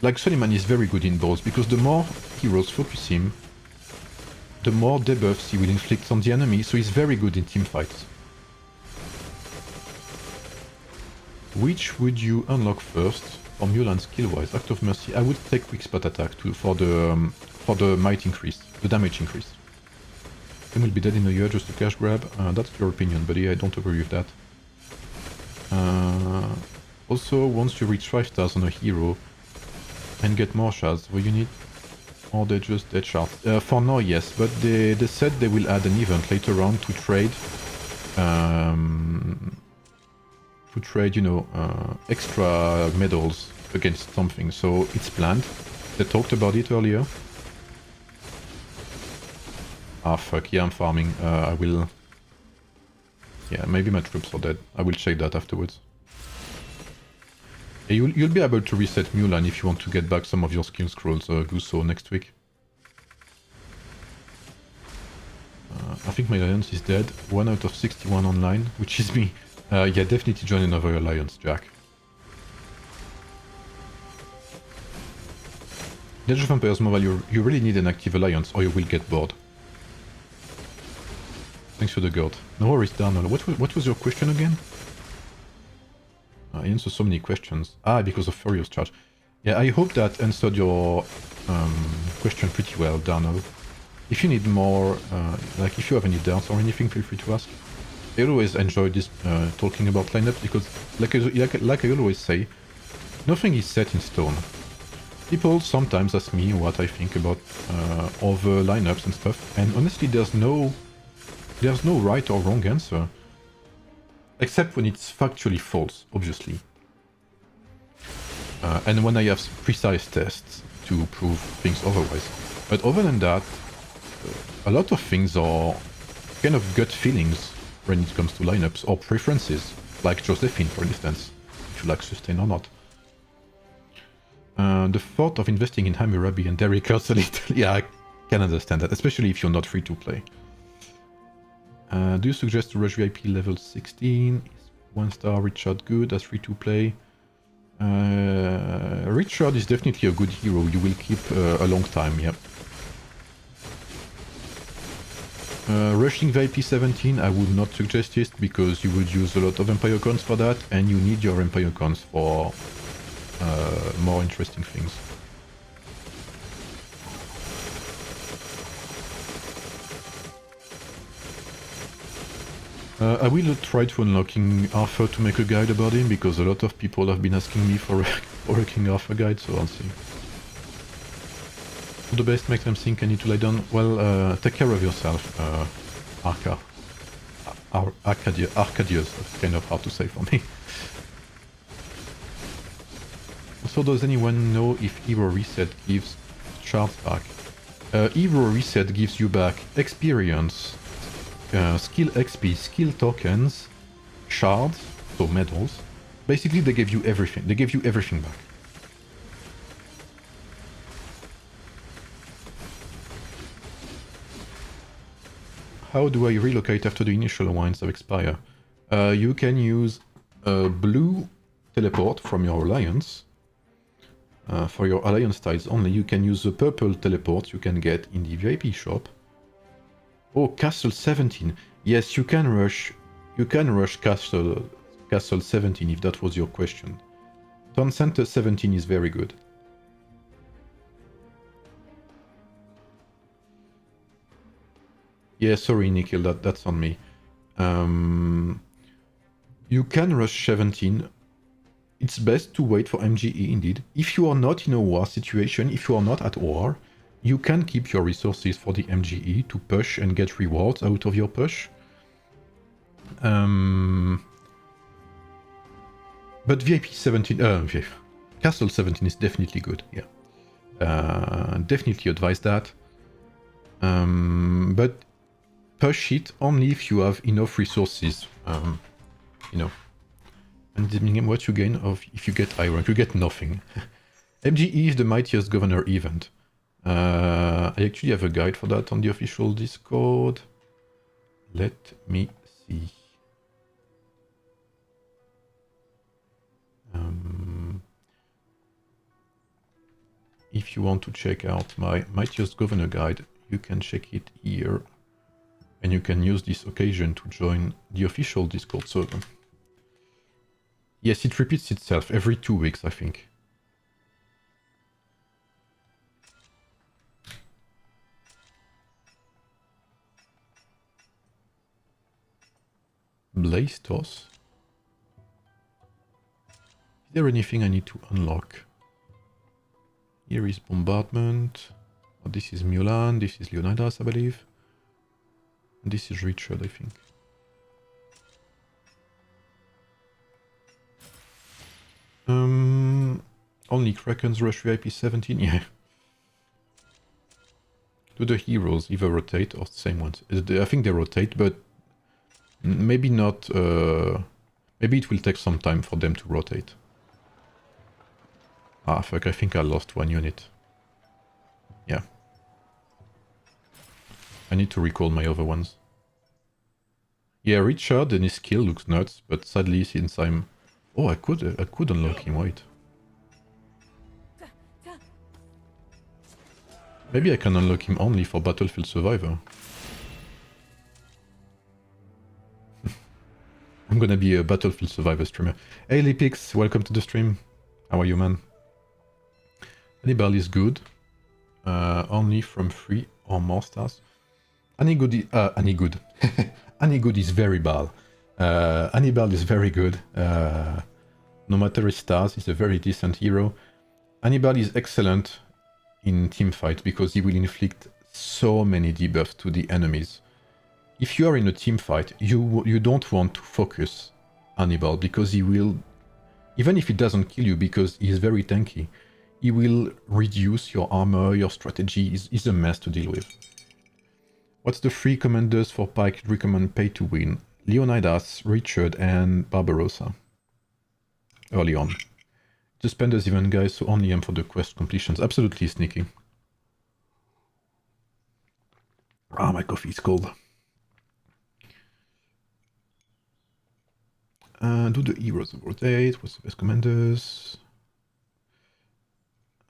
like Suleiman is very good in both because the more heroes focus him, the more debuffs he will inflict on the enemy. So he's very good in team fights. Which would you unlock first for Mulan skill-wise? Act of Mercy. I would take quick spot attack for the might increase, the damage increase. He will be dead in a year, just a cash grab. That's your opinion, buddy. I don't agree with that. Also, once you reach 5 stars on a hero and get more shards, will you need? Or they just dead shards? For now, yes, but they said they will add an event later on to trade. You know, extra medals against something, so it's planned. They talked about it earlier. Ah fuck, yeah, I'm farming. I will... Yeah, maybe my troops are dead. I will check that afterwards. Yeah, you'll be able to reset Mulan if you want to get back some of your skill scrolls, Guso, next week. I think my alliance is dead. 1 out of 61 online, which is me. Yeah, definitely join another alliance, Jack. Age of Empires Mobile, you really need an active alliance or you will get bored. Thanks for the gold. No worries, Darnell. What was your question again? I answered so many questions. Ah, because of Furious Charge. Yeah, I hope that answered your question pretty well, Darnell. If you need more, like if you have any doubts or anything, feel free to ask. I always enjoy this talking about lineups because, like I always say, nothing is set in stone. People sometimes ask me what I think about other lineups and stuff, and honestly, there's no right or wrong answer, except when it's factually false, obviously, and when I have precise tests to prove things otherwise. But other than that, a lot of things are kind of gut feelings when it comes to lineups or preferences, like Josephine, for instance, if you like sustain or not. The thought of investing in Hammurabi and Derrick hurts a little. Yeah, I can understand that, especially if you're not free to play. Do you suggest to rush VIP level 16? Is 1-star Richard good as free to play? Richard is definitely a good hero. You will keep a long time, yeah. Rushing VIP 17, I would not suggest it because you would use a lot of Empire Cons for that, and you need your Empire Cons for more interesting things. I will try to unlocking Arthur to make a guide about him because a lot of people have been asking me for a King Arthur guide, so I'll see. The best, make them think I need to lie down. Well, take care of yourself, Arcadius, that's kind of hard to say for me. So does anyone know if Hero Reset gives shards back? Hero Reset gives you back experience, skill XP, skill tokens, shards, so medals. Basically they give you everything. They give you everything back. How do I relocate after the initial wines have expired? You can use a blue teleport from your alliance. For your alliance tiles only, you can use the purple teleport you can get in the VIP shop. Oh, Castle 17. Yes, you can rush Castle 17 if that was your question. Town Center 17 is very good. Yeah, sorry, Nikhil, that's on me. You can rush 17. It's best to wait for MGE indeed. If you are not in a war situation, if you are not at war, you can keep your resources for the MGE to push and get rewards out of your push. But VIP 17, Castle 17 is definitely good, yeah. Definitely advise that. But push it only if you have enough resources, you know. And in the game, what you gain of if you get high rank? You get nothing. MGE is the mightiest governor event. I actually have a guide for that on the official Discord. Let me see. If you want to check out my mightiest governor guide, you can check it here. And you can use this occasion to join the official Discord server. Yes, it repeats itself every 2 weeks, I think. Blaze Toss. Is there anything I need to unlock? Here is Bombardment. Oh, this is Mulan, this is Leonidas, I believe. And this is Richard, I think. Only Krakens rush VIP 17? Yeah. Do the heroes either rotate or the same ones? I think they rotate, but maybe not... maybe it will take some time for them to rotate. Ah, fuck, I think I lost one unit. Yeah. I need to recall my other ones. Yeah, Richard and his skill looks nuts, but sadly since I'm... Oh, I could unlock him, wait. Maybe I can unlock him only for Battlefield Survivor. I'm gonna be a Battlefield Survivor streamer. Hey Lipix, welcome to the stream. How are you, man? Hannibal is good. Only from 3 or more stars. Hannibal is very bad. Hannibal is very good. No matter his stars, he's a very decent hero. Hannibal is excellent in teamfight because he will inflict so many debuffs to the enemies. If you are in a teamfight, you don't want to focus Hannibal because he will, even if he doesn't kill you because he is very tanky, he will reduce your armor, your strategy is a mess to deal with. What's the 3 commanders for Pike you'd recommend pay to win? Leonidas, Richard, and Barbarossa. Early on. The spenders event, guys, so only aim for the quest completions. Absolutely sneaky. Ah, my coffee is cold. Do the heroes rotate? What's the best commanders?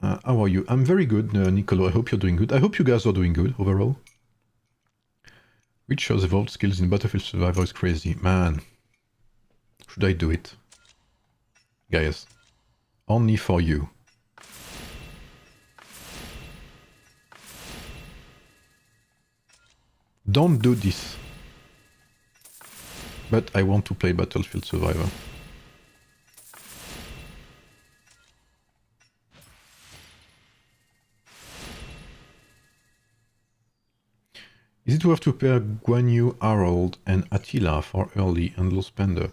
How are you? I'm very good, Nicolo. I hope you're doing good. I hope you guys are doing good overall. Richard's evolved skills in Battlefield Survivor is crazy. Man. Should I do it? Guys. Only for you. Don't do this. But I want to play Battlefield Survivor. Is it worth to pair Guan Yu, Harold, and Attila for early and low spender?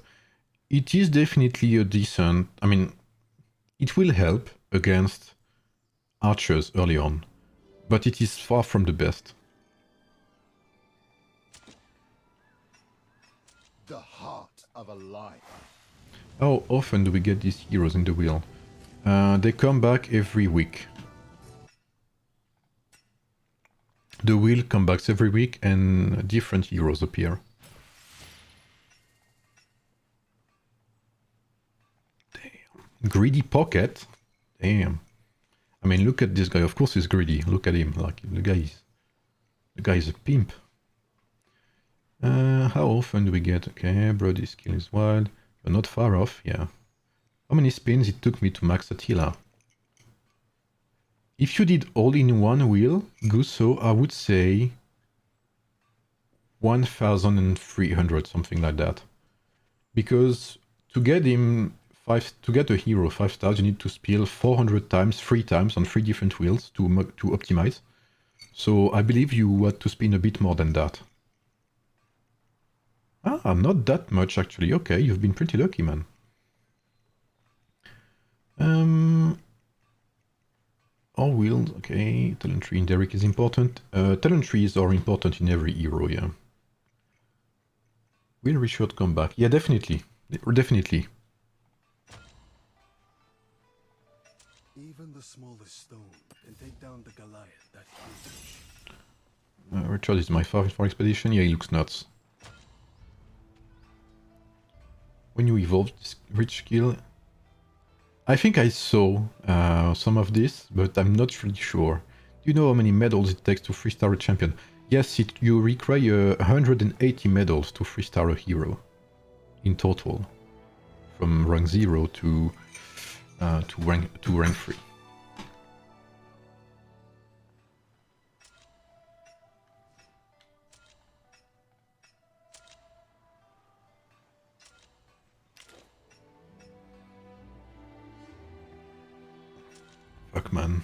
It is definitely a decent... I mean, it will help against archers early on, but it is far from the best. The heart of a lion. How often do we get these heroes in the wheel? They come back every week. The wheel comes back every week and different heroes appear. Damn. Greedy pocket? Damn. I mean, look at this guy. Of course he's greedy. Look at him. Like, the guy is a pimp. How often do we get? Okay, Brody's skill is wild. You're not far off, yeah. How many spins it took me to max Attila? If you did all in one wheel, Gusso, I would say 1,300, something like that. Because to get him to get a hero 5 stars, you need to spill 400 times, 3 times on 3 different wheels to optimize. So I believe you had to spin a bit more than that. Ah, not that much actually. Okay, you've been pretty lucky, man. All wheels, okay. Talent tree in Derek is important. Talent trees are important in every hero, yeah. Will Richard come back? Yeah, definitely. Definitely. the smallest stone can take down the Goliath that huge. Richard is my favorite for expedition. Yeah, he looks nuts. When you evolve this rich skill, I think I saw some of this, but I'm not really sure. Do you know how many medals it takes to 3-star a champion? Yes, you require 180 medals to 3-star a hero in total, from rank 0 to rank 3. Fuck, man.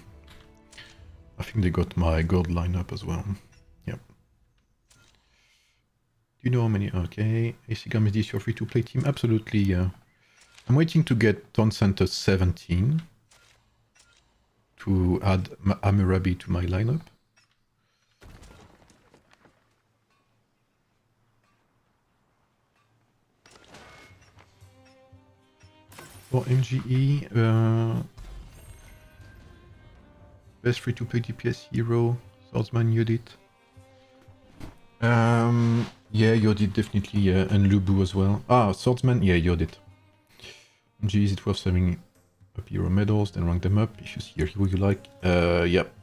I think they got my gold lineup as well. Yep. Do you know how many? Okay. ACGAM, is this your free-to-play team? Absolutely, yeah. I'm waiting to get Town Center 17 to add Hammurabi to my lineup. For MGE, best free-to-play DPS hero, Swordsman Yodit. Yeah, Yodit definitely, yeah, and Lubu as well. Ah, Swordsman, yeah, Yodit. MGE, is it worth saving up hero medals, then rank them up if you see a hero you like? Yep.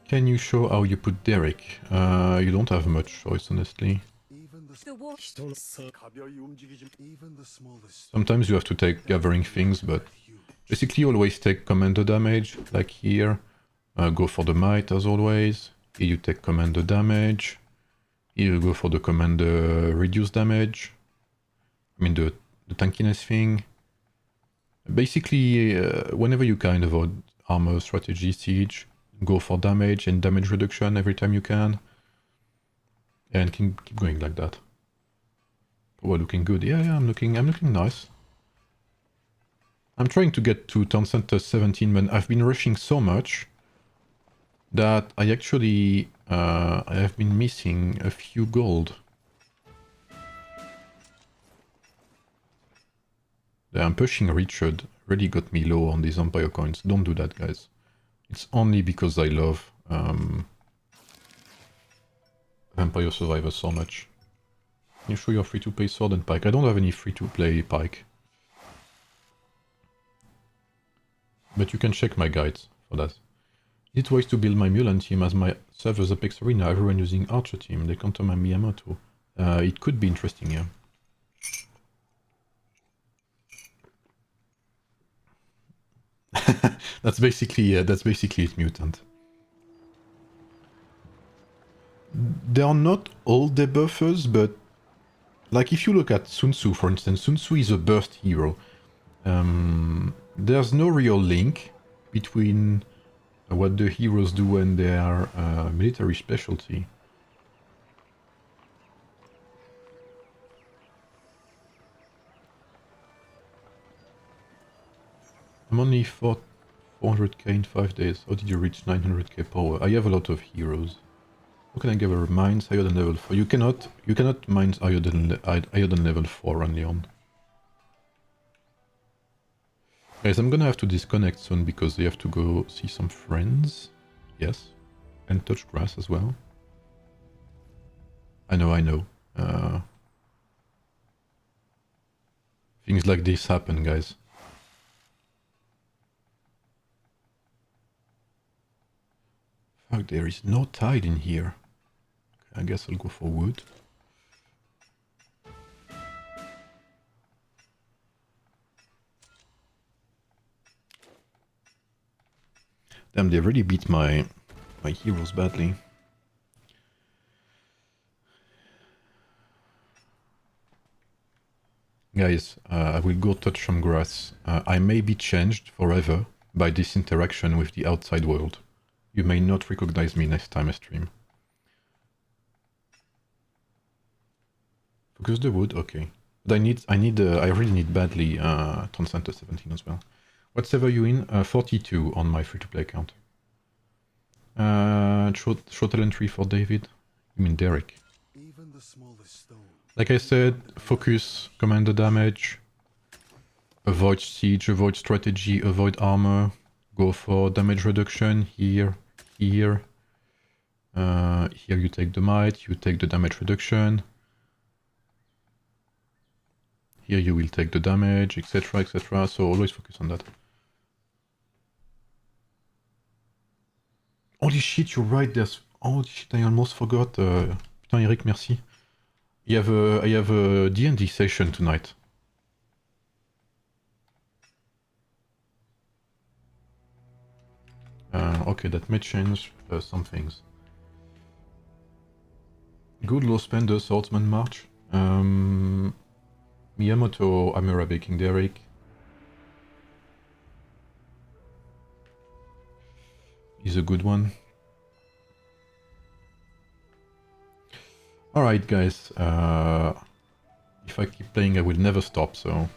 Can you show how you put Derek? You don't have much choice, honestly. Sometimes you have to take gathering things, but basically always take commander damage, like here. Go for the might as always. Here you take commander damage. Here you go for the commander reduce damage. I mean the tankiness thing. Basically, whenever you can avoid armor, strategy, siege, go for damage and damage reduction every time you can. And keep going like that. Oh, looking good. Yeah, I'm looking nice. I'm trying to get to Town Center 17, but I've been rushing so much that I actually I have been missing a few gold. Yeah, I'm pushing Richard. Really got me low on these Empire coins. Don't do that, guys. It's only because I love Vampire Survivor so much. Can you show your free-to-play sword and pike? I don't have any free-to-play pike. But you can check my guides for that. Is it wise to build my Mulan team as my server's Apex Arena? Everyone using Archer team. They counter my Miyamoto. It could be interesting, yeah. That's basically it, mutant. They are not all debuffers, but like if you look at Sun Tzu, for instance, Sun Tzu is a burst hero. There's no real link between what the heroes do and their military specialty. I'm only 400k in 5 days. How did you reach 900k power? I have a lot of heroes. How can I gather mines higher than level 4? You cannot mine higher than level 4 only on. Guys, I'm gonna have to disconnect soon because I have to go see some friends. Yes. And touch grass as well. I know. Things like this happen, guys. Fuck, there is no tide in here. Okay, I guess I'll go for wood. Damn, they really beat my heroes badly. Guys, I will go touch some grass. I may be changed forever by this interaction with the outside world. You may not recognize me next time I stream. Focus the wood, okay. But I really need badly Town Center 17 as well. What server are you in? 42 on my free-to-play account. Short entry for David. You mean Derek? Even the smallest stone. Like I said, focus, commander damage. Avoid siege, avoid strategy, avoid armor. Go for damage reduction here, here. Here you take the might, you take the damage reduction. Here you will take the damage, etc, etc. So always focus on that. Holy shit, you're right, there's... Holy shit, I almost forgot. Putain, Eric, merci. I have a D&D session tonight. Okay, that may change some things. Good low spender, swordsman march. Miyamoto Amura baking Derek. Is a good one. Alright guys, if I keep playing I will never stop, so...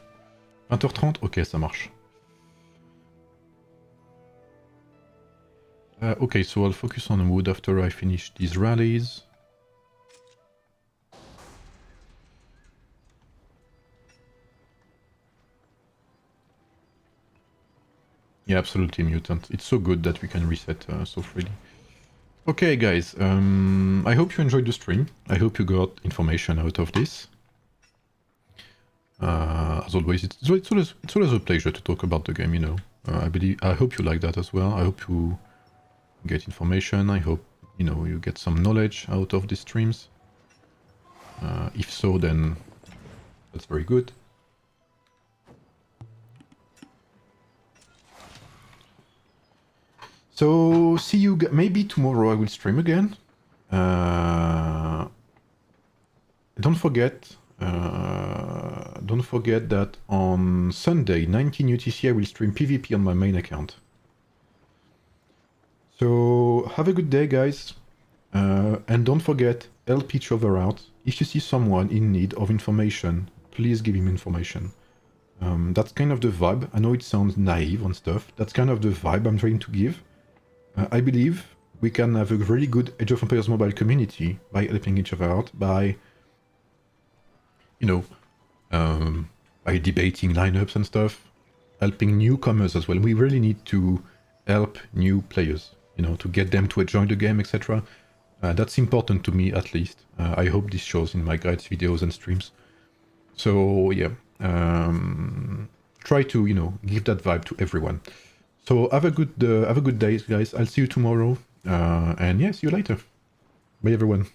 20h30? Ok, ça marche. Okay, so I'll focus on wood after I finish these rallies. Yeah, absolutely, Mutant. It's so good that we can reset so freely. Okay, guys, I hope you enjoyed the stream. I hope you got information out of this. As always, it's always a pleasure to talk about the game, you know. I hope you like that as well. I hope you get information. I hope, you know, you get some knowledge out of these streams. If so, then that's very good. So, see you... Maybe tomorrow I will stream again. Don't forget that on Sunday, 19 UTC, I will stream PvP on my main account. So, have a good day, guys. And don't forget, help each other out. If you see someone in need of information, please give him information. That's kind of the vibe. I know it sounds naive and stuff. That's kind of the vibe I'm trying to give. I believe we can have a really good Age of Empires mobile community by helping each other out, by, you know, by debating lineups and stuff, helping newcomers as well. We really need to help new players, you know, to get them to join the game, etc. That's important to me, at least. I hope this shows in my guides, videos, and streams. So yeah, try to, you know, give that vibe to everyone. So have a good day, guys. I'll see you tomorrow, and yeah, see you later. Bye, everyone.